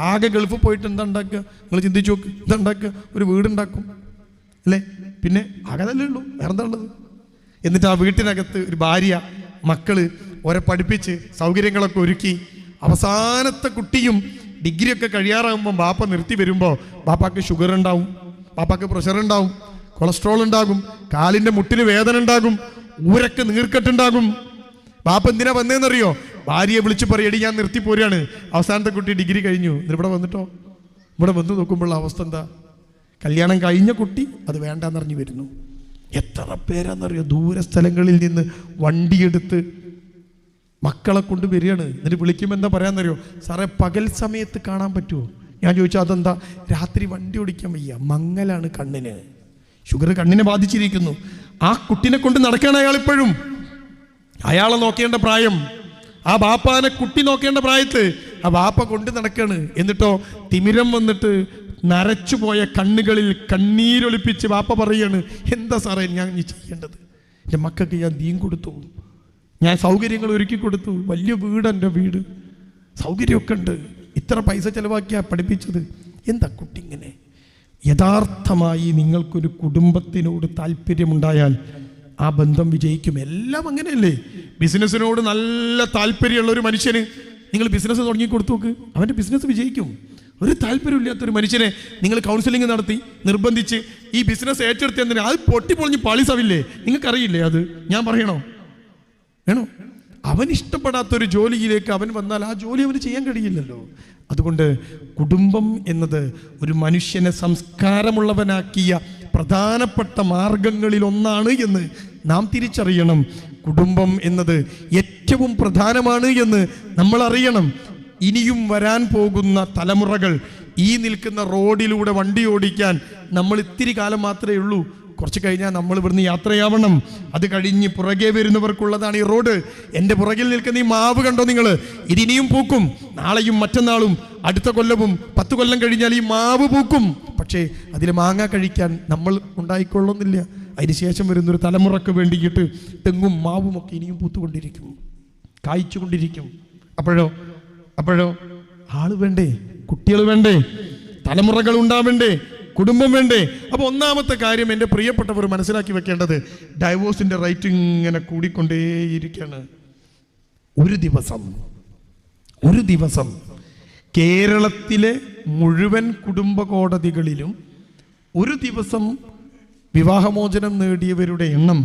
ആകെ ഗൾഫ് പോയിട്ട് എന്താ ഉണ്ടാക്കുക? നിങ്ങൾ ചിന്തിച്ചു നോക്ക്. എന്താ ഉണ്ടാക്കുക? ഒരു വീടുണ്ടാക്കും അല്ലേ? പിന്നെ ആകെ തന്നെ ഉള്ളൂ, വേറെന്താ ഉള്ളത്? എന്നിട്ട് ആ വീട്ടിനകത്ത് ഒരു ഭാര്യ, മക്കള് ഓരെ പഠിപ്പിച്ച് സൗകര്യങ്ങളൊക്കെ ഒരുക്കി അവസാനത്തെ കുട്ടിയും ഡിഗ്രിയൊക്കെ കഴിയാറാകുമ്പോൾ ബാപ്പ നിർത്തി വരുമ്പോൾ ബാപ്പാക്ക് ഷുഗർ ഉണ്ടാവും, ബാപ്പാക്ക് പ്രഷർ ഉണ്ടാവും, കൊളസ്ട്രോൾ ഉണ്ടാകും, കാലിൻ്റെ മുട്ടിന് വേദന ഉണ്ടാകും, ഊരൊക്കെ നീർക്കെട്ടുണ്ടാകും. ബാപ്പ എന്തിനാ വന്നതെന്നറിയോ? ഭാര്യയെ വിളിച്ച് പറയടി ഞാൻ നിർത്തി പോരുകയാണ്, അവസാനത്തെ കുട്ടി ഡിഗ്രി കഴിഞ്ഞു. ഇവിടെ വന്നിട്ടോ? ഇവിടെ വന്ന് നോക്കുമ്പോഴുള്ള അവസ്ഥ എന്താ? കല്യാണം കഴിഞ്ഞ കുട്ടി അത് വേണ്ടാന്നറിഞ്ഞു വരുന്നു. എത്ര പേരാന്നറിയോ ദൂര സ്ഥലങ്ങളിൽ നിന്ന് വണ്ടിയെടുത്ത് മക്കളെ കൊണ്ട് വരികയാണ്. എന്നിട്ട് വിളിക്കുമ്പോൾ എന്താ പറയാന്നറിയോ? സാറേ പകൽ സമയത്ത് കാണാൻ പറ്റുമോ? ഞാൻ ചോദിച്ചു അതെന്താ? രാത്രി വണ്ടി ഓടിക്കാൻ വയ്യ, മങ്ങലാണ് കണ്ണിന്, ഷുഗർ കണ്ണിനെ ബാധിച്ചിരിക്കുന്നു. ആ കുട്ടിനെ കൊണ്ട് നടക്കുകയാണ് അയാളിപ്പോഴും. അയാളെ നോക്കേണ്ട പ്രായം, ആ ബാപ്പാനെ കുട്ടി നോക്കേണ്ട പ്രായത്ത് ആ ബാപ്പ കൊണ്ട് നടക്കാണ്. എന്നിട്ടോ തിമിരം വന്നിട്ട് നരച്ചുപോയ കണ്ണുകളിൽ കണ്ണീരൊലിപ്പിച്ച് ബാപ്പ പറയാണ്, എന്താ സാറേ ഞാൻ ചെയ്യേണ്ടത്? എൻ്റെ മക്കൾക്ക് ഞാൻ ദീൻ കൊടുത്തു, ഞാൻ സൗകര്യങ്ങൾ ഒരുക്കി കൊടുത്തു, വലിയ വീട്, എൻ്റെ വീട് സൗകര്യമൊക്കെ ഉണ്ട്, ഇത്ര പൈസ ചിലവാക്കിയാ പഠിപ്പിച്ചത്, എന്താ കുട്ടി ഇങ്ങനെ? യഥാർത്ഥമായി നിങ്ങൾക്കൊരു കുടുംബത്തിനോട് താല്പര്യമുണ്ടായാൽ ആ ബന്ധം വിജയിക്കും. എല്ലാം അങ്ങനെയല്ലേ? ബിസിനസ്സിനോട് നല്ല താല്പര്യമുള്ള ഒരു മനുഷ്യന് നിങ്ങൾ ബിസിനസ് തുടങ്ങി കൊടുത്തു നോക്ക്, അവൻ്റെ ബിസിനസ് വിജയിക്കും. ഒരു താല്പര്യമില്ലാത്തൊരു മനുഷ്യനെ നിങ്ങൾ കൗൺസിലിംഗ് നടത്തി നിർബന്ധിച്ച് ഈ ബിസിനസ് ഏറ്റെടുത്തതിന് അത് പൊട്ടിപ്പൊളിഞ്ഞ് പാളിസാവില്ലേ? നിങ്ങൾക്കറിയില്ലേ അത്? ഞാൻ പറയണോ? വേണോ? അവൻ ഇഷ്ടപ്പെടാത്തൊരു ജോലിയിലേക്ക് അവൻ വന്നാൽ ആ ജോലി അവന് ചെയ്യാൻ കഴിയില്ലല്ലോ. അതുകൊണ്ട് കുടുംബം എന്നത് ഒരു മനുഷ്യനെ സംസ്കാരമുള്ളവനാക്കിയ പ്രധാനപ്പെട്ട മാർഗങ്ങളിൽ ഒന്നാണ് എന്ന് നാം തിരിച്ചറിയണം. കുടുംബം എന്നത് ഏറ്റവും പ്രധാനമാണ് എന്ന് നമ്മൾ അറിയണം. ഇനിയും വരാൻ പോകുന്ന തലമുറകൾ ഈ നിൽക്കുന്ന റോഡിലൂടെ വണ്ടി ഓടിക്കാൻ നമ്മൾ ഇത്തിരി കാലം മാത്രമേ ഉള്ളൂ. കുറച്ച് കഴിഞ്ഞാൽ നമ്മൾ ഇവിടുന്ന് യാത്രയാവണം. അത് കഴിഞ്ഞ് പുറകെ വരുന്നവർക്കുള്ളതാണ് ഈ റോഡ്. എൻ്റെ പുറകിൽ നിൽക്കുന്ന ഈ മാവ് കണ്ടോ നിങ്ങൾ? ഇതിനിയും പൂക്കും, നാളെയും മറ്റന്നാളും അടുത്ത കൊല്ലവും 10 കൊല്ലം കഴിഞ്ഞാൽ ഈ മാവ് പൂക്കും. പക്ഷേ അതിൽ മാങ്ങ കഴിക്കാൻ നമ്മൾ ഉണ്ടായിക്കൊള്ളുന്നില്ല. അതിനുശേഷം വരുന്നൊരു തലമുറക്ക് വേണ്ടിയിട്ട് തെങ്ങും മാവും ഒക്കെ ഇനിയും പൂത്തുകൊണ്ടിരിക്കും, കായ്ച്ചുകൊണ്ടിരിക്കും. അപ്പോഴോ ആള് വേണ്ടേ? കുട്ടികൾ വേണ്ടേ? തലമുറകൾ ഉണ്ടാവേണ്ടേ? കുടുംബം വേണ്ടേ? അപ്പോൾ ഒന്നാമത്തെ കാര്യം എൻ്റെ പ്രിയപ്പെട്ടവർ മനസ്സിലാക്കി വെക്കേണ്ടത്, ഡൈവോഴ്സിൻ്റെ റേറ്റ് ഇങ്ങനെ കൂടിക്കൊണ്ടേയിരിക്കുകയാണ്. ഒരു ദിവസം കേരളത്തിലെ മുഴുവൻ കുടുംബ കോടതികളിലും ഒരു ദിവസം വിവാഹമോചനം നേടിയവരുടെ എണ്ണം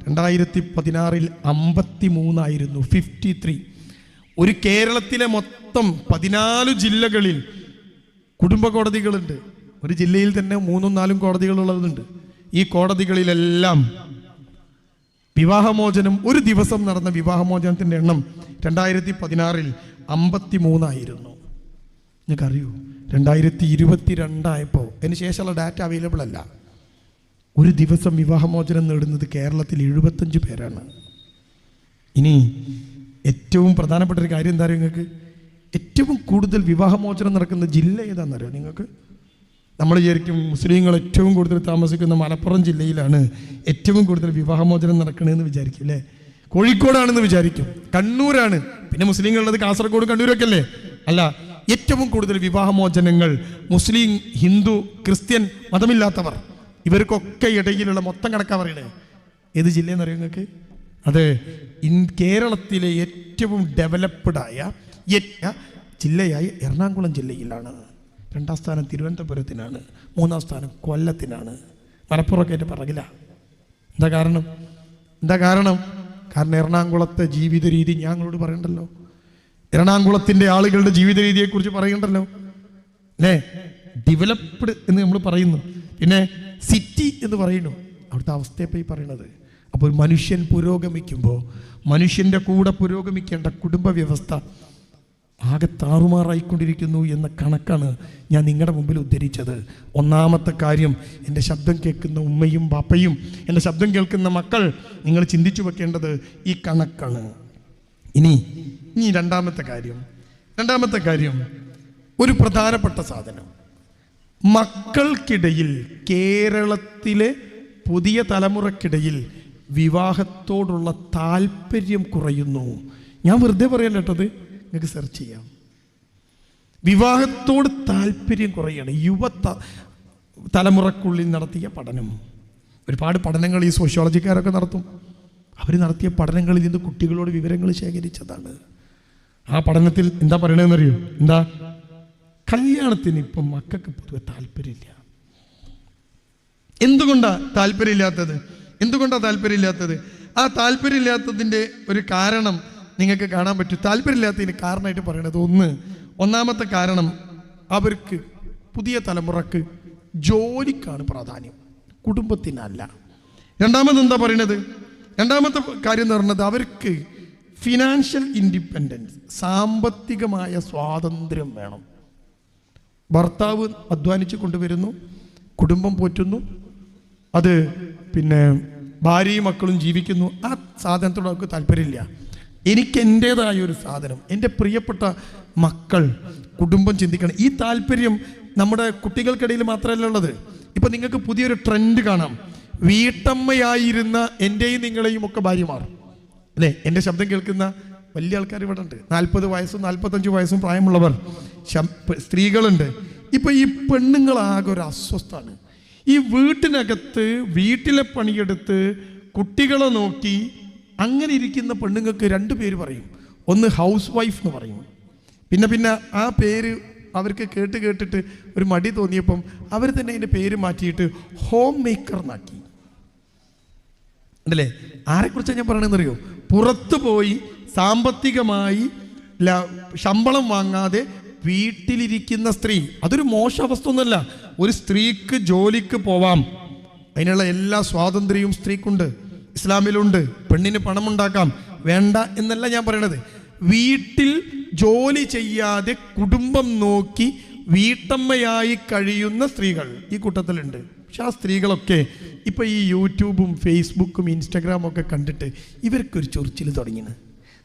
2016 53 ആയിരുന്നു. 53. ഒരു കേരളത്തിലെ മൊത്തം 14 ജില്ലകളിൽ കുടുംബ കോടതികളുണ്ട്. ഒരു ജില്ലയിൽ തന്നെ 3-4 കോടതികളുള്ളതുണ്ട്. ഈ കോടതികളിലെല്ലാം വിവാഹമോചനം, ഒരു ദിവസം നടന്ന വിവാഹമോചനത്തിൻ്റെ എണ്ണം 2016 53 ആയിരുന്നു. നിങ്ങൾക്കറിയൂ, 2022 ആയപ്പോൾ അതിന് ശേഷമുള്ള ഡാറ്റ അവൈലബിൾ അല്ല. ഒരു ദിവസം വിവാഹമോചനം നേടുന്നത് കേരളത്തിൽ 75 പേരാണ്. ഇനി ഏറ്റവും പ്രധാനപ്പെട്ട ഒരു കാര്യം എന്താ അറിയോ നിങ്ങൾക്ക്? ഏറ്റവും കൂടുതൽ വിവാഹമോചനം നടക്കുന്ന ജില്ല ഏതാണെന്നറിയോ നിങ്ങൾക്ക്? നമ്മൾ വിചാരിക്കും മുസ്ലിങ്ങൾ ഏറ്റവും കൂടുതൽ താമസിക്കുന്ന മലപ്പുറം ജില്ലയിലാണ് ഏറ്റവും കൂടുതൽ വിവാഹമോചനം നടക്കണമെന്ന് വിചാരിക്കും അല്ലേ? കോഴിക്കോടാണെന്ന് വിചാരിക്കും, കണ്ണൂരാണ്, പിന്നെ മുസ്ലിങ്ങളുള്ളത് കാസർഗോഡ് കണ്ണൂരൊക്കെ അല്ലേ? അല്ല, ഏറ്റവും കൂടുതൽ വിവാഹമോചനങ്ങൾ മുസ്ലിം, ഹിന്ദു, ക്രിസ്ത്യൻ, മതമില്ലാത്തവർ, ഇവർക്കൊക്കെ ഇടയിലുള്ള മൊത്തം കണക്കാ പറയണേ. ഏത് ജില്ലയെന്നറിയോ നിങ്ങൾക്ക്? അതെ, കേരളത്തിലെ ഏറ്റവും ഡെവലപ്ഡായ ജില്ലയായ എറണാകുളം ജില്ലയിലാണ്. 2ാം സ്ഥാനം തിരുവനന്തപുരത്തിനാണ്, 3ാം സ്ഥാനം കൊല്ലത്തിനാണ്. മലപ്പുറമൊക്കെ എൻ്റെ പറകില്ല. എന്താ കാരണം? കാരണം എറണാകുളത്തെ ജീവിത രീതി ഞങ്ങളോട് പറയണ്ടല്ലോ. എറണാകുളത്തിൻ്റെ ആളുകളുടെ ജീവിത രീതിയെക്കുറിച്ച് പറയണ്ടല്ലോ അല്ലേ? ഡെവലപ്ഡ് എന്ന് നമ്മൾ പറയുന്നു, പിന്നെ സിറ്റി എന്ന് പറയുന്നു. അവിടുത്തെ അവസ്ഥയപ്പോൾ ഈ പറയണത്. അപ്പോൾ ഒരു മനുഷ്യൻ പുരോഗമിക്കുമ്പോൾ മനുഷ്യൻ്റെ കൂടെ പുരോഗമിക്കേണ്ട കുടുംബ വ്യവസ്ഥ ആകെ താറുമാറായിക്കൊണ്ടിരിക്കുന്നു എന്ന കണക്കാണ് ഞാൻ നിങ്ങളുടെ മുമ്പിൽ ഉദ്ധരിച്ചത്. ഒന്നാമത്തെ കാര്യം, എൻ്റെ ശബ്ദം കേൾക്കുന്ന ഉമ്മയും ബാപ്പയും എൻ്റെ ശബ്ദം കേൾക്കുന്ന മക്കൾ, നിങ്ങൾ ചിന്തിച്ചു വെക്കേണ്ടത് ഈ കണക്കാണ്. ഇനി രണ്ടാമത്തെ കാര്യം ഒരു പ്രധാനപ്പെട്ട സാധനം, മക്കൾക്കിടയിൽ, കേരളത്തിലെ പുതിയ തലമുറക്കിടയിൽ വിവാഹത്തോടുള്ള താല്പര്യം കുറയുന്നു. ഞാൻ വെറുതെ പറയാൻ കേട്ടത്, നിങ്ങൾക്ക് സെർച്ച് ചെയ്യാം. വിവാഹത്തോട് താല്പര്യം കുറയാണ്. തലമുറക്കുള്ളിൽ നടത്തിയ പഠനം, ഒരുപാട് പഠനങ്ങൾ ഈ സോഷ്യോളജിക്കാരൊക്കെ നടത്തും. അവർ നടത്തിയ പഠനങ്ങളിൽ നിന്ന് കുട്ടികളോട് വിവരങ്ങൾ ശേഖരിച്ചതാണ്. ആ പഠനത്തിൽ എന്താ പറയണതെന്നറിയോ? എന്താ? കല്യാണത്തിന് ഇപ്പം മക്കൾക്ക് പൊതുവെ താല്പര്യമില്ല. എന്തുകൊണ്ടാണ് താല്പര്യമില്ലാത്തത്? ആ താല്പര്യമില്ലാത്തതിൻ്റെ ഒരു കാരണം നിങ്ങൾക്ക് കാണാൻ പറ്റും. താല്പര്യമില്ലാത്തതിന് കാരണമായിട്ട് പറയണത് ഒന്നാമത്തെ കാരണം, അവർക്ക് പുതിയ തലമുറക്ക് ജോലിക്കാണ് പ്രാധാന്യം, കുടുംബത്തിനല്ല. രണ്ടാമത്തെ കാര്യം എന്ന് പറയുന്നത്, അവർക്ക് ഫിനാൻഷ്യൽ ഇൻഡിപെൻഡൻസ്, സാമ്പത്തികമായ സ്വാതന്ത്ര്യം വേണം. ഭർത്താവ് അധ്വാനിച്ച് കൊണ്ടുവരുന്നു, കുടുംബം പോറ്റുന്നു, അത് പിന്നെ ഭാര്യയും മക്കളും ജീവിക്കുന്നു. ആ സാധനത്തോട് അവർക്ക് താല്പര്യമില്ല. എനിക്ക് എൻ്റേതായ ഒരു സാധനം, എൻ്റെ പ്രിയപ്പെട്ട മക്കൾ, കുടുംബം ചിന്തിക്കണം. ഈ താല്പര്യം നമ്മുടെ കുട്ടികൾക്കിടയിൽ മാത്രമല്ല ഉള്ളത്. ഇപ്പം നിങ്ങൾക്ക് പുതിയൊരു ട്രെൻഡ് കാണാം. വീട്ടമ്മയായിരുന്ന എൻ്റെയും നിങ്ങളെയും ഒക്കെ ഭാര്യമാർ, അല്ലേ? എൻ്റെ ശബ്ദം കേൾക്കുന്ന വലിയ ആൾക്കാർ ഇവിടെ ഉണ്ട്. 40 വയസ്സും 45 വയസ്സും പ്രായമുള്ളവർ സ്ത്രീകളുണ്ട്. ഇപ്പം ഈ പെണ്ണുങ്ങളാകെ ഒരു അസ്വസ്ഥാണ്. ഈ വീട്ടിലെ പണിയെടുത്ത് കുട്ടികളെ നോക്കി അങ്ങനെ ഇരിക്കുന്ന പെണ്ണുങ്ങൾക്ക് 2 പേര് പറയും. ഒന്ന് ഹൗസ് വൈഫ് എന്ന് പറയും. പിന്നെ ആ പേര് അവർക്ക് കേട്ടിട്ട് ഒരു മടി തോന്നിയപ്പം അവർ തന്നെ അതിൻ്റെ പേര് മാറ്റിയിട്ട് ഹോം മേക്കർ എന്നാക്കി. ഉണ്ടല്ലേ? ആരെക്കുറിച്ചാണ് ഞാൻ പറയണമെന്നറിയോ? പുറത്തു പോയി സാമ്പത്തികമായി ശമ്പളം വാങ്ങാതെ വീട്ടിലിരിക്കുന്ന സ്ത്രീ. അതൊരു മോശ അവസ്ഥ ഒന്നുമല്ല. ഒരു സ്ത്രീക്ക് ജോലിക്ക് പോവാം, അതിനുള്ള എല്ലാ സ്വാതന്ത്ര്യവും സ്ത്രീക്കുണ്ട്, ഇസ്ലാമിലുണ്ട്. പെണ്ണിന് പണമുണ്ടാക്കാം, വേണ്ട എന്നല്ല ഞാൻ പറയണത്. വീട്ടിൽ ജോലി ചെയ്യാതെ കുടുംബം നോക്കി വീട്ടമ്മയായി കഴിയുന്ന സ്ത്രീകൾ ഈ കൂട്ടത്തിലുണ്ട്. പക്ഷെ ആ സ്ത്രീകളൊക്കെ ഇപ്പം ഈ യൂട്യൂബും ഫേസ്ബുക്കും ഇൻസ്റ്റാഗ്രാമും ഒക്കെ കണ്ടിട്ട് ഇവർക്കൊരു ചൊറിച്ചിൽ തുടങ്ങിയാണ്.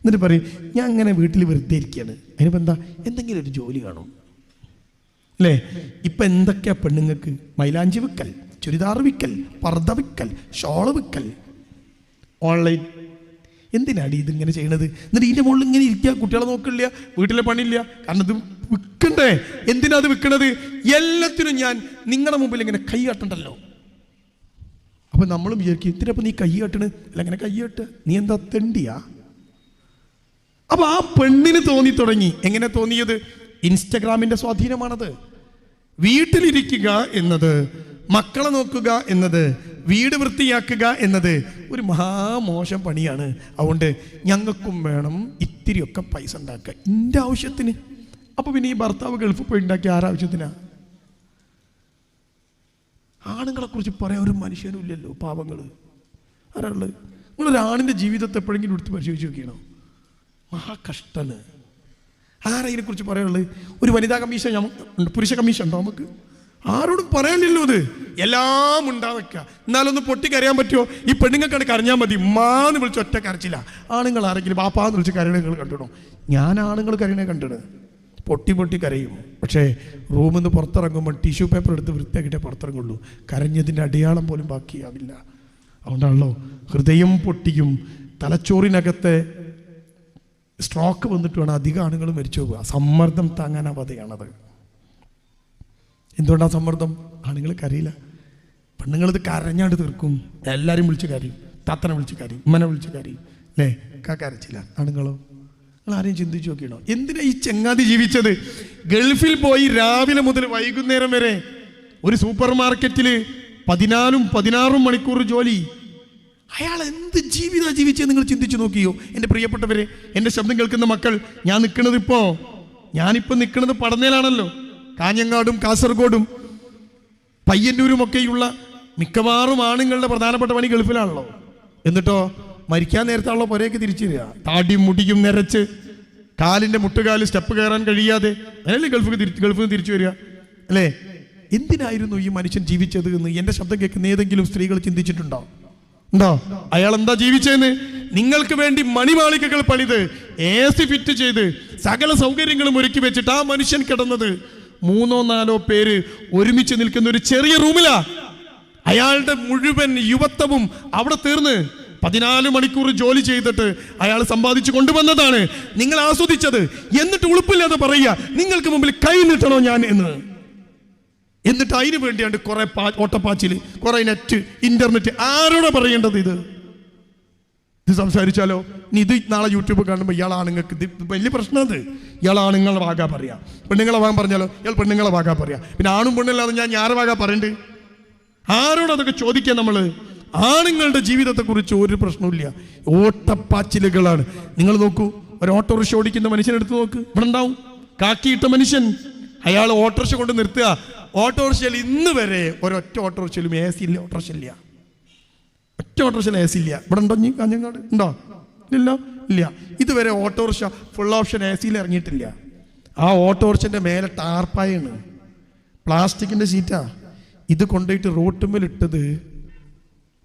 എന്നിട്ട് പറയും, ഞാൻ അങ്ങനെ വീട്ടിൽ വെറുതെ ഇരിക്കുകയാണ്, അതിനിപ്പോൾ എന്താ, എന്തെങ്കിലും ഒരു ജോലി കാണും, അല്ലേ? ഇപ്പം എന്തൊക്കെയാ പെണ്ണുങ്ങൾക്ക്? മൈലാഞ്ചി വിക്കൽ, ചുരിദാർ വിക്കൽ, പർദ്ദ വിക്കൽ, ഷോള് വിക്കൽ, ഓൺലൈൻ. എന്തിനാണ് ഇതിങ്ങനെ ചെയ്യണത്? എന്നിട്ട് ഇതിൻ്റെ മുകളിൽ ഇങ്ങനെ ഇരിക്കുക, കുട്ടികളെ നോക്കില്ല, വീട്ടിലെ പണിയില്ല. കാരണം ഇത് വിൽക്കണ്ടേ? എന്തിനാ അത് വിൽക്കണത്? എല്ലാത്തിനും ഞാൻ നിങ്ങളുടെ മുമ്പിൽ ഇങ്ങനെ കൈ കാട്ടണ്ടല്ലോ. അപ്പം നമ്മളും വിചാരിക്കും, എന്തിനപ്പം നീ കൈ കാട്ടണ്? അല്ല, അങ്ങനെ കൈ കാട്ടുക, നീ എന്താ തെണ്ടിയാ? അപ്പം ആ പെണ്ണിന് തോന്നി തുടങ്ങി. എങ്ങനെ തോന്നിയത്? ഇൻസ്റ്റഗ്രാമിൻ്റെ സ്വാധീനമാണത്. വീട്ടിലിരിക്കുക എന്നത്, മക്കളെ നോക്കുക എന്നത്, വീട് വൃത്തിയാക്കുക എന്നത് ഒരു മഹാമോശം പണിയാണ്. അതുകൊണ്ട് ഞങ്ങൾക്കും വേണം ഇത്തിരിയൊക്കെ പൈസ ഉണ്ടാക്കുക എൻ്റെ ആവശ്യത്തിന്. അപ്പോൾ പിന്നെ ഈ ഭർത്താവ് ഗൾഫിൽ പോയി ഉണ്ടാക്കിയ ആരാവശ്യത്തിനാ? ആണുങ്ങളെക്കുറിച്ച് പറയാൻ ഒരു മനുഷ്യനും ഇല്ലല്ലോ. പാവങ്ങൾ ആരാളുള്ളത്? നിങ്ങളൊരാണിൻ്റെ ജീവിതത്തെ എപ്പോഴെങ്കിലും എടുത്ത് പരിശോധിച്ച് നോക്കിയണോ? മഹാകഷ്ടന്. ആരതിനെ കുറിച്ച് പറയാനുള്ളത്? ഒരു വനിതാ കമ്മീഷൻ ഉണ്ട്, പുരുഷ കമ്മീഷൻ ഉണ്ടോ? നമുക്ക് ആരോടും പറയാനില്ലല്ലോ. അത് എല്ലാം ഉണ്ടാവയ്ക്കുക. എന്നാലൊന്ന് പൊട്ടിക്കരയാൻ പറ്റുമോ? ഈ പെണ്ണുങ്ങൾക്കാണ് കരഞ്ഞാൽ മതി, മാന്ന് വിളിച്ച് ഒറ്റ കരച്ചില്ല. ആണുങ്ങൾ ആരെങ്കിലും പാപ്പാന്ന് വിളിച്ച് കരയണ നിങ്ങൾ കണ്ടിടോ? ഞാൻ ആണുങ്ങൾ കരയണേ കണ്ടിട്, പൊട്ടി കരയും. പക്ഷേ റൂമിൽ നിന്ന് പുറത്തിറങ്ങുമ്പോൾ ടിഷ്യൂ പേപ്പർ എടുത്ത് വൃത്തിയാക്കിയിട്ടേ പുറത്തിറങ്ങുള്ളൂ. കരഞ്ഞതിൻ്റെ അടയാളം പോലും ബാക്കിയാവില്ല. അതുകൊണ്ടാണല്ലോ ഹൃദയം പൊട്ടിയും തലച്ചോറിനകത്തെ സ്ട്രോക്ക് വന്നിട്ട് വേണം അധികം ആണുങ്ങൾ മരിച്ചു പോകുക. സമ്മർദ്ദം താങ്ങാനാവാതെയാണത്. എന്തുകൊണ്ടാണ് സമ്മർദ്ദം? ആണുങ്ങൾ കരയില്ല, പെണ്ണുങ്ങളിത് കരഞ്ഞാണ്ട് തീർക്കും. എല്ലാവരും വിളിച്ച് കരയും, താത്തനെ വിളിച്ച് കരയും, ഉമ്മനെ വിളിച്ച് കരയും, അല്ലേ? കരച്ചില്ല. ആണുങ്ങളോ? നിങ്ങൾ ആരെയും ചിന്തിച്ച് നോക്കിയണോ? എന്തിനാ ഈ ചങ്ങാതി ജീവിച്ചത്? ഗൾഫിൽ പോയി രാവിലെ മുതൽ വൈകുന്നേരം വരെ ഒരു സൂപ്പർ മാർക്കറ്റിൽ 14-16 മണിക്കൂർ ജോലി. അയാൾ എന്ത് ജീവിതമാണ് ജീവിച്ചത് നിങ്ങൾ ചിന്തിച്ചു നോക്കിയോ? എൻ്റെ പ്രിയപ്പെട്ടവരെ, എൻ്റെ ശബ്ദം കേൾക്കുന്ന മക്കൾ, ഞാനിപ്പോൾ നിൽക്കുന്നത് പടന്നയിലാണല്ലോ. കാഞ്ഞങ്ങാടും കാസർഗോഡും പയ്യന്നൂരും ഒക്കെയുള്ള മിക്കവാറും ആണുങ്ങളുടെ പ്രധാനപ്പെട്ട പണി ഗൾഫിലാണല്ലോ. എന്നിട്ടോ മരിക്കാൻ നേരത്താണല്ലോ പുരയൊക്കെ തിരിച്ചു വരിക. താടിയും മുടിയും നിറച്ച്, കാലിൻ്റെ മുട്ടുകാല് സ്റ്റെപ്പ് കയറാൻ കഴിയാതെ, അങ്ങനെയല്ലേ ഗൾഫിൽ നിന്ന് തിരിച്ചു വരിക, അല്ലേ? എന്തിനായിരുന്നു ഈ മനുഷ്യൻ ജീവിച്ചത് എന്ന് എൻ്റെ ശബ്ദം കേൾക്കുന്ന ഏതെങ്കിലും സ്ത്രീകൾ ചിന്തിച്ചിട്ടുണ്ടോ? അയാൾ എന്താ ജീവിച്ചതെന്ന്? നിങ്ങൾക്ക് വേണ്ടി മണിമാളികകൾ പണിത്, AC ഫിറ്റ് ചെയ്ത്, സകല സൗകര്യങ്ങളും ഒരുക്കി വെച്ചിട്ട് ആ മനുഷ്യൻ കിടന്നത് 3-4 പേര് ഒരുമിച്ച് നിൽക്കുന്ന ഒരു ചെറിയ റൂമിലാ. അയാളുടെ മുഴുവൻ യുവത്വവും അവിടെ തീർന്ന് 14 മണിക്കൂർ ജോലി ചെയ്തിട്ട് അയാൾ സമ്പാദിച്ചു കൊണ്ടുവന്നതാണ്, നിങ്ങൾ ആസ്വദിച്ചത്. എന്നിട്ട് ഉളുപ്പില്ലാതെ പറയുക നിങ്ങൾക്ക് മുമ്പിൽ കൈ നീട്ടണോ ഞാൻ എന്ന്. എന്നിട്ട് അതിന് വേണ്ടിയാണ്ട് കുറെ ഓട്ടപ്പാച്ചിൽ, കുറെ നെറ്റ്, ഇന്റർനെറ്റ്. ആരോടാ പറയേണ്ടത് ഇത് സംസാരിച്ചാലോ? ഇനി ഇത് നാളെ യൂട്യൂബ് കാണുമ്പോൾ ഇയാൾ ആണുങ്ങൾക്ക് ഇത് വലിയ പ്രശ്നം. അത് ഇയാൾ ആണുങ്ങളെ വാകാ പറയാ, പെണ്ണുങ്ങളെ വാങ്ങാൻ പറഞ്ഞാലോ ഇയാൾ പെണ്ണുങ്ങളെ വാകാ പറയാ. പിന്നെ ആണും പെണ്ണല്ലാതെ ഞാൻ ആരെ വാകാ പറയണ്ട്? ആരോടതൊക്കെ ചോദിക്കാൻ? നമ്മൾ ആണുങ്ങളുടെ ജീവിതത്തെക്കുറിച്ച് ഒരു പ്രശ്നമില്ല, ഓട്ടപ്പാച്ചിലുകളാണ്. നിങ്ങൾ നോക്കൂ, ഒരു ഓട്ടോറിക്ഷ ഓടിക്കുന്ന മനുഷ്യനെടുത്ത് നോക്ക്, ഇവിടെ ഉണ്ടാവും കാക്കിയിട്ട മനുഷ്യൻ. അയാൾ ഓട്ടോറിക്ഷ കൊണ്ട് നിർത്തുക. ഓട്ടോറിക്ഷയിൽ ഇന്ന് വരെ ഒരൊറ്റ ഓട്ടോറിക്ഷയിലും AC ഇല്ല, ഓട്ടോറിക്ഷ ഇല്ല, ഒറ്റ ഓട്ടോറിക്ഷയിൽ AC ഇല്ല. ഇവിടെ ഉണ്ടോ? കാഞ്ഞങ്ങാട് ഉണ്ടോ? ഇല്ല, ഇല്ല. ഇതുവരെ ഓട്ടോറിക്ഷ ഫുൾ ഓപ്ഷൻ AC ഇറങ്ങിയിട്ടില്ല. ആ ഓട്ടോറിക്ഷൻ്റെ മേലെ ടാർപ്പായാണ്, പ്ലാസ്റ്റിക്കിൻ്റെ ഷീറ്റാ. ഇത് കൊണ്ടുപോയിട്ട് റോട്ടുമ്മലിട്ടത്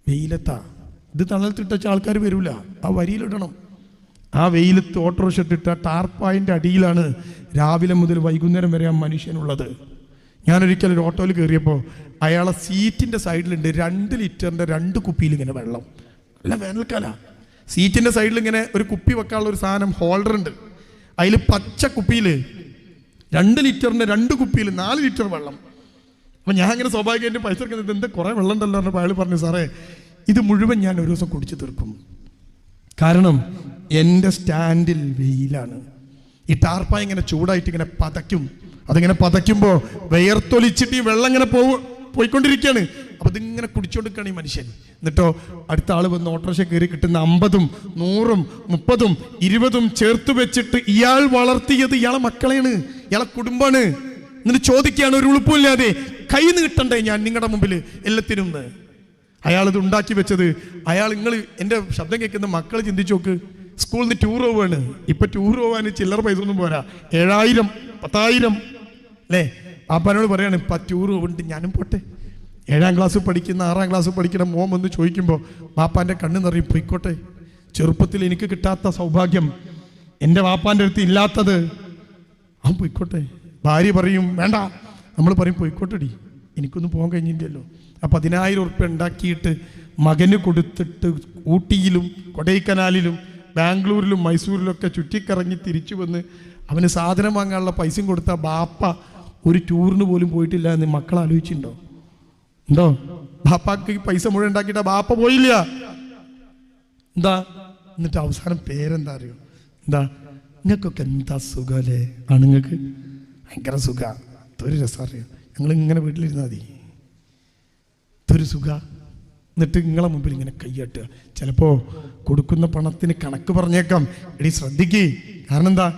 വെയിലത്താ. ഇത് തണലത്തിട്ട ആൾക്കാർ വരില്ല, ആ വരിയിലിടണം. ആ വെയിലത്ത് ഓട്ടോറിക്ഷ ഇട്ടിട്ട് ആ ടാർപ്പായിൻ്റെ അടിയിലാണ് രാവിലെ മുതൽ വൈകുന്നേരം വരെ ആ മനുഷ്യനുള്ളത്. ഞാനൊരിക്കലും ഒരു ഓട്ടോയിൽ കയറിയപ്പോൾ അയാളെ സീറ്റിൻ്റെ സൈഡിലുണ്ട് 2 ലിറ്ററിൻ്റെ 2 കുപ്പിയിൽ ഇങ്ങനെ വെള്ളം. അല്ല, വേനൽക്കാല. സീറ്റിൻ്റെ സൈഡിൽ ഇങ്ങനെ ഒരു കുപ്പി വെക്കാനുള്ള ഒരു സാധനം, ഹോൾഡർ ഉണ്ട്. അതിൽ പച്ച കുപ്പിയിൽ 2 ലിറ്ററിൻ്റെ 2 കുപ്പിയിൽ 4 ലിറ്റർ വെള്ളം. അപ്പം ഞാൻ അങ്ങനെ സ്വാഭാവികമായിട്ട് പൈസ എടുക്കുന്നത് എന്താ കുറേ വെള്ളം ഉണ്ടല്ലോ പറഞ്ഞപ്പോൾ അയാൾ പറഞ്ഞു, സാറേ ഇത് മുഴുവൻ ഞാൻ ഒരു ദിവസം കുടിച്ചു തീർക്കും, കാരണം എൻ്റെ സ്റ്റാൻഡിൽ വെയിലാണ്. ഈ ടാർപ്പായ ഇങ്ങനെ ചൂടായിട്ട് ഇങ്ങനെ പതയ്ക്കും. അതിങ്ങനെ പതയ്ക്കുമ്പോൾ വിയർത്തൊലിച്ചിട്ട് ഈ വെള്ളം ഇങ്ങനെ പോയിക്കൊണ്ടിരിക്കുകയാണ്. അപ്പം ഇതിങ്ങനെ കുടിച്ചുകൊണ്ടിരിക്കുകയാണ് ഈ മനുഷ്യൻ. എന്നിട്ടോ അടുത്ത ആൾ വന്ന് ഓട്ടോറിക്ഷ കയറി കിട്ടുന്ന 50ഉം 100ഉം 30ഉം 20ഉം ചേർത്ത് വെച്ചിട്ട് ഇയാൾ വളർത്തിയത് ഇയാളെ മക്കളെയാണ്, ഇയാളെ കുടുംബമാണ്. എന്നിട്ട് ചോദിക്കുകയാണ് ഒരു ഉളുപ്പില്ലാതെ, കൈ നീട്ടണ്ടേ ഞാൻ നിങ്ങളുടെ മുമ്പിൽ എല്ലാത്തിനും എന്ന്. അയാളിത് ഉണ്ടാക്കി വെച്ചത്. നിങ്ങൾ എൻ്റെ ശബ്ദം കേൾക്കുന്ന മക്കൾ ചിന്തിച്ചു നോക്ക്, സ്കൂളിൽ നിന്ന് ടൂർ പോവാണ്. ഇപ്പം ടൂർ പോകാൻ ചില്ലറ പൈസ ഒന്നും പോരാ, 7000 10,000 അല്ലേ? അപ്പനോട് പറയാണ് ഇപ്പം ടൂർ പോകുന്നുണ്ട്, ഞാനും പോട്ടെ. 7ാം ക്ലാസ് പഠിക്കുന്ന 6ാം ക്ലാസ് പഠിക്കുന്ന മോൻ വന്ന് ചോദിക്കുമ്പോൾ വാപ്പാൻ്റെ കണ്ണ് നിറയും, പോയിക്കോട്ടെ. ചെറുപ്പത്തിൽ എനിക്ക് കിട്ടാത്ത സൗഭാഗ്യം എൻ്റെ വാപ്പാൻ്റെ അടുത്ത് ഇല്ലാത്തത്, ആ പോയിക്കോട്ടെ. ഭാര്യ പറയും വേണ്ട, നമ്മൾ പറയും പോയിക്കോട്ടെടി, എനിക്കൊന്നും പോകാൻ കഴിഞ്ഞില്ലല്ലോ. ആ 10,000 ഉറുപ്പ്യ ഉണ്ടാക്കിയിട്ട് മകന് കൊടുത്തിട്ട് ഊട്ടിയിലും കൊടൈക്കനാലിലും ബാംഗ്ലൂരിലും മൈസൂരിലൊക്കെ ചുറ്റിക്കറങ്ങി തിരിച്ചു വന്ന് അവന് സാധനം വാങ്ങാനുള്ള പൈസയും കൊടുത്ത ബാപ്പ ഒരു ടൂറിന് പോലും പോയിട്ടില്ല എന്ന് മക്കൾ ആലോചിച്ചിട്ടുണ്ടോ? ഉണ്ടോ? ബാപ്പാക്ക് പൈസ മുഴുവൻ ഉണ്ടാക്കിയിട്ട് ബാപ്പ പോയില്ല. എന്താ? എന്നിട്ട് അവസാനം പേരെന്താ അറിയോ? എന്താ? നിങ്ങൾക്കൊക്കെ എന്താ സുഖല്ലേ? ആണുങ്ങൾക്ക് ഭയങ്കര സുഖ, ഒരു രസം അറിയോ? ഞങ്ങൾ ഇങ്ങനെ വീട്ടിലിരുന്നാൽ മതി, ഒരു സുഖ. എന്നിട്ട് നിങ്ങളെ മുമ്പിൽ ഇങ്ങനെ കൈയ്യാട്ടുക. ചിലപ്പോൾ കൊടുക്കുന്ന പണത്തിന് കണക്ക് പറഞ്ഞേക്കാം, എടി ശ്രദ്ധിക്കേ. കാരണം എന്താ?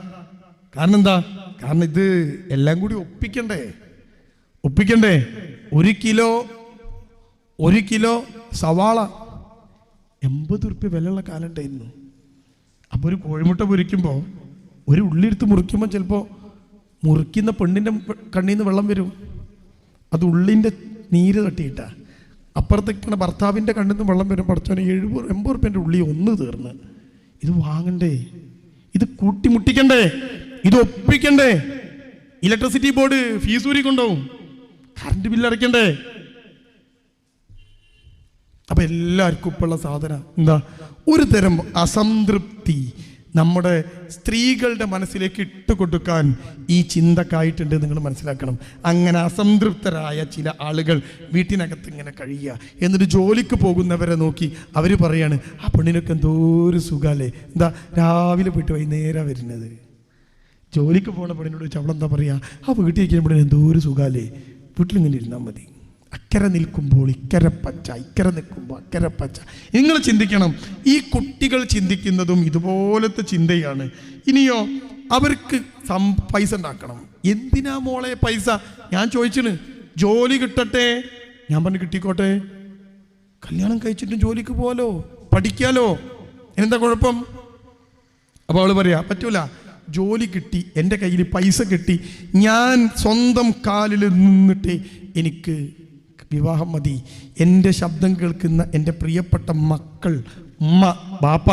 കാരണം ഇത് എല്ലാം കൂടി ഒപ്പിക്കണ്ടേ? 1 കിലോ സവാള 80 ഉറുപ്പ്യ വിലയുള്ള കാലം ഉണ്ടായിരുന്നു. അപ്പോൾ ഒരു കോഴിമുട്ട പൊരിക്കുമ്പോൾ ഒരു ഉള്ളിയെടുത്ത് മുറിക്കുമ്പോൾ ചിലപ്പോൾ മുറിക്കുന്ന പെണ്ണിൻ്റെ കണ്ണിൽ നിന്ന് വെള്ളം വരും. അത് ഉള്ളിൻ്റെ നീര് തട്ടിയിട്ടാ. അപ്പുറത്തേക്കാണ് ഭർത്താവിൻ്റെ കണ്ണിൽ നിന്ന് വെള്ളം വരും. പഠിച്ചവനെ 70-80 ഉറുപ്പ്യൻ്റെ ഉള്ളി ഒന്ന് തീർന്ന്. ഇത് വാങ്ങണ്ടേ? ഇത് കൂട്ടിമുട്ടിക്കണ്ടേ? ഇത് ഒപ്പിക്കണ്ടേ? ഇലക്ട്രിസിറ്റി ബോർഡ് ഫീസ് ഊരി കൊണ്ടുപോകും, കറണ്ട് ബില്ല് അടയ്ക്കണ്ടേ? അപ്പം എല്ലാവർക്കും ഇപ്പോഴുള്ള സാധനം എന്താ? ഒരു തരം അസംതൃപ്തി നമ്മുടെ സ്ത്രീകളുടെ മനസ്സിലേക്ക് ഇട്ടുകൊടുക്കാൻ ഈ ചിന്തക്കായിട്ടുണ്ട്. നിങ്ങൾ മനസ്സിലാക്കണം. അങ്ങനെ അസംതൃപ്തരായ ചില ആളുകൾ വീട്ടിനകത്ത് ഇങ്ങനെ കഴിയുക. എന്നിട്ട് ജോലിക്ക് പോകുന്നവരെ നോക്കി അവർ പറയാണ്, ആ പെണ്ണിനൊക്കെ എന്തോ ഒരു സുഖമല്ലേ, എന്താ രാവിലെ പോയിട്ട് വൈകുന്നേരം വരുന്നത്. ജോലിക്ക് പോകുന്ന പെണ്ണിനോട് ചോദിച്ചാൽ അവളെന്താ പറയുക, ആ വീട്ടിൽ ഇരിക്കുന്ന പെണ്ണിന് എന്തോ ഒരു സുഖമല്ലേ, വീട്ടിലിങ്ങനെ ഇരുന്നാൽ മതി. അക്കരെ നിൽക്കുമ്പോൾ ഇക്കരെ പച്ച, ഇക്കരെ നിൽക്കുമ്പോൾ അക്കരെ പച്ച. നിങ്ങൾ ചിന്തിക്കണം, ഈ കുട്ടികൾ ചിന്തിക്കുന്നതും ഇതുപോലത്തെ ചിന്തയാണ്. ഇനിയോ അവർക്ക് പൈസ ഉണ്ടാക്കണം. എന്തിനാ മോളെ പൈസ? ഞാൻ ചോദിച്ചിന്, ജോലി കിട്ടട്ടെ. ഞാൻ പറഞ്ഞു കിട്ടിക്കോട്ടെ, കല്യാണം കഴിച്ചിട്ടും ജോലിക്ക് പോകാലോ, പഠിക്കാലോ, എന്താ കുഴപ്പം? അപ്പോൾ അവൾ പറയാ പറ്റൂല, ജോലി കിട്ടി, എൻ്റെ കയ്യിൽ പൈസ കിട്ടി, ഞാൻ സ്വന്തം കാലിൽ നിന്നിട്ട് എനിക്ക് വിവാഹം മതി. എൻ്റെ ശബ്ദം കേൾക്കുന്ന എൻ്റെ പ്രിയപ്പെട്ട മക്കൾ, ഉമ്മ, ബാപ്പ,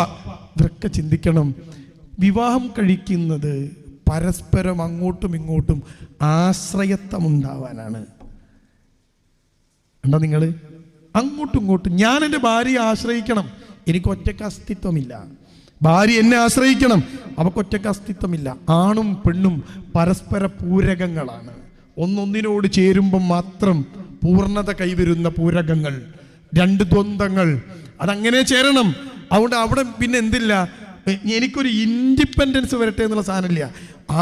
ഇവരൊക്കെ ചിന്തിക്കണം, വിവാഹം കഴിക്കുന്നത് പരസ്പരം അങ്ങോട്ടും ഇങ്ങോട്ടും ആശ്രയത്വമുണ്ടാവാനാണ്. കണ്ടോ നിങ്ങൾ? അങ്ങോട്ടും ഇങ്ങോട്ടും ഞാൻ എൻ്റെ ഭാര്യയെ ആശ്രയിക്കണം, എനിക്ക് ഒറ്റയ്ക്ക് അസ്തിത്വമില്ല. ഭാര്യ എന്നെ ആശ്രയിക്കണം, അവർക്ക് ഒറ്റയ്ക്ക് അസ്തിത്വമില്ല. ആണും പെണ്ണും പരസ്പര പൂരകങ്ങളാണ്. ഒന്നൊന്നിനോട് ചേരുമ്പം മാത്രം പൂർണ്ണത കൈവരുന്ന പൂരകങ്ങൾ, രണ്ട് ദ്വന്ദ്ങ്ങൾ. അതങ്ങനെ ചേരണം. അതുകൊണ്ട് അവിടെ പിന്നെ എന്തില്ല, എനിക്കൊരു ഇൻഡിപെൻഡൻസ് വരട്ടെ എന്നുള്ള സാധനമില്ല.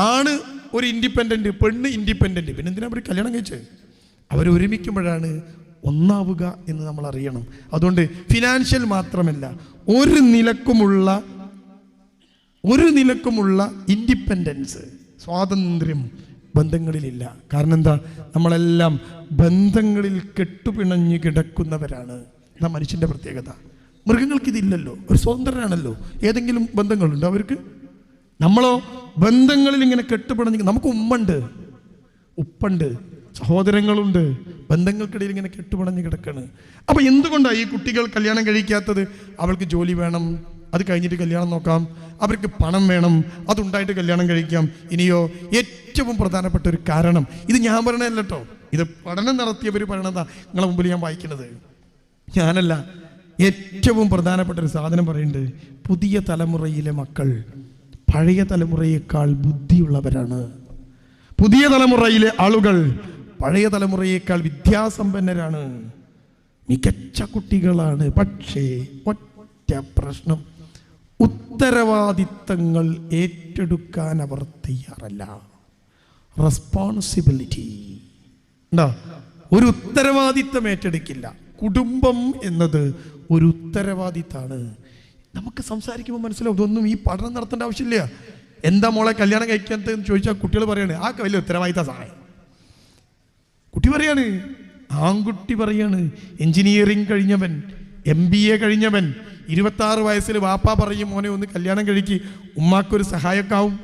ആണ് ഒരു ഇൻഡിപെൻഡന്റ്, പെണ്ണ് ഇൻഡിപെൻഡന്റ്. പിന്നെ എന്തിനാ അവർ കല്യാണം കഴിച്ചത്? അവരൊരുമിക്കുമ്പോഴാണ് ഒന്നാവുക എന്ന് നമ്മൾ അറിയണം. അതുകൊണ്ട് ഫിനാൻഷ്യൽ മാത്രമല്ല, ഒരു നിലക്കുമുള്ള ഇൻഡിപെൻഡൻസ്, സ്വാതന്ത്ര്യം ബന്ധങ്ങളിലില്ല. കാരണം എന്താ? നമ്മളെല്ലാം ബന്ധങ്ങളിൽ കെട്ടുപിണഞ്ഞ് കിടക്കുന്നവരാണ്. എന്നാ മനുഷ്യൻ്റെ പ്രത്യേകത. മൃഗങ്ങൾക്കിതില്ലല്ലോ, ഒരു സ്വതന്ത്രനാണല്ലോ. ഏതെങ്കിലും ബന്ധങ്ങളുണ്ടോ അവർക്ക്? നമ്മളോ ബന്ധങ്ങളിൽ ഇങ്ങനെ കെട്ടുപിണഞ്ഞ്, നമുക്ക് ഉമ്മുണ്ട്, ഉപ്പുണ്ട്, സഹോദരങ്ങളുണ്ട്, ബന്ധങ്ങൾക്കിടയിൽ ഇങ്ങനെ കെട്ടുപിണഞ്ഞ് കിടക്കാണ്. അപ്പൊ എന്തുകൊണ്ടാണ് ഈ കുട്ടികൾ കല്യാണം കഴിക്കാത്തത്? അവൾക്ക് ജോലി വേണം, അത് കഴിഞ്ഞിട്ട് കല്യാണം നോക്കാം. അവർക്ക് പണം വേണം, അതുണ്ടായിട്ട് കല്യാണം കഴിക്കാം. ഇനിയോ ഏറ്റവും പ്രധാനപ്പെട്ട ഒരു കാരണം, ഇത് ഞാൻ പറയണതല്ല കേട്ടോ, ഇത് പഠനം നടത്തിയവർ പറയണതാ, നിങ്ങളെ മുമ്പിൽ ഞാൻ വായിക്കുന്നത്, ഞാനല്ല. ഏറ്റവും പ്രധാനപ്പെട്ട ഒരു സാധനം പറയുന്നുണ്ട്. പുതിയ തലമുറയിലെ മക്കൾ പഴയ തലമുറയേക്കാൾ ബുദ്ധിയുള്ളവരാണ്. പുതിയ തലമുറയിലെ ആളുകൾ പഴയ തലമുറയേക്കാൾ വിദ്യാസമ്പന്നരാണ്, മികച്ച കുട്ടികളാണ്. പക്ഷേ ഒറ്റ പ്രശ്നം, ഉത്തരവാദിത്തങ്ങൾ ഏറ്റെടുക്കാൻ അവർ തയ്യാറല്ല. റെസ്പോൺസിബിലിറ്റി ഉണ്ടോ? ഒരു ഉത്തരവാദിത്തം ഏറ്റെടുക്കില്ല. കുടുംബം എന്നത് ഒരു ഉത്തരവാദിത്തമാണ്. നമുക്ക് സംസാരിക്കുമ്പോൾ മനസ്സിലാവും ഇതൊന്നും ഈ പഠനം നടത്തേണ്ട ആവശ്യമില്ല. എന്താ മോളെ കല്യാണം കഴിക്കാത്തതെന്ന് ചോദിച്ചാൽ കുട്ടികൾ പറയാണ് ആ വലിയ ഉത്തരവാദിത്ത സാധനം. കുട്ടി പറയാണ്, ആൺകുട്ടി പറയാണ്, എഞ്ചിനീയറിംഗ് കഴിഞ്ഞവൻ, MBA കഴിഞ്ഞവൻ, 26 വയസ്സിൽ വാപ്പ പറയും മോനെ ഒന്ന് കല്യാണം കഴിക്ക്, ഉമ്മാക്കൊരു സഹായമൊക്കെ ആവും.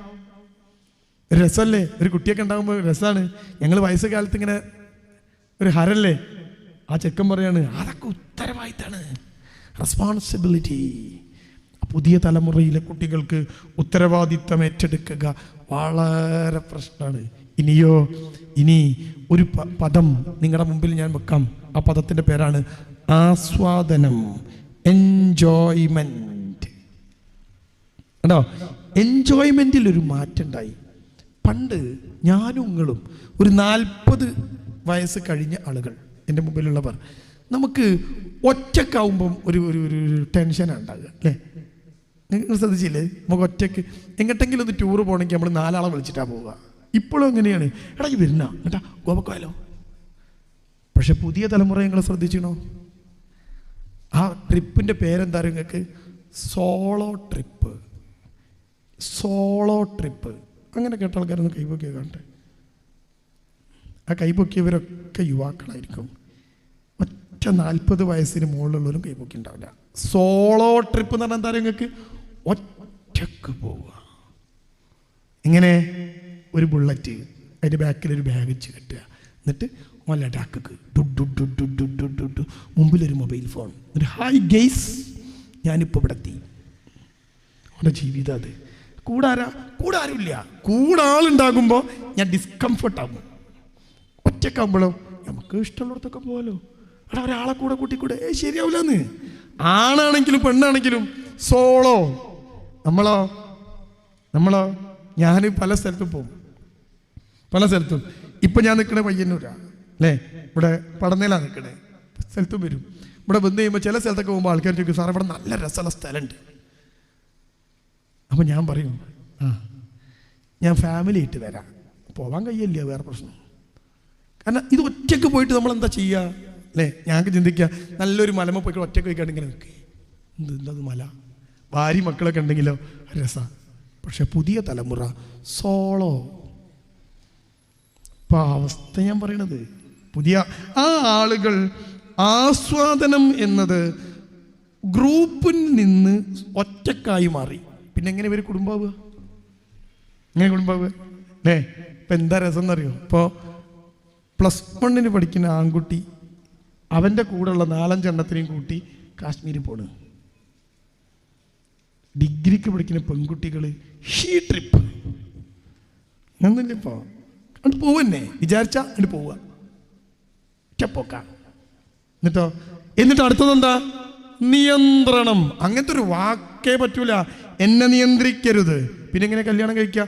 രസമല്ലേ? ഒരു കുട്ടിയൊക്കെ ഉണ്ടാകുമ്പോൾ രസമാണ്. ഞങ്ങൾ വയസ്സ് കാലത്ത് ഇങ്ങനെ ഒരു ഹരല്ലേ, ആ ചെക്കൻ പറയാണ് അതൊക്കെ ഉത്തരവാദിത്തമാണ്, റെസ്പോൺസിബിലിറ്റി. പുതിയ തലമുറയിലെ കുട്ടികൾക്ക് ഉത്തരവാദിത്തം ഏറ്റെടുക്കുക വളരെ പ്രശ്നമാണ്. ഇനി ഒരു പദം നിങ്ങളുടെ മുമ്പിൽ ഞാൻ വെക്കാം. ആ പദത്തിൻ്റെ പേരാണ് ആസ്വാദനം, എൻജോയ്മെന്റ്. കേട്ടോ, എൻജോയ്മെന്റിൽ ഒരു മാറ്റം ഉണ്ടായി. പണ്ട് ഞാനും നിങ്ങളും ഒരു 40 വയസ്സ് കഴിഞ്ഞ ആളുകൾ, എൻ്റെ മുമ്പിലുള്ളവർ, നമുക്ക് ഒറ്റക്കാവുമ്പം ഒരു ടെൻഷനാണ് ഉണ്ടാകുക അല്ലേ? നിങ്ങൾ ശ്രദ്ധിച്ചില്ലേ? നമുക്ക് ഒറ്റയ്ക്ക് എങ്ങോട്ടെങ്കിലും ഒന്ന് ടൂറ് പോകണമെങ്കിൽ നമ്മൾ 4 ആളെ വിളിച്ചിട്ടാണ് പോവുക. ഇപ്പോഴും എങ്ങനെയാണ്, എടാ ഈ വരുന്ന കേട്ടാ ഗോവക്കായാലോ. പക്ഷെ പുതിയ തലമുറ നിങ്ങൾ ശ്രദ്ധിച്ചണോ? ആ ട്രിപ്പിൻ്റെ പേരെന്താ നിങ്ങൾക്ക്? Solo trip. Solo trip. അങ്ങനെ കേട്ട ആൾക്കാരൊന്ന് കൈപൊക്കിയ കാണട്ടെ. ആ കൈപൊക്കിയവരൊക്കെ യുവാക്കളായിരിക്കും. ഒറ്റ 40 വയസ്സിന് മുകളിലുള്ളവരും കൈപൊക്കി ഉണ്ടാവില്ല. സോളോ ട്രിപ്പ് എന്ന് പറഞ്ഞാൽ എന്താ നിങ്ങൾക്ക്? ഒറ്റക്ക് പോവുക. ഇങ്ങനെ ഒരു ബുള്ളറ്റ്, അതിൻ്റെ ബാക്കിൽ ഒരു ബാഗ് വെച്ച് കെട്ടുക, എന്നിട്ട് ലഡാക്ക് മുമ്പിലൊരു മൊബൈൽ ഫോൺ, എന്നിട്ട് ഹായ് ഗെയ്സ് ഞാനിപ്പോൾ ഇവിടെ എത്തി. അവൻ്റെ ജീവിതം അത്. കൂടെ ആരുമില്ല. കൂടെ ആളുണ്ടാകുമ്പോൾ ഞാൻ ഡിസ്കംഫർട്ടാകും. ഒറ്റക്കാകുമ്പോഴോ നമുക്ക് ഇഷ്ടമുള്ളിടത്തൊക്കെ പോകാലോ. അവിടെ ഒരാളെ കൂട്ടിക്കൂടെ ശരിയാവില്ലെന്ന്. ആണാണെങ്കിലും പെണ്ണാണെങ്കിലും സോളോ. നമ്മളോ ഞാൻ പല സ്ഥലത്തും പോകും, പല സ്ഥലത്തും. ഇപ്പം ഞാൻ നിൽക്കണേ പയ്യന്നൂരാ അല്ലേ, ഇവിടെ പടന്നേലാണ് നിൽക്കണേ. സ്ഥലത്തും വരും. ഇവിടെ വന്നു കഴിയുമ്പോൾ ചില സ്ഥലത്തൊക്കെ പോകുമ്പോൾ ആൾക്കാർ ചോദിക്കും, സാർ ഇവിടെ നല്ല രസമുള്ള സ്ഥലമുണ്ട്. അപ്പം ഞാൻ പറയും, ഞാൻ ഫാമിലി ആയിട്ട് വരാം. പോവാൻ കഴിയില്ല, വേറെ പ്രശ്നം. കാരണം ഇത് ഒറ്റയ്ക്ക് പോയിട്ട് നമ്മളെന്താ ചെയ്യുക അല്ലേ? ഞങ്ങൾക്ക് ചിന്തിക്കുക, നല്ലൊരു മലമ പോയി ഒറ്റയ്ക്ക് പോയിക്കാണ്ട് ഇങ്ങനെ നിൽക്കുക, എന്തത് മല, ഭാര്യ മക്കളൊക്കെ ഉണ്ടെങ്കിലോ രസമാണ്. പക്ഷെ പുതിയ തലമുറ സോളോ. ഇപ്പം അവസ്ഥ ഞാൻ പറയണത്, പുതിയ ആ ആളുകൾ ആസ്വാദനം എന്നത് ഗ്രൂപ്പിൽ നിന്ന് ഒറ്റക്കായി മാറി. പിന്നെ എങ്ങനെ ഇവർ കുടുംബാവുക? എങ്ങനെ കുടുംബാവുക അല്ലേ? ഇപ്പം എന്താ രസം എന്നറിയോ? ഇപ്പോൾ +1 പഠിക്കുന്ന ആൺകുട്ടി അവൻ്റെ കൂടെയുള്ള 4-5 എണ്ണത്തിനെയും കൂട്ടി കാശ്മീരിൽ പോണ്. ഡിഗ്രിക്ക് പഠിക്കുന്ന പെൺകുട്ടികൾ ഷീ ട്രിപ്പ് ഒന്നുമില്ല. ഇപ്പോൾ അത് പോവന്നെ വിചാരിച്ചാ അത് പോവുക, പോക്ക. എന്നിട്ട് അടുത്തതെന്താ? അങ്ങനത്തെ ഒരു വാക്കേ പറ്റൂല. എന്നെ നിയന്ത്രിക്കരുത്. പിന്നെ എങ്ങനെ കല്യാണം കഴിക്കുക?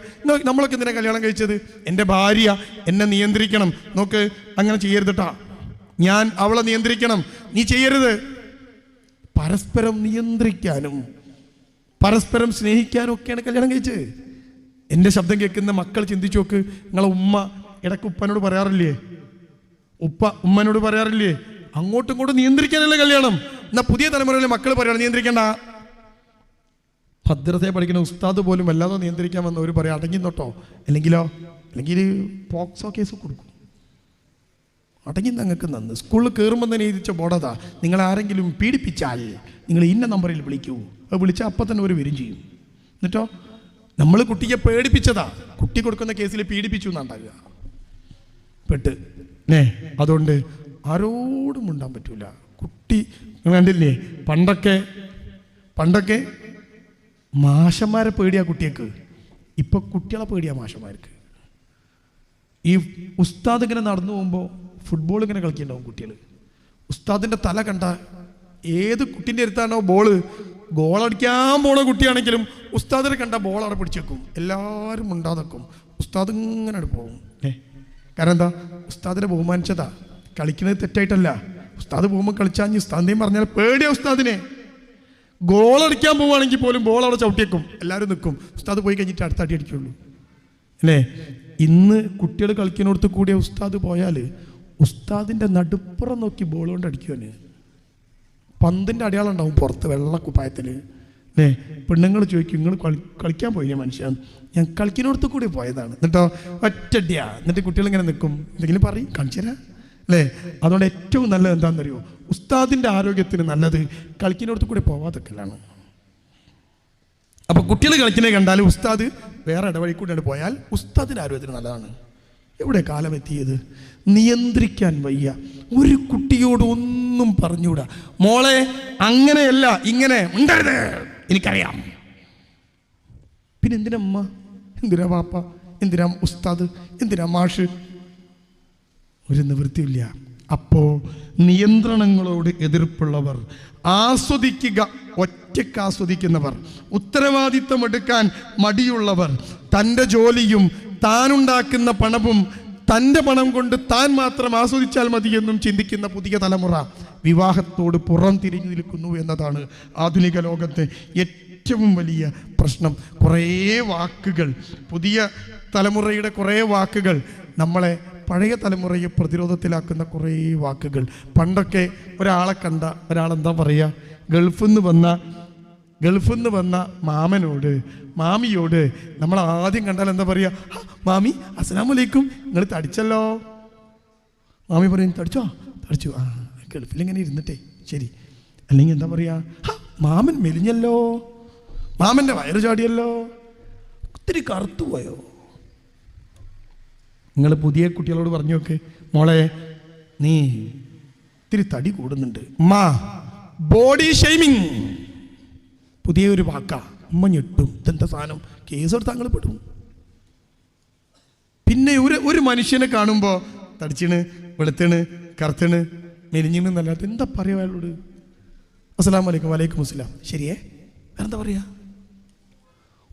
നമ്മളൊക്കെ എന്തിനാ കല്യാണം കഴിച്ചത്? എൻ്റെ ഭാര്യ എന്നെ നിയന്ത്രിക്കണം. നോക്ക്, അങ്ങനെ ചെയ്യരുതട്ടാ. ഞാൻ അവളെ നിയന്ത്രിക്കണം, നീ ചെയ്യരുത്. പരസ്പരം നിയന്ത്രിക്കാനും പരസ്പരം സ്നേഹിക്കാനും ഒക്കെയാണ് കല്യാണം കഴിച്ചത്. എൻ്റെ ശബ്ദം കേൾക്കുന്ന മക്കൾ ചിന്തിച്ചു നോക്ക്. നിങ്ങളെ ഉമ്മ ഇടയ്ക്ക് ഉപ്പനോട് പറയാറില്ലേ? ഉപ്പ ഉമ്മനോട് പറയാറില്ലേ? അങ്ങോട്ടും ഇങ്ങോട്ടും നിയന്ത്രിക്കാനല്ലേ കല്യാണം. എന്നാ പുതിയ തലമുറയിലെ മക്കൾ പറയണം നിയന്ത്രിക്കണ്ട. ഭദ്രതയെ പഠിക്കുന്ന ഉസ്താദ് പോലും വല്ലാതെ നിയന്ത്രിക്കാൻ വന്നവർ പറയാം അടങ്ങി നോട്ടോ, അല്ലെങ്കിൽ പോക്സോ കേസ് കൊടുക്കും. അടങ്ങി ഞങ്ങൾക്ക് നന്ന്. സ്കൂളിൽ കയറുമ്പോൾ തന്നെ എഴുതിച്ച ബോർഡതാ, നിങ്ങൾ ആരെങ്കിലും പീഡിപ്പിച്ചാൽ നിങ്ങൾ ഇന്ന നമ്പറിൽ വിളിക്കൂ. അത് വിളിച്ചാൽ അപ്പം തന്നെ ഒരു വരും ചെയ്യും. എന്നിട്ടോ നമ്മൾ കുട്ടിയെ പേടിപ്പിച്ചതാ, കുട്ടി കൊടുക്കുന്ന കേസിൽ പീഡിപ്പിച്ചു എന്നാണ്ടാകുക പെട്ട്. അതുകൊണ്ട് ആരോടും ഉണ്ടാൻ പറ്റൂല. കുട്ടി കണ്ടില്ലേ, പണ്ടൊക്കെ മാഷന്മാരെ പേടിയാ കുട്ടിയേക്ക്, ഇപ്പൊ കുട്ടികളെ പേടിയാ മാഷന്മാർക്ക്. ഈ ഉസ്താദ് ഇങ്ങനെ നടന്നു പോകുമ്പോൾ ഫുട്ബോൾ ഇങ്ങനെ കളിക്കുന്നുണ്ടാവും കുട്ടികൾ. ഉസ്താദിന്റെ തല കണ്ട ഏത് കുട്ടീൻ്റെ അടുത്താണോ ഗോളടിക്കാൻ പോണ കുട്ടിയാണെങ്കിലും ഉസ്താദിനെ കണ്ട ബോൾ അവിടെ പിടിച്ചു വെക്കും. എല്ലാവരും ഉണ്ടാതെക്കും. ഉസ്താദ് ഇങ്ങനെ പോകും. കാരണം എന്താ? ഉസ്താദിനെ ബഹുമാനിച്ചതാ. കളിക്കുന്നത് തെറ്റായിട്ടല്ല. ഉസ്താദ് പോകുമ്പോൾ കളിച്ചാൽ ഉസ്താദിനെയും പറഞ്ഞാൽ പേടിയാ ഉസ്താദിനെ. ഗോളടിക്കാൻ പോവുകയാണെങ്കിൽ പോലും ബോൾ അവിടെ ചവിട്ടിയേക്കും. എല്ലാവരും നിൽക്കും. ഉസ്താദ് പോയി കഴിഞ്ഞിട്ട് അടുത്ത അടി അടിക്കുള്ളൂ. അല്ലേ? ഇന്ന് കുട്ടികൾ കളിക്കുന്നിടത്ത് കൂടിയ ഉസ്താദ് പോയാൽ ഉസ്താദിൻ്റെ നടുപ്പുറം നോക്കി ബോൾ കൊണ്ട് അടിക്കുവാന്. പന്തിൻ്റെ അടയാളം ഉണ്ടാവും പുറത്ത് വെള്ള കുപ്പായത്തിൽ. അല്ലേ? പെണ്ണുങ്ങൾ ചോദിക്കും, നിങ്ങൾ കളിക്കാൻ പോയില്ലേ മനുഷ്യൻ? ഞാൻ കളിക്കുന്നിടത്ത് കൂടി പോയതാണ്. എന്നിട്ടോ ഒറ്റടിയാ. എന്നിട്ട് കുട്ടികൾ ഇങ്ങനെ നിൽക്കും. എന്തെങ്കിലും പറയും, കാണിച്ചു തരാം. അല്ലേ? അതുകൊണ്ട് ഏറ്റവും നല്ലത് എന്താണെന്നറിയോ? ഉസ്താദിൻ്റെ ആരോഗ്യത്തിന് നല്ലത് കളിക്കുന്നിടത്ത് കൂടി പോവാതൊക്കെയാണ്. അപ്പൊ കുട്ടികൾ കളിക്കുന്നത് കണ്ടാൽ ഉസ്താദ് വേറെ ഇടവഴി കൂടിയാണ് പോയാൽ ഉസ്താദിൻ്റെ ആരോഗ്യത്തിന് നല്ലതാണ്. എവിടെ കാലം എത്തിയത്? നിയന്ത്രിക്കാൻ വയ്യ. ഒരു കുട്ടിയോട് ഒന്നും പറഞ്ഞുകൂടാ. മോളെ അങ്ങനെയല്ല, ഇങ്ങനെ ഉണ്ടരുത്, എനിക്കറിയാം. പിന്നെ എന്തിനാ അമ്മ, എന്തിനാ പാപ്പ, എന്തിനാ ഉസ്താദ്, എന്തിനാ മാഷ്? ഒരു നിവൃത്തിയില്ല. അപ്പോ നിയന്ത്രണങ്ങളോട് എതിർപ്പുള്ളവർ, ആസ്വദിക്കുക ഒറ്റയ്ക്ക് ആസ്വദിക്കുന്നവർ, ഉത്തരവാദിത്വം എടുക്കാൻ മടിയുള്ളവർ, തൻ്റെ ജോലിയും താനുണ്ടാക്കുന്ന പണവും തൻ്റെ പണം കൊണ്ട് താൻ മാത്രം ആസ്വദിച്ചാൽ മതിയെന്നും ചിന്തിക്കുന്ന പുതിയ തലമുറ വിവാഹത്തോട് പുറം തിരിഞ്ഞു നിൽക്കുന്നു എന്നതാണ് ആധുനിക ലോകത്തെ ഏറ്റവും വലിയ പ്രശ്നം. കുറേ വാക്കുകൾ, പുതിയ തലമുറയുടെ കുറേ വാക്കുകൾ നമ്മളെ പഴയ തലമുറയെ പ്രതിരോധത്തിലാക്കുന്ന കുറേ വാക്കുകൾ. പണ്ടൊക്കെ ഒരാളെ കണ്ട ഒരാളെന്താ പറയുക? ഗൾഫിൽ നിന്ന് വന്ന മാമനോട് മാമിയോട് നമ്മൾ ആദ്യം കണ്ടാൽ എന്താ പറയുക? മാമി അസ്സലാമു അലൈക്കും, നിങ്ങൾ തടിച്ചല്ലോ. മാമി പറയും, തടിച്ചു. ആ ഗൾഫിലിങ്ങനെ ഇരുന്നിട്ടേ ശരി. അല്ലെങ്കിൽ എന്താ പറയുക? മാമൻ മെലിഞ്ഞല്ലോ, മാമൻ്റെ വയറ് ചാടിയല്ലോ, ഒത്തിരി കറുത്തു പോയോ. നിങ്ങൾ പുതിയ കുട്ടികളോട് പറഞ്ഞു നോക്ക്, മോളെ നീ ഇത്തിരി തടി കൂടുന്നുണ്ട്. ബോഡി ഷെയ്മിങ് പുതിയ ഒരു വാക്കാ. ഉമ്മ ഞെട്ടും, ഇതെന്താ സാധനം, കേസെടുത്ത് താങ്കൾ പെടും. പിന്നെ ഒരു മനുഷ്യനെ കാണുമ്പോൾ തടിച്ചിണ്, വെളുത്തണ്, കറുത്തണ്, മെലിഞ്ഞിന്നല്ലാത്ത എന്താ പറയുക അയാളോട്? അസ്സലാമു അലൈക്കും. വലൈക്കും അസ്സലാം. ശരിയേ? വേറെന്താ പറയാ?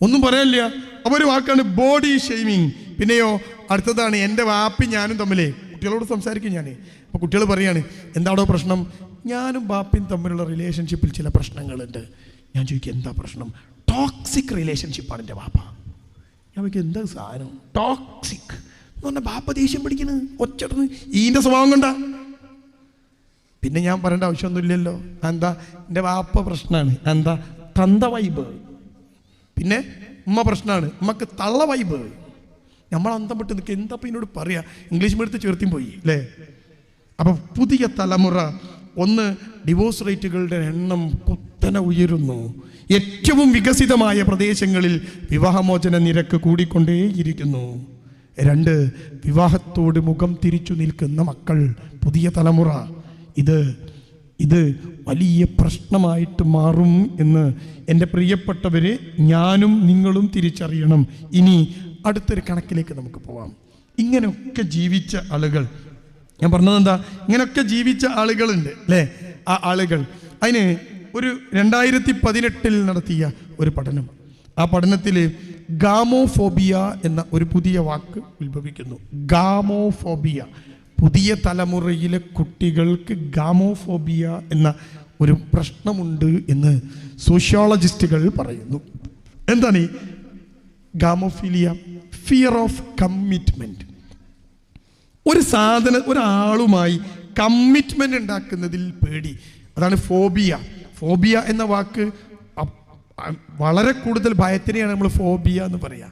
ഒന്നും പറയാനില്ല. അപ്പോൾ ഒരു വാക്കാണ് ബോഡി ഷെയ്മിങ്. പിന്നെയോ അടുത്തതാണ് എൻ്റെ വാപ്പി ഞാനും തമ്മിലേ. കുട്ടികളോട് സംസാരിക്കും ഞാൻ. അപ്പോൾ കുട്ടികൾ പറയാണ്, എന്താണോ പ്രശ്നം? ഞാനും ബാപ്പിയും തമ്മിലുള്ള റിലേഷൻഷിപ്പിൽ ചില പ്രശ്നങ്ങളുണ്ട്. ഞാൻ ചോദിക്കും, എന്താ പ്രശ്നം? ടോക്സിക് റിലേഷൻഷിപ്പാണ് എൻ്റെ ബാപ്പ. ഞാൻ ചോദിക്കും, എന്താ സാധനം ടോക്സിക് എന്ന് പറഞ്ഞാൽ? ബാപ്പ ദേഷ്യം പിടിക്കുന്നത് ഒച്ചടന്ന് ഈൻ്റെ സ്വഭാവം കൊണ്ടാ. പിന്നെ ഞാൻ പറയേണ്ട ആവശ്യമൊന്നുമില്ലല്ലോ. എന്താ? എൻ്റെ ബാപ്പ പ്രശ്നമാണ്. എന്താ? തന്ത വൈബ്. പിന്നെ ഉമ്മ പ്രശ്നമാണ്, ഉമ്മക്ക് തള്ള വൈബ്. നമ്മൾ അന്തം വിട്ട് നിൽക്കുക. എന്താ എന്നോട് പറയാ? ഇംഗ്ലീഷ് മീഡിയത്തിൽ ചേർത്തിയും പോയി അല്ലേ? അപ്പം പുതിയ തലമുറ ഒന്ന്, ഡിവോഴ്സ് റേറ്റുകളുടെ എണ്ണം കുത്തനെ ഉയരുന്നു. ഏറ്റവും വികസിതമായ പ്രദേശങ്ങളിൽ വിവാഹമോചന നിരക്ക് കൂടിക്കൊണ്ടേയിരിക്കുന്നു. 2, വിവാഹത്തോട് മുഖം തിരിച്ചു നിൽക്കുന്ന മക്കൾ, പുതിയ തലമുറ. ഇത് വലിയ പ്രശ്നമായിട്ട് മാറും എന്ന് എൻ്റെ പ്രിയപ്പെട്ടവരെ ഞാനും നിങ്ങളും തിരിച്ചറിയണം. ഇനി അടുത്തൊരു കണക്കിലേക്ക് നമുക്ക് പോവാം. ഇങ്ങനെയൊക്കെ ജീവിച്ച ആളുകൾ, ഞാൻ പറഞ്ഞത് എന്താ, ഇങ്ങനെയൊക്കെ ജീവിച്ച ആളുകളുണ്ട് അല്ലേ? ആ ആളുകൾ, അതിന് ഒരു 2018 നടത്തിയ ഒരു പഠനം. ആ പഠനത്തിൽ ഗാമോഫോബിയ എന്ന ഒരു പുതിയ വാക്ക് ഉത്ഭവിക്കുന്നു. ഗാമോഫോബിയ. പുതിയ തലമുറയിലെ കുട്ടികൾക്ക് ഗാമോഫോബിയ എന്ന ഒരു പ്രശ്നമുണ്ട് എന്ന് സോഷ്യോളജിസ്റ്റുകൾ പറയുന്നു. എന്താണ് ഈ ഗാമോഫിലിയ? Fear of commitment. ഒരാളുമായി കമ്മിറ്റ്മെന്റ് ഉണ്ടാക്കുന്നതിൽ പേടി. അതാണ് ഫോബിയ. ഫോബിയ എന്ന വാക്ക് വളരെ കൂടുതൽ ഭയത്തിനെയാണ് നമ്മൾ ഫോബിയ എന്ന് പറയുക.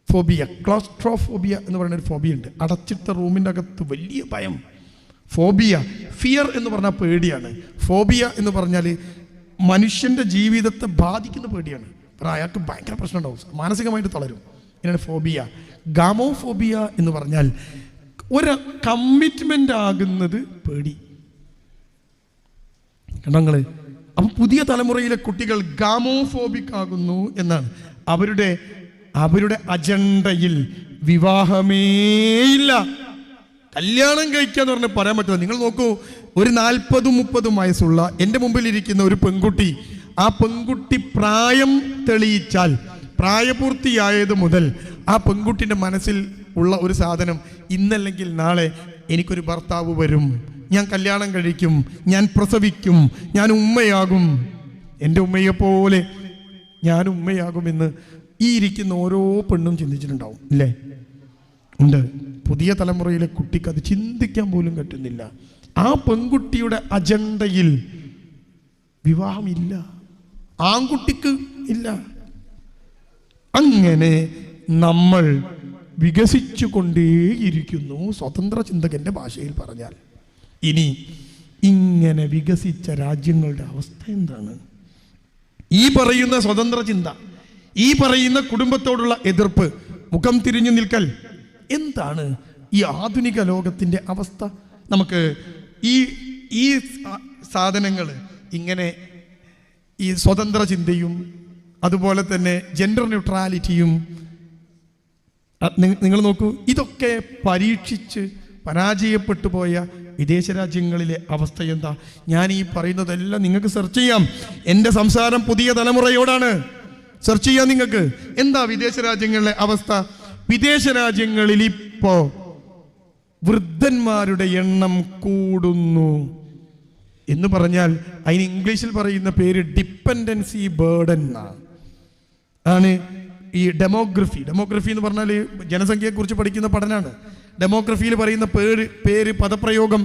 ഫോബിയ, ക്ലോസ്ട്രോഫോബിയ എന്ന് പറയുന്ന ഒരു ഫോബിയ ഉണ്ട്. അടച്ചിട്ട റൂമിൻ്റെ അകത്ത് വലിയ ഭയം. ഫോബിയ. ഫിയർ എന്ന് പറഞ്ഞാൽ പേടിയാണ്. ഫോബിയ എന്ന് പറഞ്ഞാൽ മനുഷ്യൻ്റെ ജീവിതത്തെ ബാധിക്കുന്ന പേടിയാണ്. അയാൾക്ക് ഭയങ്കര പ്രശ്നം ഉണ്ടാവും, മാനസികമായിട്ട് തളരും. ഇതിനാണ് ഫോബിയ. ഗാമോഫോബിയ എന്ന് പറഞ്ഞാൽ ഒരു കമ്മിറ്റ്മെൻ്റ് ആകുന്നത് പേടി. കണ്ടോ നിങ്ങൾ? അപ്പം പുതിയ തലമുറയിലെ കുട്ടികൾ ഗാമോഫോബിക് ആകുന്നു എന്നാണ്. അവരുടെ അജണ്ടയിൽ വിവാഹമേയില്ല. കല്യാണം കഴിക്കാന്ന് പറഞ്ഞാൽ പറയാൻ പറ്റില്ല. നിങ്ങൾ നോക്കൂ, ഒരു 40-30 വയസ്സുള്ള എൻ്റെ മുമ്പിലിരിക്കുന്ന ഒരു പെൺകുട്ടി, ആ പെൺകുട്ടി പ്രായം തെളിയിച്ചാൽ, പ്രായപൂർത്തിയായത് മുതൽ ആ പെൺകുട്ടിൻ്റെ മനസ്സിൽ ഉള്ള ഒരു സാധനം, ഇന്നല്ലെങ്കിൽ നാളെ എനിക്കൊരു ഭർത്താവ് വരും, ഞാൻ കല്യാണം കഴിക്കും, ഞാൻ പ്രസവിക്കും, ഞാൻ ഉമ്മയാകും, എൻ്റെ ഉമ്മയെപ്പോലെ ഞാൻ ഉമ്മയാകുമെന്ന് ഈ ഇരിക്കുന്ന ഓരോ പെണ്ണും ചിന്തിച്ചിട്ടുണ്ടാവും, ഇല്ലേ? ഉണ്ട്. പുതിയ തലമുറയിലെ കുട്ടിക്ക് അത് ചിന്തിക്കാൻ പോലും പറ്റുന്നില്ല. ആ പെൺകുട്ടിയുടെ അജണ്ടയിൽ വിവാഹമില്ല, ആൺകുട്ടിക്ക് ഇല്ല. അങ്ങനെ നമ്മൾ വികസിച്ചു കൊണ്ടേയിരിക്കുന്നു, സ്വതന്ത്ര ചിന്തകന്റെ ഭാഷയിൽ പറഞ്ഞാൽ. ഇനി ഇങ്ങനെ വികസിച്ച രാജ്യങ്ങളുടെ അവസ്ഥ എന്താണ്? ഈ പറയുന്ന സ്വതന്ത്ര ചിന്ത, ഈ പറയുന്ന കുടുംബത്തോടുള്ള എതിർപ്പ്, മുഖം തിരിഞ്ഞു നിൽക്കൽ, എന്താണ് ഈ ആധുനിക ലോകത്തിൻ്റെ അവസ്ഥ? നമുക്ക് ഈ സാധനങ്ങൾ ഇങ്ങനെ, ഈ സ്വതന്ത്ര ചിന്തയും അതുപോലെ തന്നെ ജെൻഡർ ന്യൂട്രാലിറ്റിയും, നിങ്ങൾ നോക്കൂ, ഇതൊക്കെ പരീക്ഷിച്ച് പരാജയപ്പെട്ടു പോയ വിദേശ രാജ്യങ്ങളിലെ അവസ്ഥ എന്താ? ഞാൻ ഈ പറയുന്നതെല്ലാം നിങ്ങൾക്ക് സെർച്ച് ചെയ്യാം. എൻ്റെ സംസാരം പുതിയ തലമുറയോടാണ്. സെർച്ച് ചെയ്യാം നിങ്ങൾക്ക്. എന്താ വിദേശ രാജ്യങ്ങളിലെ അവസ്ഥ? വിദേശ രാജ്യങ്ങളിൽ ഇപ്പോ വൃദ്ധന്മാരുടെ എണ്ണം കൂടുന്നു എന്ന് പറഞ്ഞാൽ അതിന് ഇംഗ്ലീഷിൽ പറയുന്ന പേര് ഡിപ്പെൻഡൻസി ബേർഡൻ ആണ്. ഈ ഡെമോഗ്രഫി എന്ന് പറഞ്ഞാൽ ജനസംഖ്യയെ കുറിച്ച് പഠിക്കുന്ന പഠനമാണ്. ഡെമോഗ്രഫിയിൽ പറയുന്ന പേര് പദപ്രയോഗം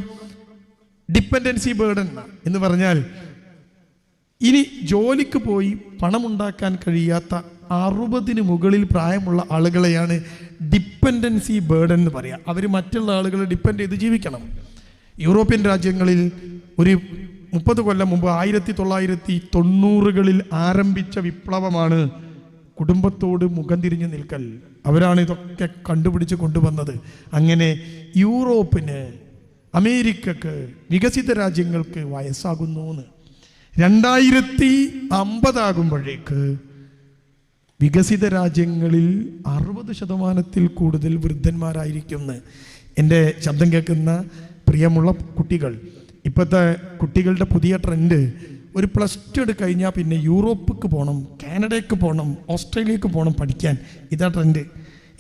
ഡിപ്പെൻഡൻസി ബേർഡൻ എന്ന് പറഞ്ഞാൽ ഇനി ജോലിക്ക് പോയി പണമുണ്ടാക്കാൻ കഴിയാത്ത 60 മുകളിൽ പ്രായമുള്ള ആളുകളെയാണ് ഡിപ്പെൻഡൻസി ബേർഡൻ എന്ന് പറയുക. അവർ മറ്റുള്ള ആളുകളെ ഡിപ്പെൻഡ് ചെയ്ത് ജീവിക്കണം. യൂറോപ്യൻ രാജ്യങ്ങളിൽ ഒരു 30 കൊല്ലം മുമ്പ് 1990കളിൽ ആരംഭിച്ച വിപ്ലവമാണ് കുടുംബത്തോട് മുഖം തിരിഞ്ഞു നിൽക്കൽ. അവരാണ് ഇതൊക്കെ കണ്ടുപിടിച്ച് കൊണ്ടുവന്നത്. അങ്ങനെ യൂറോപ്പിന്, അമേരിക്കക്ക്, വികസിത രാജ്യങ്ങൾക്ക് വയസ്സാകുന്നു. 2050 ആകുമ്പോഴേക്ക് വികസിത രാജ്യങ്ങളിൽ 60% കൂടുതൽ വൃദ്ധന്മാരായിരിക്കും. എൻ്റെ ശബ്ദം കേൾക്കുന്ന പ്രിയമുള്ള കുട്ടികൾ, ഇപ്പോഴത്തെ കുട്ടികളുടെ പുതിയ ട്രെൻഡ്, ഒരു +2 കഴിഞ്ഞാൽ പിന്നെ യൂറോപ്പിക്ക് പോകണം, കാനഡയ്ക്ക് പോകണം, ഓസ്ട്രേലിയക്ക് പോകണം പഠിക്കാൻ. ഇതാ ട്രെൻഡ്.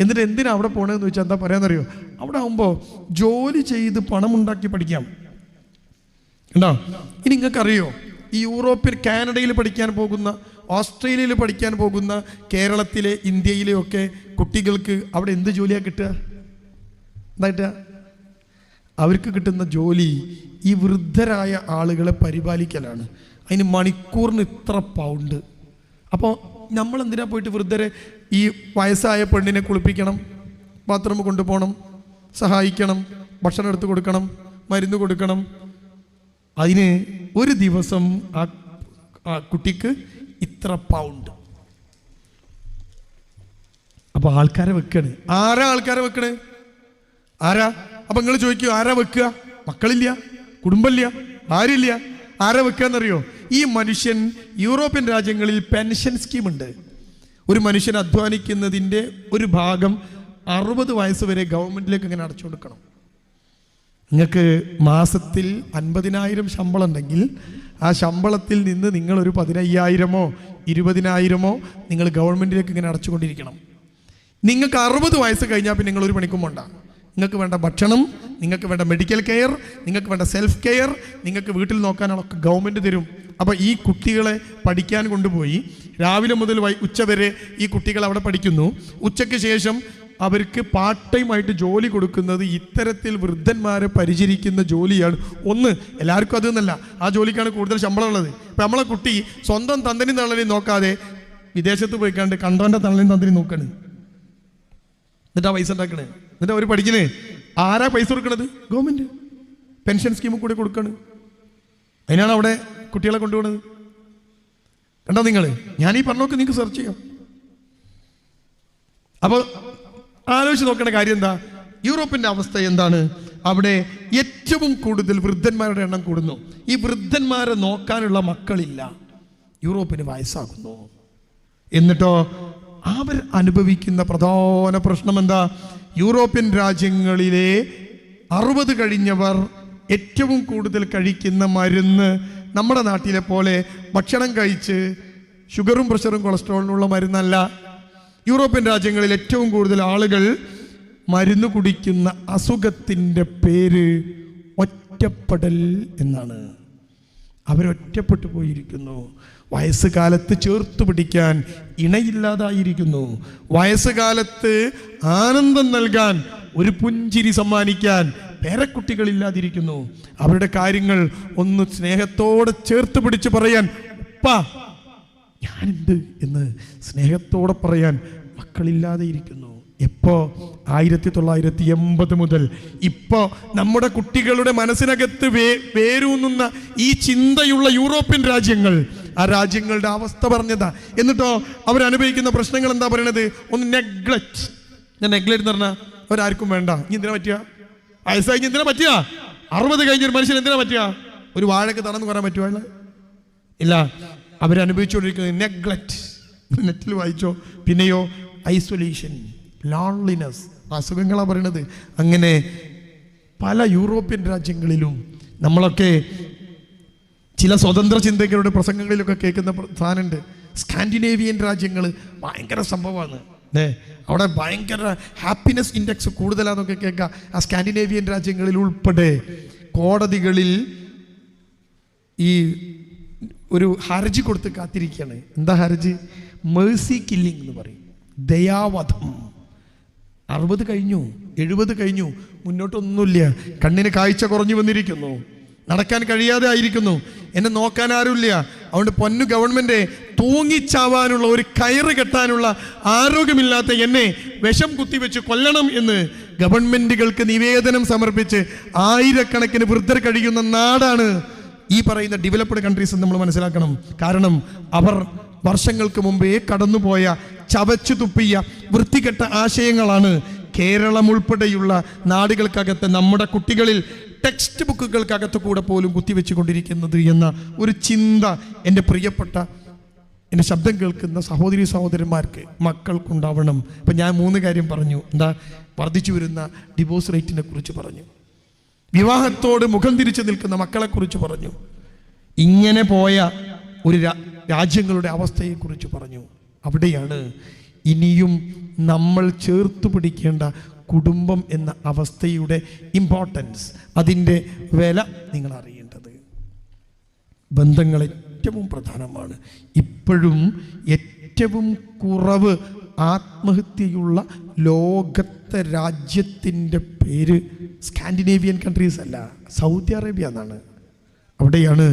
എന്നിട്ട് എന്തിനാ അവിടെ പോകണമെന്ന് ചോദിച്ചാൽ എന്താ പറയാന്നറിയോ? അവിടെ ആകുമ്പോൾ ജോലി ചെയ്ത് പണമുണ്ടാക്കി പഠിക്കാം. ഉണ്ടോ? ഇനി നിങ്ങൾക്കറിയോ, ഈ യൂറോപ്പിൽ, കാനഡയിൽ പഠിക്കാൻ പോകുന്ന, ഓസ്ട്രേലിയയിൽ പഠിക്കാൻ പോകുന്ന കേരളത്തിലെ, ഇന്ത്യയിലെ ഒക്കെ കുട്ടികൾക്ക് അവിടെ എന്ത് ജോലിയാണ് കിട്ടുക? എന്തായിട്ട് അവർക്ക് കിട്ടുന്ന ജോലി ഈ വൃദ്ധരായ ആളുകളെ പരിപാലിക്കലാണ്. അതിന് മണിക്കൂറിന് ഇത്ര പൗണ്ട്. അപ്പോൾ നമ്മൾ എന്തിനാ പോയിട്ട് വൃദ്ധരെ, ഈ വയസ്സായ പെണ്ണിനെ കുളിപ്പിക്കണം, ബാത്റൂം കൊണ്ടുപോകണം, സഹായിക്കണം, ഭക്ഷണം എടുത്ത് കൊടുക്കണം, മരുന്ന് കൊടുക്കണം. അതിന് ഒരു ദിവസം ആ കുട്ടിക്ക് ഇത്ര പൗണ്ട്. അപ്പോൾ ആൾക്കാരെ വെക്കണ്. ആരാ ആൾക്കാരെ വെക്കണ്? ആരാ? അപ്പം നിങ്ങൾ ചോദിക്കൂ, ആരാ വെക്കുക? മക്കളില്ല, കുടുംബമില്ല, ആരില്ല, ആരാ വെക്കാന്നറിയോ? ഈ മനുഷ്യൻ, യൂറോപ്യൻ രാജ്യങ്ങളിൽ പെൻഷൻ സ്കീമുണ്ട്. ഒരു മനുഷ്യൻ അധ്വാനിക്കുന്നതിൻ്റെ ഒരു ഭാഗം 60 വയസ്സ് വരെ ഗവൺമെന്റിലേക്ക് ഇങ്ങനെ അടച്ചു കൊടുക്കണം. നിങ്ങൾക്ക് മാസത്തിൽ 50,000 ശമ്പളം ഉണ്ടെങ്കിൽ ആ ശമ്പളത്തിൽ നിന്ന് നിങ്ങളൊരു 15,000-ഓ 20,000-ഓ നിങ്ങൾ ഗവൺമെൻറ്റിലേക്ക് ഇങ്ങനെ അടച്ചുകൊണ്ടിരിക്കണം. നിങ്ങൾക്ക് 60 വയസ്സ് കഴിഞ്ഞാൽ പിന്നെ നിങ്ങൾ ഒരു പണിക്കും പോണ്ട. നിങ്ങൾക്ക് വേണ്ട ഭക്ഷണം, നിങ്ങൾക്ക് വേണ്ട മെഡിക്കൽ കെയർ, നിങ്ങൾക്ക് വേണ്ട സെൽഫ് കെയർ, നിങ്ങൾക്ക് വീട്ടിൽ നോക്കാനുള്ളതൊക്കെ ഗവൺമെൻറ് തരും. അപ്പോൾ ഈ കുട്ടികളെ പഠിക്കാൻ കൊണ്ടുപോയി രാവിലെ മുതൽ ഉച്ച വരെ ഈ കുട്ടികൾ അവിടെ പഠിക്കുന്നു. ഉച്ചയ്ക്ക് ശേഷം അവർക്ക് പാർട്ട് ടൈം ആയിട്ട് ജോലി കൊടുക്കുന്നത് ഇത്തരത്തിൽ വൃദ്ധന്മാരെ പരിചരിക്കുന്ന ജോലിയാണ്. ഒന്ന്, എല്ലാവർക്കും അതെന്നല്ല, ആ ജോലിക്കാണ് കൂടുതൽ ശമ്പളം ഉള്ളത്. ഇപ്പം നമ്മളെ കുട്ടി സ്വന്തം തന്തനും തള്ളനെയും നോക്കാതെ വിദേശത്ത് പോയിക്കാണ്ട് കണ്ടവൻ്റെ തള്ളനും തന്തനും നോക്കണ്, എന്നിട്ടാ പൈസ ഉണ്ടാക്കണേ, എന്നിട്ട് അവർ പഠിക്കണേ. ആരാ പൈസ കൊടുക്കണത്? ഗവൺമെൻറ് പെൻഷൻ സ്കീമിൽ കൂടി കൊടുക്കണ്. അതിനാണ് അവിടെ കുട്ടികളെ കൊണ്ടുപോകുന്നത്. കണ്ടോ നിങ്ങൾ? ഞാൻ ഈ പറഞ്ഞൊക്കെ നിങ്ങൾക്ക് സെർച്ച് ചെയ്യാം. അപ്പോൾ ആലോചിച്ച് നോക്കേണ്ട കാര്യം എന്താ? യൂറോപ്പിൻ്റെ അവസ്ഥ എന്താണ്? അവിടെ ഏറ്റവും കൂടുതൽ വൃദ്ധന്മാരുടെ എണ്ണം കൂടുന്നു. ഈ വൃദ്ധന്മാരെ നോക്കാനുള്ള മക്കളില്ല. യൂറോപ്പിന് വയസ്സാകുന്നു. എന്നിട്ടോ അവർ അനുഭവിക്കുന്ന പ്രധാന പ്രശ്നം എന്താ? യൂറോപ്യൻ രാജ്യങ്ങളിലെ 60 കഴിഞ്ഞവർ ഏറ്റവും കൂടുതൽ കഴിക്കുന്ന മരുന്ന് നമ്മുടെ നാട്ടിലെ പോലെ ഭക്ഷണം കഴിച്ച് ഷുഗറും പ്രഷറും കൊളസ്ട്രോളിനുള്ള മരുന്നല്ല. യൂറോപ്യൻ രാജ്യങ്ങളിൽ ഏറ്റവും കൂടുതൽ ആളുകൾ മരുന്ന് കുടിക്കുന്ന അസുഖത്തിൻ്റെ പേര് ഒറ്റപ്പെടൽ എന്നാണ്. അവരൊറ്റപ്പെട്ടു പോയിരിക്കുന്നു. വയസ്സുകാലത്ത് ചേർത്ത് പിടിക്കാൻ ഇണയില്ലാതായിരിക്കുന്നു. വയസ്സുകാലത്ത് ആനന്ദം നൽകാൻ, ഒരു പുഞ്ചിരി സമ്മാനിക്കാൻ പേരക്കുട്ടികളില്ലാതിരിക്കുന്നു. അവരുടെ കാര്യങ്ങൾ ഒന്ന് സ്നേഹത്തോടെ ചേർത്ത് പിടിച്ച് പറയാൻ, ഉപ്പാ ഞാനുണ്ട് എന്ന് സ്നേഹത്തോടെ പറയാൻ മക്കളില്ലാതെ ഇരിക്കുന്നു. എപ്പോ? 1980 മുതൽ ഇപ്പോൾ നമ്മുടെ കുട്ടികളുടെ മനസ്സിനകത്ത് വേരൂന്നുന്ന ഈ ചിന്തയുള്ള യൂറോപ്യൻ രാജ്യങ്ങൾ, ആ രാജ്യങ്ങളുടെ അവസ്ഥ പറഞ്ഞതാ. എന്നിട്ടോ അവരനുഭവിക്കുന്ന പ്രശ്നങ്ങൾ എന്താ പറയണത്? ഒന്ന് നെഗ്ലക്റ്റ്. നെഗ്ലക്റ്റ് എന്ന് പറഞ്ഞാൽ അവരാർക്കും വേണ്ട. ഇനി എന്തിനാ പറ്റുക? വയസ്സായി എന്തിനാ പറ്റുക? 60 കഴിഞ്ഞൊരു മനുഷ്യൻ എന്തിനാ പറ്റുക? ഒരു വാഴക്ക് തടന്ന് പറയാൻ പറ്റുമോ? ഇല്ല. അവരനുഭവിച്ചുകൊണ്ടിരിക്കുന്നത് നെഗ്ലക്റ്റ്. നെറ്റിൽ വായിച്ചോ. പിന്നെയോ ഐസൊലേഷൻ, ലോൺലിനെസ്, അസുഖങ്ങളാണ് പറയണത്. അങ്ങനെ പല യൂറോപ്യൻ രാജ്യങ്ങളിലും നമ്മളൊക്കെ ചില സ്വതന്ത്ര ചിന്തകരുടെ പ്രസംഗങ്ങളിലൊക്കെ കേൾക്കുന്ന സാധനമുണ്ട്. സ്കാൻഡിനേവിയൻ രാജ്യങ്ങൾ ഭയങ്കര സംഭവമാണ്. അവിടെ ഭയങ്കര ഹാപ്പിനെസ് ഇൻഡെക്സ് കൂടുതലാണെന്നൊക്കെ കേൾക്കുക. ആ സ്കാൻഡിനേവിയൻ രാജ്യങ്ങളിൽ ഉൾപ്പെടെ കോടതികളിൽ ഈ ഒരു ഹർജി കൊടുത്ത് കാത്തിരിക്കുകയാണ്. എന്താ ഹർജി? മേഴ്സി കില്ലിംഗ് എന്ന് പറയും, ദയാവധം. 60 കഴിഞ്ഞു, 70 കഴിഞ്ഞു, മുന്നോട്ടൊന്നുമില്ല. കണ്ണിന് കാഴ്ച കുറഞ്ഞു വന്നിരിക്കുന്നു, നടക്കാൻ കഴിയാതെ ആയിരിക്കുന്നു, എന്നെ നോക്കാൻ ആരുമില്ല. അതുകൊണ്ട് പൊന്നു ഗവൺമെൻറ്, തൂങ്ങിച്ചാവാനുള്ള ഒരു കയറ് കെട്ടാനുള്ള ആരോഗ്യമില്ലാത്ത എന്നെ വിഷം കുത്തിവെച്ച് കൊല്ലണം എന്ന് ഗവൺമെൻറ്റുകൾക്ക് നിവേദനം സമർപ്പിച്ച് ആയിരക്കണക്കിന് വൃദ്ധർ കഴിയുന്ന നാടാണ് ഈ പറയുന്ന ഡെവലപ്ഡ് കൺട്രീസ് എന്ന് നമ്മൾ മനസ്സിലാക്കണം. കാരണം അവർ വർഷങ്ങൾക്ക് മുമ്പേ കടന്നുപോയ, ചവച്ചു തുപ്പിയ വൃത്തികെട്ട ആശയങ്ങളാണ് കേരളം ഉൾപ്പെടെയുള്ള നാടുകൾക്കകത്ത് നമ്മുടെ കുട്ടികളിൽ ടെക്സ്റ്റ് ബുക്കുകൾക്കകത്ത് കൂടെ പോലും കുത്തിവെച്ചു കൊണ്ടിരിക്കുന്നത് എന്ന ഒരു ചിന്ത എൻ്റെ പ്രിയപ്പെട്ട, എൻ്റെ ശബ്ദം കേൾക്കുന്ന സഹോദരി സഹോദരന്മാർക്ക്, മക്കൾക്കുണ്ടാവണം. ഇപ്പം ഞാൻ 3 കാര്യം പറഞ്ഞു. എന്താ? വർദ്ധിച്ചു വരുന്ന ഡിവോഴ്സ് റേറ്റിനെ കുറിച്ച് പറഞ്ഞു, വിവാഹത്തോട് മുഖം തിരിച്ചു നിൽക്കുന്ന മക്കളെക്കുറിച്ച് പറഞ്ഞു, ഇങ്ങനെ പോയ ഒരു രാജ്യങ്ങളുടെ അവസ്ഥയെക്കുറിച്ച് പറഞ്ഞു. അവിടെയാണ് ഇനിയും നമ്മൾ ചേർത്ത് പിടിക്കേണ്ട കുടുംബം എന്ന അവസ്ഥയുടെ ഇമ്പോർട്ടൻസ്, അതിൻ്റെ വില നിങ്ങൾ അറിയേണ്ടത്. ബന്ധങ്ങൾ ഏറ്റവും പ്രധാനമാണ്. ഇപ്പോഴും ഏറ്റവും കുറവ് ആത്മഹത്യയുള്ള ലോകത്തെ രാജ്യത്തിൻ്റെ പേര് സ്കാൻഡിനേവിയൻ കൺട്രീസ് അല്ല, സൗദി അറേബ്യ എന്നാണ്. അവിടെയാണ്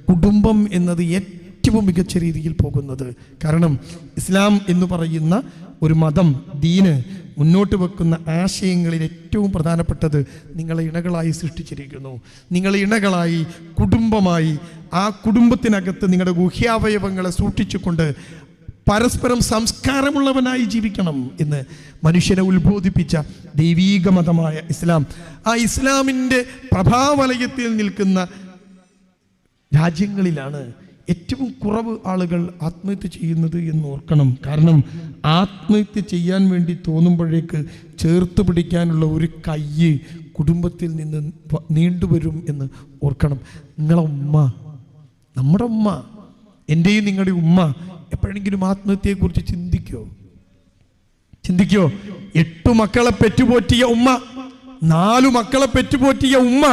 കുടുംബം എന്നത് ഏറ്റവും മികച്ച രീതിയിൽ പോകുന്നത്. കാരണം ഇസ്ലാം എന്ന് പറയുന്ന ഒരു മതം, ദീന് മുന്നോട്ട് വെക്കുന്ന ആശയങ്ങളിൽ ഏറ്റവും പ്രധാനപ്പെട്ടത് നിങ്ങളെ ഇണകളായി സൃഷ്ടിച്ചിരിക്കുന്നു. നിങ്ങളെ ഇണകളായി, കുടുംബമായി, ആ കുടുംബത്തിനകത്ത് നിങ്ങളുടെ ഗുഹ്യാവയവങ്ങളെ സൂക്ഷിച്ചുകൊണ്ട് പരസ്പരം സംസ്കാരമുള്ളവനായി ജീവിക്കണം എന്ന് മനുഷ്യനെ ഉത്ബോധിപ്പിച്ച ദൈവീക മതമായ ഇസ്ലാം. ആ ഇസ്ലാമിൻ്റെ പ്രഭാവലയത്തിൽ നിൽക്കുന്ന രാജ്യങ്ങളിലാണ് ഏറ്റവും കുറവ് ആളുകൾ ആത്മഹത്യ ചെയ്യുന്നത് എന്ന് ഓർക്കണം. കാരണം ആത്മഹത്യ ചെയ്യാൻ വേണ്ടി തോന്നുമ്പോഴേക്ക് ചേർത്ത് പിടിക്കാനുള്ള ഒരു കൈ കുടുംബത്തിൽ നിന്ന് നീണ്ടുവരും എന്ന് ഓർക്കണം. നിങ്ങളെ ഉമ്മ, നമ്മുടെ ഉമ്മ, എൻ്റെയും നിങ്ങളുടെ ഉമ്മ എപ്പോഴെങ്കിലും ആത്മഹത്യയെക്കുറിച്ച് ചിന്തിക്കോ? 8 മക്കളെ പെറ്റുപോറ്റിയ ഉമ്മ, 4 മക്കളെ പെറ്റുപോറ്റിയ ഉമ്മ,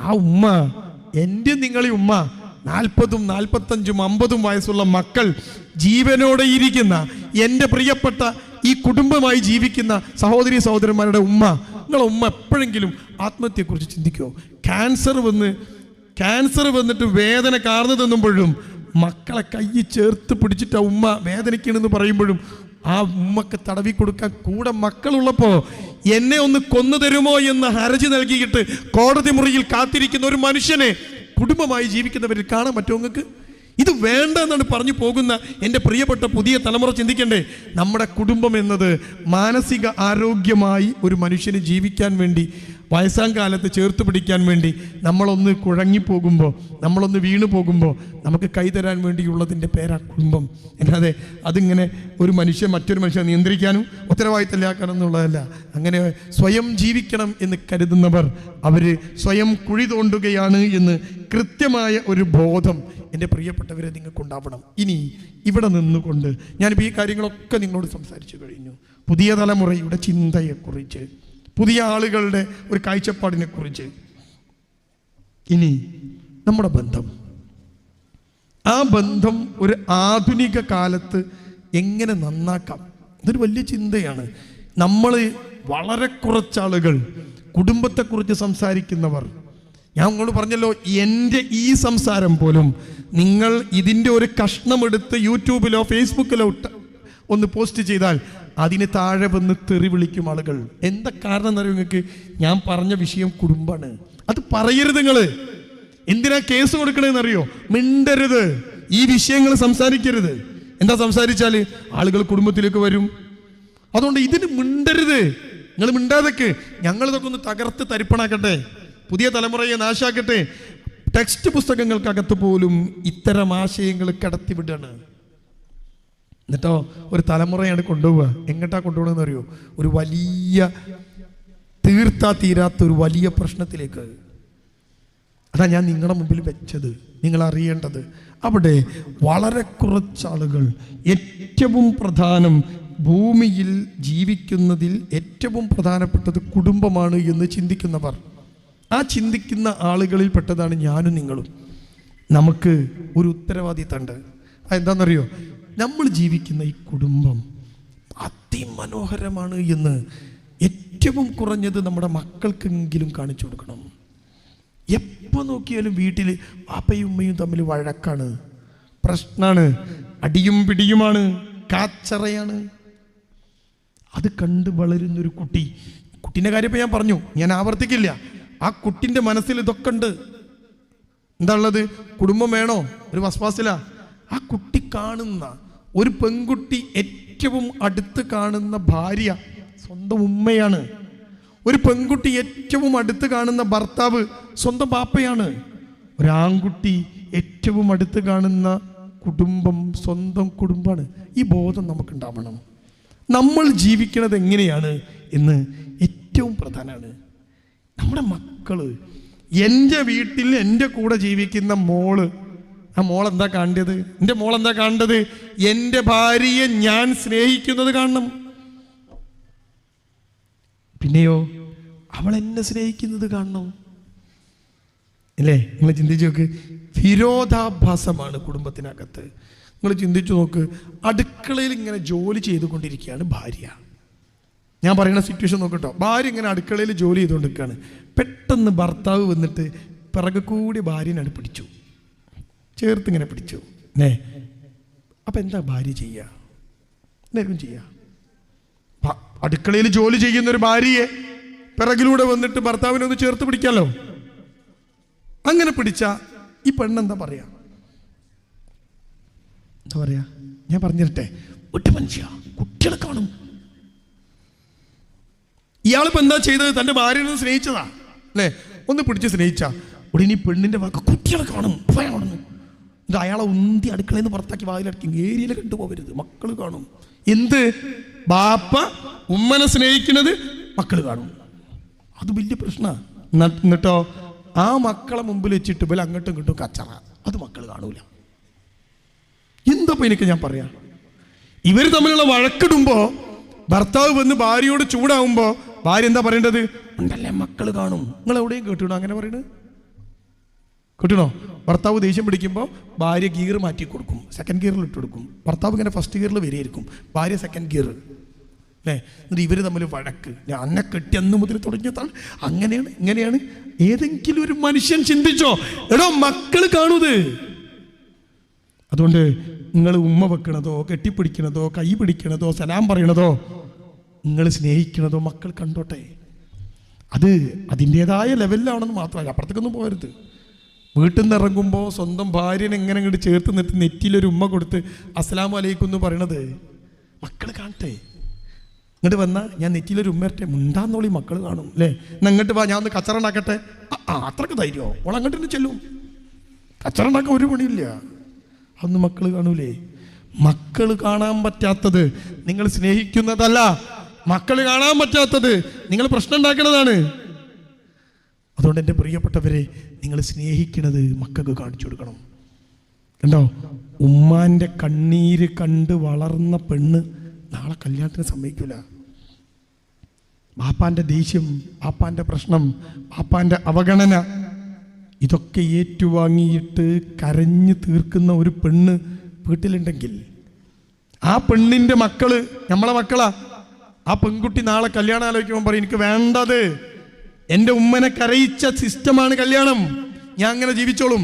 ആ ഉമ്മ, എൻ്റെ നിങ്ങളെ ഉമ്മ, 40, 45, 50 വയസ്സുള്ള മക്കൾ ജീവനോടെ ഇരിക്കുന്ന എൻ്റെ പ്രിയപ്പെട്ട ഈ കുടുംബമായി ജീവിക്കുന്ന സഹോദരി സഹോദരന്മാരുടെ ഉമ്മ, നിങ്ങളെ ഉമ്മ എപ്പോഴെങ്കിലും ആത്മഹത്യയെക്കുറിച്ച് ചിന്തിക്കോ? ക്യാൻസർ വന്നിട്ട് വേദന കാർന്നു തിന്നുമ്പോഴും മക്കളെ കൈ ചേർത്ത് പിടിച്ചിട്ട് ആ ഉമ്മ വേദനിക്കണമെന്ന് പറയുമ്പോഴും ആ ഉമ്മക്ക് തടവി കൊടുക്കാൻ കൂടെ മക്കളുള്ളപ്പോൾ എന്നെ ഒന്ന് കൊന്നു തരുമോ എന്ന് ഹർജി നൽകിയിട്ട് കോടതി മുറിയിൽ കാത്തിരിക്കുന്ന ഒരു മനുഷ്യനെ കുടുംബമായി ജീവിക്കുന്നവരിൽ കാണാൻ പറ്റുമോ നിങ്ങൾക്ക്? ഇത് വേണ്ട എന്നാണ് പറഞ്ഞു പോകുന്ന എൻ്റെ പ്രിയപ്പെട്ട പുതിയ തലമുറ ചിന്തിക്കണ്ടേ? നമ്മുടെ കുടുംബം എന്നത് മാനസിക ആരോഗ്യമായി ഒരു മനുഷ്യന് ജീവിക്കാൻ വേണ്ടി, വയസ്സാം കാലത്ത് ചേർത്ത് പിടിക്കാൻ വേണ്ടി, നമ്മളൊന്ന് കുഴങ്ങിപ്പോകുമ്പോൾ, നമ്മളൊന്ന് വീണു പോകുമ്പോൾ നമുക്ക് കൈതരാൻ വേണ്ടിയുള്ളതിൻ്റെ പേരാ കുടുംബം. അല്ലാതെ അതിങ്ങനെ ഒരു മനുഷ്യൻ മറ്റൊരു മനുഷ്യനെ നിയന്ത്രിക്കാനും ഉത്തരവാദിത്തമില്ലാക്കണം എന്നുള്ളതല്ല. അങ്ങനെ സ്വയം ജീവിക്കണം എന്ന് കരുതുന്നവർ അവർ സ്വയം കുഴി തോണ്ടുകയാണ് എന്ന് കൃത്യമായ ഒരു ബോധം എൻ്റെ പ്രിയപ്പെട്ടവരെ നിങ്ങൾക്കുണ്ടാവണം. ഇനി ഇവിടെ നിന്നുകൊണ്ട് ഞാനിപ്പോൾ ഈ കാര്യങ്ങളൊക്കെ നിങ്ങളോട് സംസാരിച്ചു കഴിഞ്ഞു. പുതിയ തലമുറയുടെ ചിന്തയെക്കുറിച്ച്, പുതിയ ആളുകളുടെ ഒരു കാഴ്ചപ്പാടിനെ കുറിച്ച്. ഇനി നമ്മുടെ ബന്ധം, ആ ബന്ധം ഒരു ആധുനിക കാലത്ത് എങ്ങനെ നന്നാക്കാം, ഇതൊരു വലിയ ചിന്തയാണ്. നമ്മൾ വളരെ കുറച്ചാളുകൾ കുടുംബത്തെക്കുറിച്ച് സംസാരിക്കുന്നവർ. ഞാൻ നിങ്ങളോട് പറഞ്ഞല്ലോ, എൻ്റെ ഈ സംസാരം പോലും നിങ്ങൾ ഇതിൻ്റെ ഒരു കഷ്ണമെടുത്ത് യൂട്യൂബിലോ ഫേസ്ബുക്കിലോ ഒന്ന് പോസ്റ്റ് ചെയ്താൽ അതിന് താഴെ വന്ന് തെറി വിളിക്കും ആളുകൾ. എന്താ കാരണം എന്നറിയോ നിങ്ങൾക്ക്? ഞാൻ പറഞ്ഞ വിഷയം കുടുംബമാണ്. അത് പറയരുത്. നിങ്ങൾ എന്തിനാ കേസ് കൊടുക്കണേന്നറിയോ? മിണ്ടരുത്, ഈ വിഷയങ്ങൾ സംസാരിക്കരുത്. എന്താ സംസാരിച്ചാൽ ആളുകൾ കുടുംബത്തിലേക്ക് വരും. അതുകൊണ്ട് ഇതിന് മിണ്ടരുത്. നിങ്ങൾ മിണ്ടാതൊക്കെ ഞങ്ങളിതൊക്കെ ഒന്ന് തകർത്ത് തരിപ്പണാക്കട്ടെ, പുതിയ തലമുറയെ നാശാക്കട്ടെ. ടെക്സ്റ്റ് പുസ്തകങ്ങൾക്കകത്ത് പോലും ഇത്തരം ആശയങ്ങൾ കടത്തിവിടാണ്. എന്നിട്ടോ ഒരു തലമുറയാണ് കൊണ്ടുപോവുക. എങ്ങോട്ടാ കൊണ്ടുപോകണമെന്ന് അറിയോ? ഒരു വലിയ തീരാത്ത ഒരു വലിയ പ്രശ്നത്തിലേക്ക്. അതാ ഞാൻ നിങ്ങളുടെ മുമ്പിൽ വെച്ചത്. നിങ്ങൾ അറിയേണ്ടത്, അവിടെ വളരെ കുറച്ചാളുകൾ ഏറ്റവും പ്രധാനം, ഭൂമിയിൽ ജീവിക്കുന്നതിൽ ഏറ്റവും പ്രധാനപ്പെട്ടത് കുടുംബമാണ് എന്ന് ചിന്തിക്കുന്നവർ, ആ ചിന്തിക്കുന്ന ആളുകളിൽ പെട്ടതാണ് ഞാനും നിങ്ങളും. നമുക്ക് ഒരു ഉത്തരവാദിത്തമുണ്ട്. അതെന്താണെന്നറിയോ? നമ്മൾ ജീവിക്കുന്ന ഈ കുടുംബം അതിമനോഹരമാണ് എന്ന് ഏറ്റവും കുറഞ്ഞത് നമ്മുടെ മക്കൾക്കെങ്കിലും കാണിച്ചു കൊടുക്കണം. എപ്പോൾ നോക്കിയാലും വീട്ടിൽ പാപ്പയും ഉമ്മയും തമ്മിൽ വഴക്കാണ്, പ്രശ്നമാണ്, അടിയും പിടിയുമാണ്, കാച്ചറയാണ്. അത് കണ്ട് വളരുന്നൊരു കുട്ടീൻ്റെ കാര്യം ഇപ്പം ഞാൻ പറഞ്ഞു, ഞാൻ ആവർത്തിക്കില്ല. ആ കുട്ടിൻ്റെ മനസ്സിൽ ഇതൊക്കെ ഉണ്ട്. എന്താ ഉള്ളത്? കുടുംബം വേണോ? ഒരു വസ്വാസില. ആ കുട്ടി കാണുന്ന ഒരു പെൺകുട്ടി ഏറ്റവും അടുത്ത് കാണുന്ന ഭാര്യ സ്വന്തം ഉമ്മയാണ്. ഒരു പെൺകുട്ടി ഏറ്റവും അടുത്ത് കാണുന്ന ഭർത്താവ് സ്വന്തം പാപ്പയാണ്. ഒരാൺകുട്ടി ഏറ്റവും അടുത്ത് കാണുന്ന കുടുംബം സ്വന്തം കുടുംബമാണ്. ഈ ബോധം നമുക്കുണ്ടാവണം. നമ്മൾ ജീവിക്കുന്നത് എങ്ങനെയാണ് എന്ന് ഏറ്റവും പ്രധാനമാണ്. നമ്മുടെ മക്കള്, എൻ്റെ വീട്ടിൽ എൻ്റെ കൂടെ ജീവിക്കുന്ന മോള്, ആ മോളെന്താ കാണേണ്ടത്? എൻ്റെ മോളെന്താ കാണേണ്ടത്? എൻ്റെ ഭാര്യയെ ഞാൻ സ്നേഹിക്കുന്നത് കാണണം. പിന്നെയോ അവൾ എന്നെ സ്നേഹിക്കുന്നത് കാണണം. അല്ലേ? നിങ്ങൾ ചിന്തിച്ചു നോക്ക്. വിരോധാഭാസമാണ് കുടുംബത്തിനകത്ത്. നിങ്ങൾ ചിന്തിച്ചു നോക്ക്. അടുക്കളയിൽ ഇങ്ങനെ ജോലി ചെയ്തുകൊണ്ടിരിക്കുകയാണ് ഭാര്യ. ഞാൻ പറയുന്ന സിറ്റുവേഷൻ നോക്കട്ടോ. ഭാര്യ ഇങ്ങനെ അടുക്കളയിൽ ജോലി ചെയ്തുകൊണ്ടിരിക്കുകയാണ്. പെട്ടെന്ന് ഭർത്താവ് വന്നിട്ട് പിറകെ കൂടി ഭാര്യനെ പിടിച്ചു, ചേർത്തിങ്ങനെ പിടിച്ചു. അപ്പം എന്താ ഭാര്യ ചെയ്യുക? എന്തായിരിക്കും ചെയ്യുക? അടുക്കളയിൽ ജോലി ചെയ്യുന്നൊരു ഭാര്യയെ പിറകിലൂടെ വന്നിട്ട് ഭർത്താവിനെ ഒന്ന് ചേർത്ത് പിടിക്കാമല്ലോ. അങ്ങനെ പിടിച്ച ഈ പെണ്ണെന്താ പറയാ? എന്താ പറയാ? ഞാൻ പറഞ്ഞിരട്ടെ. ഒറ്റ മനുഷ്യ, കുട്ടികളെ കാണും. ഇയാളിപ്പോ എന്താ ചെയ്തത്? തൻ്റെ ഭാര്യനെ സ്നേഹിച്ചതാ അല്ലേ? ഒന്ന് പിടിച്ച് സ്നേഹിച്ച ഉടനെ പെണ്ണിന്റെ വാക്ക് കുട്ടികളെ കാണും, ഭയമാണെന്ന്. ഇത് അയാളെ ഉന്തി അടുക്കളയിൽ നിന്ന് പുറത്താക്കി വാതിലടക്കി ഏരിയയിൽ കണ്ടുപോകരുത്, മക്കൾ കാണും. എന്ത്? ബാപ്പ ഉമ്മനെ സ്നേഹിക്കുന്നത് മക്കൾ കാണും. അത് വലിയ പ്രശ്നമാണ്. എന്നിട്ടോ ആ മക്കളെ മുമ്പിൽ വെച്ചിട്ട് ഇവർ അങ്ങോട്ടും ഇങ്ങോട്ടും കച്ചറ, അത് മക്കൾ കാണൂല. എന്തപ്പോൾ എനിക്ക് ഞാൻ പറയാം, ഇവർ തമ്മിലുള്ള വഴക്കിടുമ്പോൾ ഭർത്താവ് വന്ന് ഭാര്യയോട് ചൂടാവുമ്പോൾ ഭാര്യ എന്താ പറയേണ്ടത്? ഉണ്ടല്ലേ മക്കൾ കാണും. നിങ്ങൾ എവിടെയും കേട്ടിടണോ അങ്ങനെ പറയുന്നത്? കേട്ടണോ? ഭർത്താവ് ദേഷ്യം പിടിക്കുമ്പോൾ ഭാര്യ ഗിയർ മാറ്റി കൊടുക്കും, സെക്കൻഡ് ഗിയറിൽ ഇട്ട് കൊടുക്കും. ഭർത്താവ് ഇങ്ങനെ ഫസ്റ്റ് ഗിയറിൽ വരികയായിരിക്കും, ഭാര്യ സെക്കൻഡ് ഗിയർ അല്ലേ. എന്നിട്ട് ഇവർ തമ്മിൽ വഴക്ക്. ഞാൻ അന്നെ കെട്ടി അന്ന് മുതൽ തുടങ്ങിയതാണ്, അങ്ങനെയാണ് ഇങ്ങനെയാണ്. ഏതെങ്കിലും ഒരു മനുഷ്യൻ ചിന്തിച്ചോ എടോ മക്കൾ കാണൂത്. അതുകൊണ്ട് നിങ്ങൾ ഉമ്മ വെക്കണതോ കെട്ടിപ്പിടിക്കണതോ കൈ പിടിക്കണതോ സലാം പറയണതോ നിങ്ങൾ സ്നേഹിക്കണതോ മക്കൾ കണ്ടോട്ടെ. അത് അതിൻ്റെതായ ലെവലിലാണെന്ന് മാത്രമല്ല, അപ്പുറത്തേക്കൊന്നും പോകരുത്. വീട്ടിൽ നിന്ന് ഇറങ്ങുമ്പോൾ സ്വന്തം ഭാര്യനെ എങ്ങനെ ഇങ്ങോട്ട് ചേർത്ത് നിർത്തി നെറ്റിയിലൊരു ഉമ്മ കൊടുത്ത് അസ്സലാമു അലൈക്കും എന്ന് പറയണത് മക്കൾ കാണട്ടെ. ഇങ്ങോട്ട് വന്നാൽ ഞാൻ നെറ്റിയിലൊരു ഉമ്മ ഇരട്ടെ മുണ്ടാന്നോളി മക്കൾ കാണും അല്ലേ. എന്നാൽ ഇങ്ങോട്ട് വാ ഞാൻ ഒന്ന് കച്ചറ ഉണ്ടാക്കട്ടെ, അത്രക്ക് ധൈര്യമോ ഓൾ അങ്ങോട്ട് തന്നെ ചെല്ലും. കച്ചറ ഉണ്ടാക്കാൻ ഒരു പണിയില്ല, അതൊന്നും മക്കൾ കാണൂലേ. മക്കൾ കാണാൻ പറ്റാത്തത് നിങ്ങൾ സ്നേഹിക്കുന്നതല്ല, മക്കൾ കാണാൻ പറ്റാത്തത് നിങ്ങൾ പ്രശ്നം ഉണ്ടാക്കുന്നതാണ്. അതുകൊണ്ട് എൻ്റെ പ്രിയപ്പെട്ടവരെ, നിങ്ങൾ സ്നേഹിക്കുന്നത് മക്കൾക്ക് കാണിച്ചു കൊടുക്കണം. കണ്ടോ, ഉമ്മാൻ്റെ കണ്ണീര് കണ്ട് വളർന്ന പെണ്ണ് നാളെ കല്യാണത്തിന് സമ്മതിക്കില്ല. ബാപ്പാൻ്റെ ദേഷ്യം, ബാപ്പാൻ്റെ പ്രശ്നം, ബാപ്പാൻ്റെ അവഗണന ഇതൊക്കെ ഏറ്റുവാങ്ങിയിട്ട് കരഞ്ഞു തീർക്കുന്ന ഒരു പെണ്ണ് വീട്ടിലുണ്ടെങ്കിൽ ആ പെണ്ണിൻ്റെ മക്കള് നമ്മളെ മക്കളാ. ആ പെൺകുട്ടി നാളെ കല്യാണം ആലോചിക്കുമ്പോൾ പറയും എനിക്ക് വേണ്ടത് എൻ്റെ ഉമ്മനെ കരയിച്ച സിസ്റ്റമാണ് കല്യാണം, ഞാൻ അങ്ങനെ ജീവിച്ചോളും.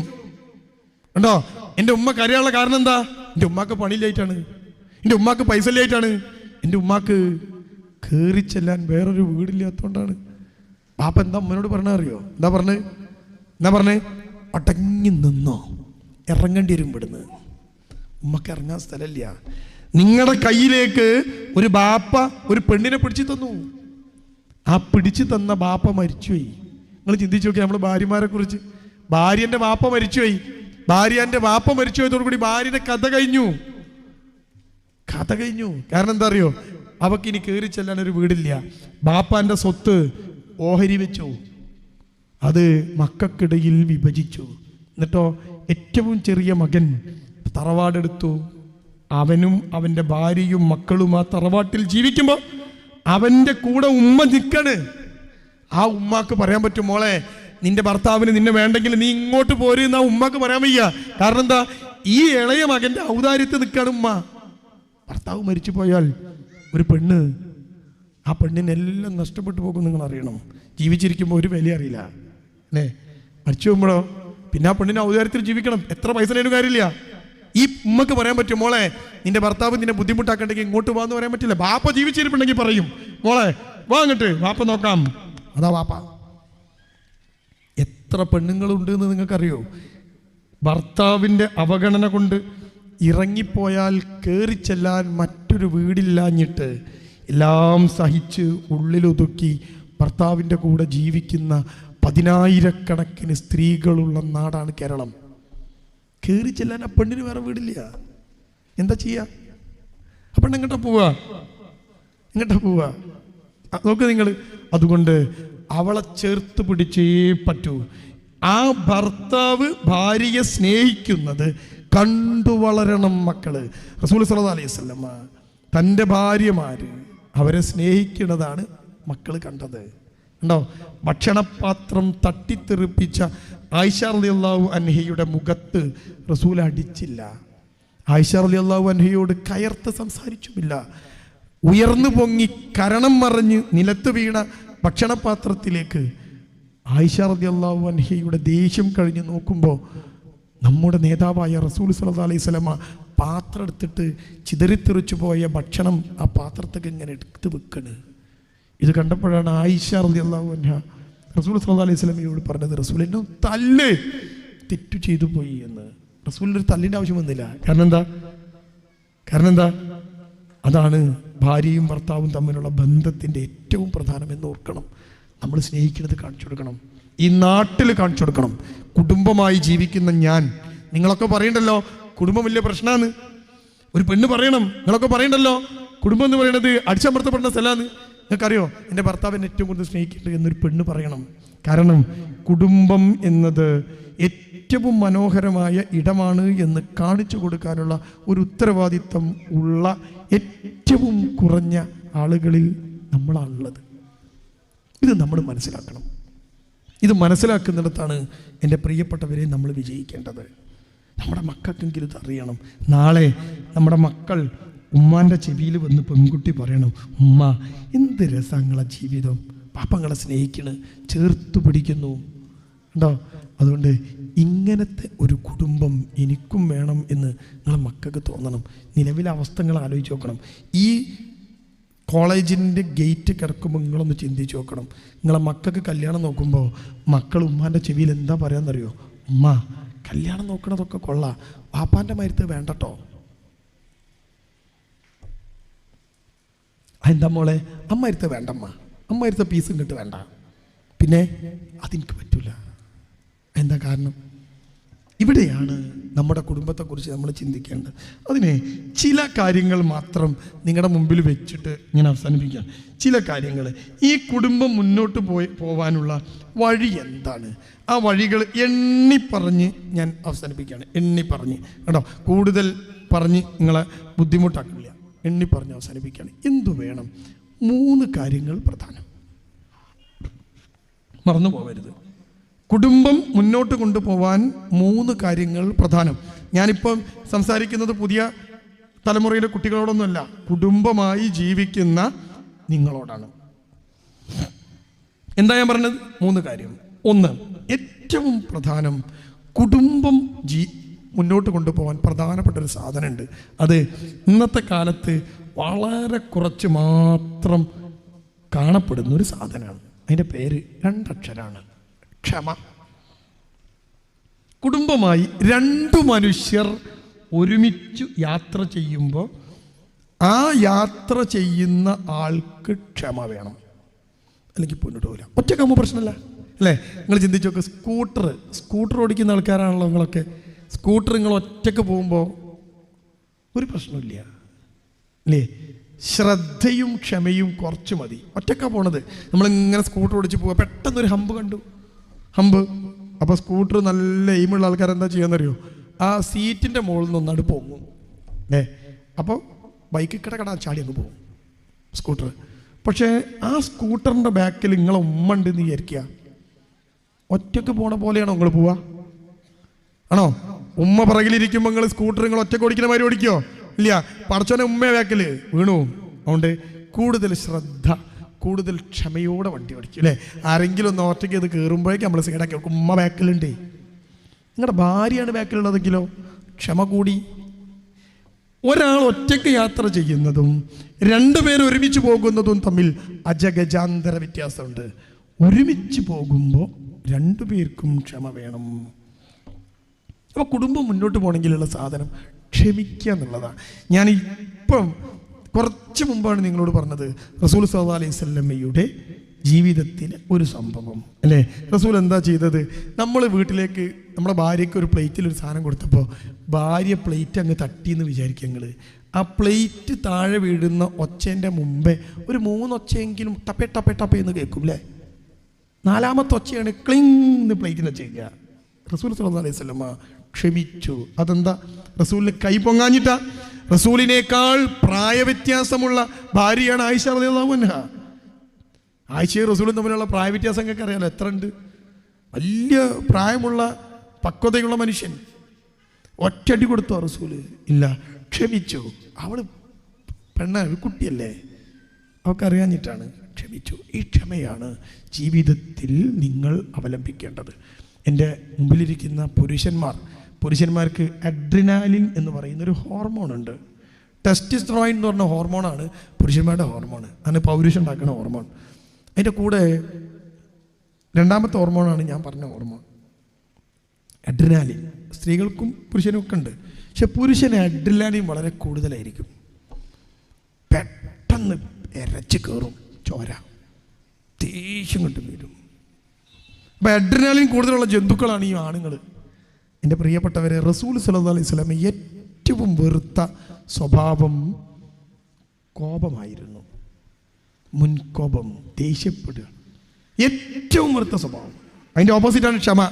കണ്ടോ, എൻ്റെ ഉമ്മ കരയാനുള്ള കാരണം എന്താ? എൻ്റെ ഉമ്മാക്ക് പണിയില്ലായിട്ടാണ്, എൻ്റെ ഉമ്മാക്ക് പൈസ ഇല്ലായിട്ടാണ്, എൻ്റെ ഉമ്മാക്ക് കയറി ചെല്ലാൻ വേറൊരു വീടില്ലാത്തതുകൊണ്ടാണ്. ബാപ്പ എന്താ ഉമ്മനോട് പറഞ്ഞാൽ അറിയോ? എന്താ പറഞ്ഞേ? അടങ്ങി നിന്നോ, ഇറങ്ങേണ്ടി വരും ഇവിടുന്ന്. ഉമ്മക്ക് ഇറങ്ങാൻ സ്ഥലമില്ല. നിങ്ങളുടെ കയ്യിലേക്ക് ഒരു ബാപ്പ ഒരു പെണ്ണിനെ പിടിച്ചു തന്നു, ആ പിടിച്ചു തന്ന ബാപ്പ മരിച്ചുപോയി. നിങ്ങൾ ചിന്തിച്ചു നോക്കി നമ്മൾ ഭാര്യമാരെ കുറിച്ച്. ഭാര്യന്റെ ബാപ്പ മരിച്ചുപോയി, ഭാര്യന്റെ ബാപ്പ മരിച്ചുപോയതോടുകൂടി ഭാര്യയുടെ കഥ കഴിഞ്ഞു. കാരണം എന്താ അറിയോ? അവക്ക് ഇനി കയറി ചെല്ലാൻ ഒരു വീടില്ല. ബാപ്പാന്റെ സ്വത്ത് ഓഹരി വെച്ചു, അത് മക്കൾക്കിടയിൽ വിഭജിച്ചു. എന്നിട്ടോ ഏറ്റവും ചെറിയ മകൻ തറവാടെടുത്തു. അവനും അവൻ്റെ ഭാര്യയും മക്കളും ആ തറവാട്ടിൽ ജീവിക്കുമ്പോൾ അവൻ്റെ കൂടെ ഉമ്മ നിൽക്കണ്. ആ ഉമ്മാക്ക് പറയാൻ പറ്റും, മോളെ നിന്റെ ഭർത്താവിന് നിന്നെ വേണ്ടെങ്കിൽ നീ ഇങ്ങോട്ട് പോരുന്ന ഉമ്മാക്ക് പറയാൻ വയ്യ. കാരണം എന്താ? ഈ ഇളയ മകൻ്റെ ഔദാര്യത്തിൽ നിൽക്കാണ് ഉമ്മ. ഭർത്താവ് മരിച്ചു പോയാൽ ഒരു പെണ്ണ്, ആ പെണ്ണിനെല്ലാം നഷ്ടപ്പെട്ടു പോകും. നിങ്ങൾ അറിയണം, ജീവിച്ചിരിക്കുമ്പോൾ ഒരു വില അറിയില്ല അല്ലേ. മരിച്ചു പോകുമ്പോഴോ പിന്നെ ആ പെണ്ണിന് ഔദാര്യത്തിൽ ജീവിക്കണം, എത്ര പൈസ നേടും കാര്യമില്ല. ഈ ഉമ്മക്ക് പറയാൻ പറ്റും, മോളെ നിന്റെ ഭർത്താവ് നിന്നെ ബുദ്ധിമുട്ടാക്കണ്ടെങ്കിൽ ഇങ്ങോട്ട് വാന്ന് പറയാൻ പറ്റില്ല. ബാപ്പ ജീവിച്ചിരിപ്പുണ്ടെങ്കിൽ പറയും, മോളെ വാ അങ്ങോട്ട്, ബാപ്പ നോക്കാം. അതാ ബാപ്പ. എത്ര പെണ്ണുങ്ങളുണ്ട് എന്ന് നിങ്ങൾക്കറിയോ? ഭർത്താവിൻ്റെ അവഗണന കൊണ്ട് ഇറങ്ങിപ്പോയാൽ കയറി ചെല്ലാൻ മറ്റൊരു വീടില്ലാഞ്ഞിട്ട് എല്ലാം സഹിച്ച് ഉള്ളിലൊതുക്കി ഭർത്താവിൻ്റെ കൂടെ ജീവിക്കുന്ന 10,000-കണക്കിന് സ്ത്രീകളുള്ള നാടാണ് കേരളം. കയറി ചെല്ലാൻ ആ പെണ്ണിന് വേറെ വീടില്ല. എന്താ ചെയ്യാ? ആ പെണ്ണ് എങ്ങോട്ടാ പോവാ? നോക്ക് നിങ്ങൾ. അതുകൊണ്ട് അവളെ ചേർത്ത് പിടിച്ചേ പറ്റൂ. ആ ഭർത്താവ് ഭാര്യയെ സ്നേഹിക്കുന്നത് കണ്ടു വളരണം മക്കള്. റസൂൽ സല്ലല്ലാഹു അലൈഹി വസല്ലം തൻ്റെ ഭാര്യമാര് അവരെ സ്നേഹിക്കുന്നതാണ് മക്കൾ കണ്ടത്. ഉണ്ടോ? ഭക്ഷണപാത്രം തട്ടിത്തെറിപ്പിച്ച ആയിഷ റളിയല്ലാഹു അൻഹയുടെ മുഖത്ത് റസൂൽ അടിച്ചില്ല. ആയിഷ റളിയല്ലാഹു അൻഹയോട് കയർത്ത് സംസാരിച്ചുമില്ല. ഉയർന്നു പൊങ്ങി കരണം മറിഞ്ഞ് നിലത്ത് വീണ ഭക്ഷണപാത്രത്തിലേക്ക് ആയിഷ റളിയല്ലാഹു അൻഹയുടെ ദേഷ്യം കഴിഞ്ഞ് നോക്കുമ്പോൾ നമ്മുടെ നേതാവായ റസൂൽ സല്ലല്ലാഹു അലൈഹി വസല്ലമ പാത്രം എടുത്തിട്ട് ചിതറിത്തെറിച്ചു പോയ ഭക്ഷണം ആ പാത്രത്തേക്ക് ഇങ്ങനെ എടുത്ത് വെക്കണ്. ഇത് കണ്ടപ്പോഴാണ് ആയിഷ റളിയല്ലാഹു അൻഹ റസൂൽ സല്ലല്ലാഹു അലൈഹി വസല്ലമയോട് പറഞ്ഞത്, റസൂൽ എന്നെ തല്ല്, തെറ്റു ചെയ്തു പോയി എന്ന്. റസൂലിന് ഒരു തല്ലിൻ്റെ ആവശ്യം വന്നില്ല. കാരണം എന്താ? അതാണ് ഭാര്യയും ഭർത്താവും തമ്മിലുള്ള ബന്ധത്തിൻ്റെ ഏറ്റവും പ്രധാനം എന്ന് ഓർക്കണം. നമ്മൾ സ്നേഹിക്കുന്നത് കാണിച്ചു കൊടുക്കണം, ഈ നാട്ടിൽ കാണിച്ചു കൊടുക്കണം. കുടുംബമായി ജീവിക്കുന്ന നിങ്ങളൊക്കെ പറയണ്ടല്ലോ കുടുംബം വലിയ പ്രശ്നമാണ്. ഒരു പെണ്ണ് പറയണം, നിങ്ങളൊക്കെ പറയണ്ടല്ലോ കുടുംബം എന്ന് പറയുന്നത് അടിച്ചമർത്തപ്പെടുന്ന സ്ഥലമാണ്. നിങ്ങൾക്കറിയോ, എൻ്റെ ഭർത്താവ് എന്നെ ഏറ്റവും കൂടുതൽ സ്നേഹിക്കുന്നുണ്ട് എന്നൊരു പെണ്ണ് പറയണം. കാരണം കുടുംബം എന്നത് ഏറ്റവും മനോഹരമായ ഇടമാണ് എന്ന് കാണിച്ചു കൊടുക്കാനുള്ള ഒരു ഉത്തരവാദിത്വം ഉള്ള ഏറ്റവും കുറഞ്ഞ ആളുകളിൽ നമ്മളാണുള്ളത്. ഇത് നമ്മൾ മനസ്സിലാക്കണം. ഇത് മനസ്സിലാക്കുന്നിടത്താണ് എൻ്റെ പ്രിയപ്പെട്ടവരെ നമ്മൾ വിജയിക്കേണ്ടത്. നമ്മുടെ മക്കൾക്കെങ്കിലും ഇത് അറിയണം. നാളെ നമ്മുടെ മക്കൾ ഉമ്മാൻ്റെ ചെവിയിൽ വന്ന് പെൺകുട്ടി പറയണം, ഉമ്മ എന്ത് രസങ്ങളെ ജീവിതം, പാപ്പങ്ങളെ സ്നേഹിക്കണ്, ചേർത്ത് പിടിക്കുന്നു ഉണ്ടോ. അതുകൊണ്ട് ഇങ്ങനത്തെ ഒരു കുടുംബം എനിക്കും വേണം എന്ന് നിങ്ങളെ മക്കൾക്ക് തോന്നണം. നിലവിലെ അവസ്ഥകൾ ആലോചിച്ച് നോക്കണം. ഈ കോളേജിൻ്റെ ഗേറ്റ് കിടക്കുമ്പോൾ നിങ്ങളൊന്ന് ചിന്തിച്ച് നോക്കണം. നിങ്ങളെ മക്കൾക്ക് കല്യാണം നോക്കുമ്പോൾ മക്കൾ ഉമ്മാൻ്റെ ചെവിയിൽ എന്താ പറയാന്നറിയോ? ഉമ്മ കല്യാണം നോക്കണതൊക്കെ കൊള്ളാം, പാപ്പാൻ്റെ മരുത്ത് വേണ്ടട്ടോ. എന്താ മോളെ, അമ്മരുത്ത് വേണ്ടമ്മ, അമ്മരുത്ത് പീസും കിട്ട് വേണ്ട. പിന്നെ അതെനിക്ക് പറ്റൂല. എന്താ കാരണം? ഇവിടെയാണ് നമ്മുടെ കുടുംബത്തെക്കുറിച്ച് നമ്മൾ ചിന്തിക്കേണ്ടത്. അതിന് ചില കാര്യങ്ങൾ മാത്രം നിങ്ങളുടെ മുമ്പിൽ വെച്ചിട്ട് ഞാൻ അവസാനിപ്പിക്കാം. ചില കാര്യങ്ങൾ, ഈ കുടുംബം മുന്നോട്ട് പോവാനുള്ള വഴി എന്താണ്, ആ വഴികൾ എണ്ണിപ്പറഞ്ഞ് ഞാൻ അവസാനിപ്പിക്കുകയാണ്. എണ്ണിപ്പറഞ്ഞ് കേട്ടോ, കൂടുതൽ പറഞ്ഞ് നിങ്ങളെ ബുദ്ധിമുട്ടാക്കില്ല. എണ്ണിപ്പറഞ്ഞ് അവസാനിപ്പിക്കുകയാണ്. എന്തു വേണം? 3 കാര്യങ്ങൾ പ്രധാനം, മറന്നു പോകരുത്. കുടുംബം മുന്നോട്ട് കൊണ്ടുപോകാൻ 3 കാര്യങ്ങൾ പ്രധാനം. ഞാനിപ്പം സംസാരിക്കുന്നത് പുതിയ തലമുറയിലെ കുട്ടികളോടൊന്നുമല്ല, കുടുംബമായി ജീവിക്കുന്ന നിങ്ങളോടാണ്. എന്താ ഞാൻ പറഞ്ഞത്? 3 കാര്യം. 1, ഏറ്റവും പ്രധാനം, കുടുംബം മുന്നോട്ട് കൊണ്ടുപോകാൻ പ്രധാനപ്പെട്ട ഒരു സാധനമുണ്ട്. അത് ഇന്നത്തെ കാലത്ത് വളരെ കുറച്ച് മാത്രം കാണപ്പെടുന്ന ഒരു സാധനമാണ്. അതിൻ്റെ പേര് 2 അക്ഷരമാണ്, ക്ഷമ. കുടുംബമായി 2 മനുഷ്യർ ഒരുമിച്ച് യാത്ര ചെയ്യുമ്പോൾ ആ യാത്ര ചെയ്യുന്ന ആൾക്ക് ക്ഷമ വേണം, അല്ലെങ്കിൽ മുന്നോട്ട് പോകില്ല. ഒറ്റക്കാകുമ്പോൾ പ്രശ്നമല്ല അല്ലേ? നിങ്ങൾ ചിന്തിച്ച് നോക്ക്, സ്കൂട്ടർ ഓടിക്കുന്ന ആൾക്കാരാണല്ലോ നിങ്ങളൊക്കെ. സ്കൂട്ടർ നിങ്ങൾ ഒറ്റക്ക് പോകുമ്പോൾ ഒരു പ്രശ്നമില്ല അല്ലേ? ശ്രദ്ധയും ക്ഷമയും കുറച്ച് മതി. ഒറ്റക്കാണ് പോണത്, നമ്മളിങ്ങനെ സ്കൂട്ടർ ഓടിച്ച് പോവുക, പെട്ടെന്നൊരു ഹമ്പ് കണ്ടു, അപ്പോൾ സ്കൂട്ടർ നല്ല എയിമുള്ള ആൾക്കാർ എന്താ ചെയ്യാന്നറിയോ? ആ സീറ്റിൻ്റെ മുകളിൽ നിന്നൊന്നാട് പോകും. അപ്പോൾ ബൈക്ക് കിടക്കട ചാടി അങ്ങ് പോകും സ്കൂട്ടർ. പക്ഷേ ആ സ്കൂട്ടറിൻ്റെ ബാക്കിൽ നിങ്ങളെ ഉമ്മ ഉണ്ടെന്ന് വിചാരിക്കുക. ഒറ്റക്ക് പോണ പോലെയാണോ നിങ്ങൾ പോവുക? ആണോ? ഉമ്മ പിറകിലിരിക്കുമ്പോൾ നിങ്ങൾ സ്കൂട്ടർ നിങ്ങൾ ഒറ്റക്ക് ഓടിക്കുന്ന മാതിരി ഓടിക്കോ? ഇല്ല. പടച്ചോനെ ഉമ്മയെ ബാക്കിൽ വീണു. അതുകൊണ്ട് കൂടുതൽ ശ്രദ്ധ, കൂടുതൽ ക്ഷമയോടെ വണ്ടി ഓടിക്കും അല്ലേ? ആരെങ്കിലും ഒന്ന് ഒറ്റയ്ക്ക് ഇത് കയറുമ്പോഴേക്കും നമ്മൾ സൈഡാക്കി വെക്കും. ഉമ്മ ബാക്കിലുണ്ട്. നിങ്ങളുടെ ഭാര്യയാണ് ബാക്കിലുള്ളതെങ്കിലോ ക്ഷമ കൂടി. ഒരാൾ ഒറ്റയ്ക്ക് യാത്ര ചെയ്യുന്നതും 2 പേർ ഒരുമിച്ച് പോകുന്നതും തമ്മിൽ അജഗജാന്തര വ്യത്യാസമുണ്ട്. ഒരുമിച്ച് പോകുമ്പോൾ 2 പേർക്കും ക്ഷമ വേണം. അപ്പോൾ കുടുംബം മുന്നോട്ട് പോകണമെങ്കിലുള്ള സാധനം ക്ഷമിക്കുക എന്നുള്ളതാണ്. ഞാൻ ഇപ്പം കുറച്ച് മുമ്പാണ് നിങ്ങളോട് പറഞ്ഞത് റസൂൽ സല്ലല്ലാഹു അലൈഹി വസല്ലമയുടെ ജീവിതത്തിലെ ഒരു സംഭവം അല്ലേ? റസൂൽ എന്താ ചെയ്തത്? നമ്മൾ വീട്ടിലേക്ക് നമ്മുടെ ഭാര്യയ്ക്ക് ഒരു പ്ലേറ്റിൽ ഒരു സാധനം കൊടുത്തപ്പോൾ ഭാര്യ പ്ലേറ്റ് അങ്ങ് തട്ടിയെന്ന് വിചാരിക്കുക. നിങ്ങൾ ആ പ്ലേറ്റ് താഴെ വീഴുന്ന ഒച്ചേൻ്റെ മുമ്പേ ഒരു 3 ഒച്ചയെങ്കിലും ടപ്പേ ടപ്പേ ടപ്പേ എന്ന് കേൾക്കും അല്ലേ? 4ാമത്തെ ഒച്ചയാണ് ക്ലിങ് പ്ലേറ്റിനെ ചെയ്യുക. റസൂൽ സല്ലല്ലാഹു അലൈഹി വസല്ലമ ക്ഷമിച്ചു. അതെന്താ? റസൂലിന് കൈ പൊങ്ങാഞ്ഞിട്ടാ. റസൂലിനേക്കാൾ പ്രായവ്യത്യാസമുള്ള ഭാര്യയാണ് ആയിഷ റളിയല്ലാഹു അൻഹ. ആയിഷയും റസൂലും തമ്മിലുള്ള പ്രായ വ്യത്യാസം നിങ്ങൾക്ക് അറിയാലോ എത്ര ഉണ്ട്. വലിയ പ്രായമുള്ള പക്വതയുള്ള മനുഷ്യൻ. ഒറ്റടി കൊടുത്തോ റസൂല്? ഇല്ല, ക്ഷമിച്ചു. അവള് ഒരു കുട്ടിയല്ലേ, അവൾക്കറിയാഞ്ഞിട്ടാണ് ക്ഷമിച്ചു. ഈ ക്ഷമയാണ് ജീവിതത്തിൽ നിങ്ങൾ അവലംബിക്കേണ്ടത്. എൻ്റെ മുമ്പിലിരിക്കുന്ന പുരുഷന്മാർക്ക് അഡ്രിനാലിൻ എന്ന് പറയുന്നൊരു ഹോർമോണുണ്ട്. ടെസ്റ്റോസ്റ്ററോൺ എന്ന് പറഞ്ഞ ഹോർമോണാണ് പുരുഷന്മാരുടെ ഹോർമോൺ. അങ്ങനെ പൗരുഷം ഉണ്ടാക്കുന്ന ഹോർമോൺ. അതിൻ്റെ കൂടെ 2ാമത്തെ ഹോർമോണാണ് ഞാൻ പറഞ്ഞ ഹോർമോൺ അഡ്രിനാലിൻ. സ്ത്രീകൾക്കും പുരുഷനും ഒക്കെ ഉണ്ട്. പക്ഷെ പുരുഷന് അഡ്രിനാലിൻ വളരെ കൂടുതലായിരിക്കും. പെട്ടെന്ന് ഇരച്ച് കയറും ചോര, ദേഷ്യം കൊണ്ട് വരും. അപ്പം അഡ്രിനാലിൻ കൂടുതലുള്ള ജന്തുക്കളാണ് ഈ ആണുങ്ങൾ. എൻ്റെ പ്രിയപ്പെട്ടവരെ, റസൂൽ സല്ലല്ലാഹു അലൈഹി വസല്ലം ഏറ്റവും വെറുത്ത സ്വഭാവം കോപമായിരുന്നു. മുൻകോപം, ദേഷ്യപ്പെടുക, ഏറ്റവും വെറുത്ത സ്വഭാവം. അതിൻ്റെ ഓപ്പോസിറ്റാണ് ക്ഷമ.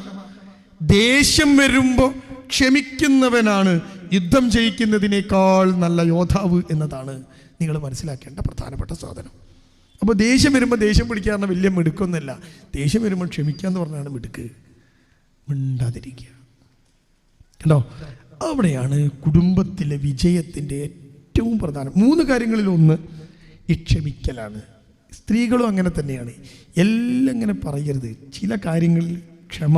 ദേഷ്യം വരുമ്പോൾ ക്ഷമിക്കുന്നവനാണ് യുദ്ധം ജയിക്കുന്നതിനേക്കാൾ നല്ല യോദ്ധാവ് എന്നതാണ് നിങ്ങൾ മനസ്സിലാക്കേണ്ട പ്രധാനപ്പെട്ട സാധനം. അപ്പോൾ ദേഷ്യം വരുമ്പോൾ ദേഷ്യം പിടിക്കാറുണ്ട് വലിയ മിടുക്കൊന്നുമല്ല. ദേഷ്യം വരുമ്പോൾ ക്ഷമിക്കുക എന്ന് പറഞ്ഞാണ് മിടുക്ക്. മിണ്ടാതിരിക്കുക. കണ്ടോ, അവിടെയാണ് കുടുംബത്തിലെ വിജയത്തിൻ്റെ ഏറ്റവും പ്രധാനം. 3 കാര്യങ്ങളിൽ ഒന്ന് ഈ ക്ഷമിക്കലാണ്. സ്ത്രീകളും അങ്ങനെ തന്നെയാണ്. എല്ലാം ഇങ്ങനെ പറയരുത്. ചില കാര്യങ്ങളിൽ ക്ഷമ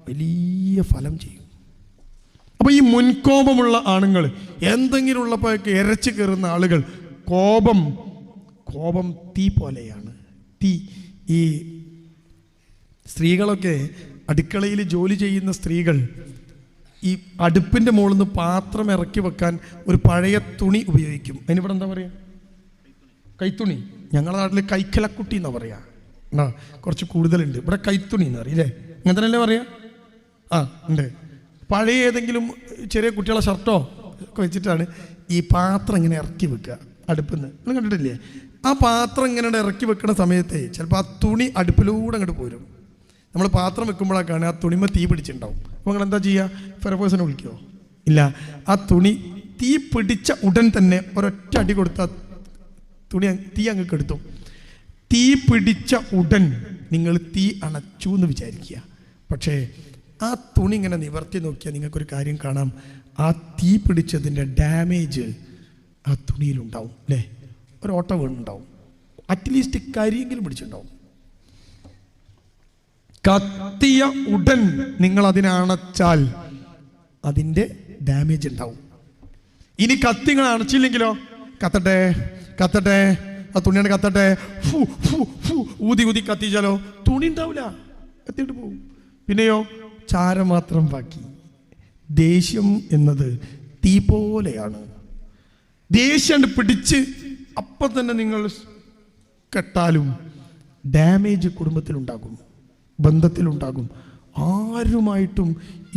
വലിയ ഫലം ചെയ്യും. അപ്പോൾ ഈ മുൻകോപമുള്ള ആണുങ്ങൾ, എന്തെങ്കിലും ഉള്ളപ്പോഴൊക്കെ ഇരച്ചു കയറുന്ന ആളുകൾ, കോപം തീ പോലെയാണ്. തീ. ഈ സ്ത്രീകളൊക്കെ അടുക്കളയിൽ ജോലി ചെയ്യുന്ന സ്ത്രീകൾ ഈ അടുപ്പിൻ്റെ മുകളിൽ നിന്ന് പാത്രം ഇറക്കി വെക്കാൻ ഒരു പഴയ തുണി ഉപയോഗിക്കും. അതിനിവിടെ എന്താ പറയുക? കൈത്തുണി. ഞങ്ങളുടെ നാട്ടിൽ കൈക്കലക്കുട്ടി എന്നാ പറയാ. കുറച്ച് കൂടുതലുണ്ട്. ഇവിടെ കൈത്തുണി എന്ന് പറയില്ലേ? അങ്ങനെ തന്നെയല്ലേ പറയാ? ആ ഉണ്ട്. പഴയ ഏതെങ്കിലും ചെറിയ കുട്ടികളെ ഷർട്ടോ ഒക്കെ വെച്ചിട്ടാണ് ഈ പാത്രം ഇങ്ങനെ ഇറക്കി വെക്കുക അടുപ്പിൽ നിന്ന്. നിങ്ങൾ കണ്ടിട്ടില്ലേ? ആ പാത്രം ഇങ്ങനെ ഇറക്കി വെക്കുന്ന സമയത്തെ ചിലപ്പോൾ ആ തുണി അടുപ്പിലൂടെ അങ്ങോട്ട് പോരും. നമ്മൾ പാത്രം വെക്കുമ്പോഴാണ് ആ തുണിമ തീ പിടിച്ചിട്ടുണ്ടാവും. അപ്പോൾ നിങ്ങൾ എന്താ ചെയ്യുക? ഫയർഫോഴ്സിനെ വിളിക്കുമോ? ഇല്ല. ആ തുണി തീ പിടിച്ച ഉടൻ തന്നെ ഒരൊറ്റ അടി കൊടുത്താൽ തീ അങ്ങ് കെടുത്തും. തീ പിടിച്ച ഉടൻ നിങ്ങൾ തീ അണച്ചു എന്ന് വിചാരിക്കുക. പക്ഷേ ആ തുണി ഇങ്ങനെ നിവർത്തി നോക്കിയാൽ നിങ്ങൾക്കൊരു കാര്യം കാണാം. ആ തീ പിടിച്ചതിൻ്റെ ഡാമേജ് ആ തുണിയിലുണ്ടാവും അല്ലേ? ഒരു ഓട്ട വീണുണ്ടാവും. അറ്റ്ലീസ്റ്റ് കരിയെങ്കിലും പിടിച്ചിട്ടുണ്ടാവും. കത്തിയ ഉടൻ നിങ്ങൾ അതിനെ അണച്ചാൽ അതിൻ്റെ ഡാമേജ് ഉണ്ടാവും. ഇനി കത്തിങ്ങൾ അണച്ചില്ലെങ്കിലോ? കത്തട്ടെ ആ തുണിയാണ് കത്തട്ടെ, ഊതി കത്തിച്ചാലോ തുണി ഉണ്ടാവില്ല, കത്തിയിട്ട് പോകും. പിന്നെയോ ചാരം മാത്രം ബാക്കി. ദേഷ്യം എന്നത് തീ പോലെയാണ്. ദേഷ്യം പിടിച്ച് അപ്പം തന്നെ നിങ്ങൾ കെട്ടാലും ഡാമേജ് കുടുംബത്തിലുണ്ടാകും, ബന്ധത്തിലുണ്ടാകും, ആരുമായിട്ടും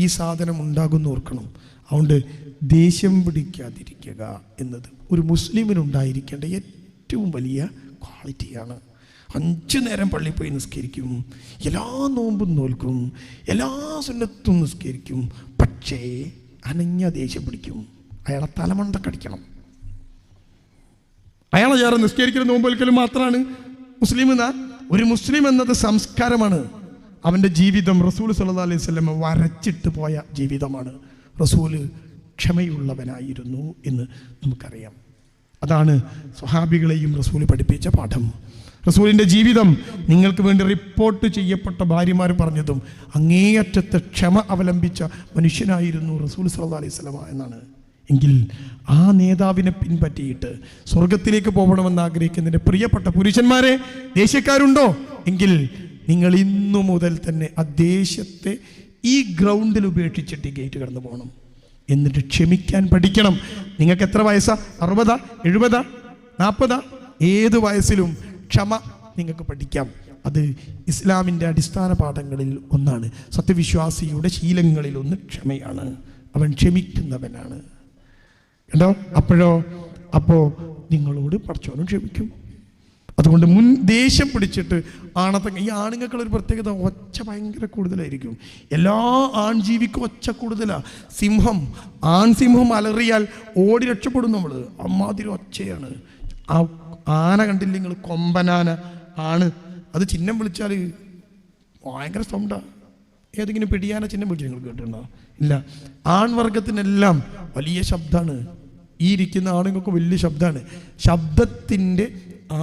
ഈ സാധനം ഉണ്ടാകുമെന്ന് ഓർക്കണം. അതുകൊണ്ട് ദേഷ്യം പിടിക്കാതിരിക്കുക എന്നത് ഒരു മുസ്ലിമിനുണ്ടായിരിക്കേണ്ട ഏറ്റവും വലിയ ക്വാളിറ്റിയാണ്. 5 നേരം പള്ളിയിൽ പോയി നിസ്കരിക്കും, എല്ലാ നോമ്പും നോൽക്കും, എല്ലാ സുന്നത്തും നിസ്കരിക്കും. പക്ഷേ അനഞ്ഞ ദേഷ്യം പിടിക്കും. അയാളെ തലമണ്ട കടിക്കണം. അയാളെ ചേർന്ന് നിസ്കരിക്കുന്ന നോമ്പൊലിക്കലും മാത്രമാണ് മുസ്ലിം എന്ന. ഒരു മുസ്ലിം എന്നത് സംസ്കാരമാണ്. അവൻ്റെ ജീവിതം റസൂൽ സല്ലല്ലാഹു അലൈഹി വസല്ലം വരച്ചിട്ട് പോയ ജീവിതമാണ്. റസൂൽ ക്ഷമയുള്ളവനായിരുന്നു എന്ന് നമുക്കറിയാം. അതാണ് സ്വഹാബികളെയും റസൂൽ പഠിപ്പിച്ച പാഠം. റസൂലിൻ്റെ ജീവിതം നിങ്ങൾക്ക് വേണ്ടി റിപ്പോർട്ട് ചെയ്യപ്പെട്ട ഭാര്യമാർ പറഞ്ഞതും അങ്ങേയറ്റത്തെ ക്ഷമ അവലംബിച്ച മനുഷ്യനായിരുന്നു റസൂൽ സല്ലല്ലാഹു അലൈഹി വസല്ലം എന്നാണ്. എങ്കിൽ ആ നേതാവിനെ പിൻപറ്റിയിട്ട് സ്വർഗത്തിലേക്ക് പോകണമെന്ന് ആഗ്രഹിക്കുന്നതിൻ്റെ പ്രിയപ്പെട്ട പുരുഷന്മാരെ, ദേഷ്യക്കാരുണ്ടോ എങ്കിൽ നിങ്ങൾ ഇന്നു മുതൽ തന്നെ ആ ദേഷ്യത്തെ ഈ ഗ്രൗണ്ടിൽ ഉപേക്ഷിച്ചിട്ട് ഈ ഗേറ്റ് കടന്നു പോകണം. എന്നിട്ട് ക്ഷമിക്കാൻ പഠിക്കണം. നിങ്ങൾക്ക് എത്ര വയസ്സാ? 60, 70, 40? ഏത് വയസ്സിലും ക്ഷമ നിങ്ങൾക്ക് പഠിക്കാം. അത് ഇസ്ലാമിൻ്റെ അടിസ്ഥാന പാഠങ്ങളിൽ ഒന്നാണ്. സത്യവിശ്വാസിയുടെ ശീലങ്ങളിൽ ഒന്ന് ക്ഷമയാണ്. അവൻ ക്ഷമിക്കുന്നവനാണ്. കണ്ടോ? അപ്പോൾ നിങ്ങളോട് പടച്ചോനും ക്ഷമിക്കും. അതുകൊണ്ട് ദേഷ്യം പിടിച്ചിട്ട് ഈ ആണുങ്ങൾക്കുള്ളൊരു പ്രത്യേകത, ഒച്ച ഭയങ്കര കൂടുതലായിരിക്കും. എല്ലാ ആൺജീവിക്കും ഒച്ച കൂടുതലാണ്. ആൺസിംഹം അലറിയാൽ ഓടി രക്ഷപ്പെടും നമ്മൾ. അമ്മാതിരി ഒച്ചയാണ്. ആ ആന കണ്ടില്ല നിങ്ങൾ? കൊമ്പനാന ആണ്. അത് ചിഹ്നം വിളിച്ചാൽ ഭയങ്കര സൗണ്ടാണ്. ഏതെങ്കിലും പിടിയാന ചിഹ്നം വിളിച്ച് നിങ്ങൾ കേട്ടിട്ടുണ്ടോ? ഇല്ല. ആൺവർഗത്തിനെല്ലാം വലിയ ശബ്ദമാണ്. ഈ ഇരിക്കുന്ന ആണുങ്ങൾക്ക് വലിയ ശബ്ദമാണ്. ശബ്ദത്തിൻ്റെ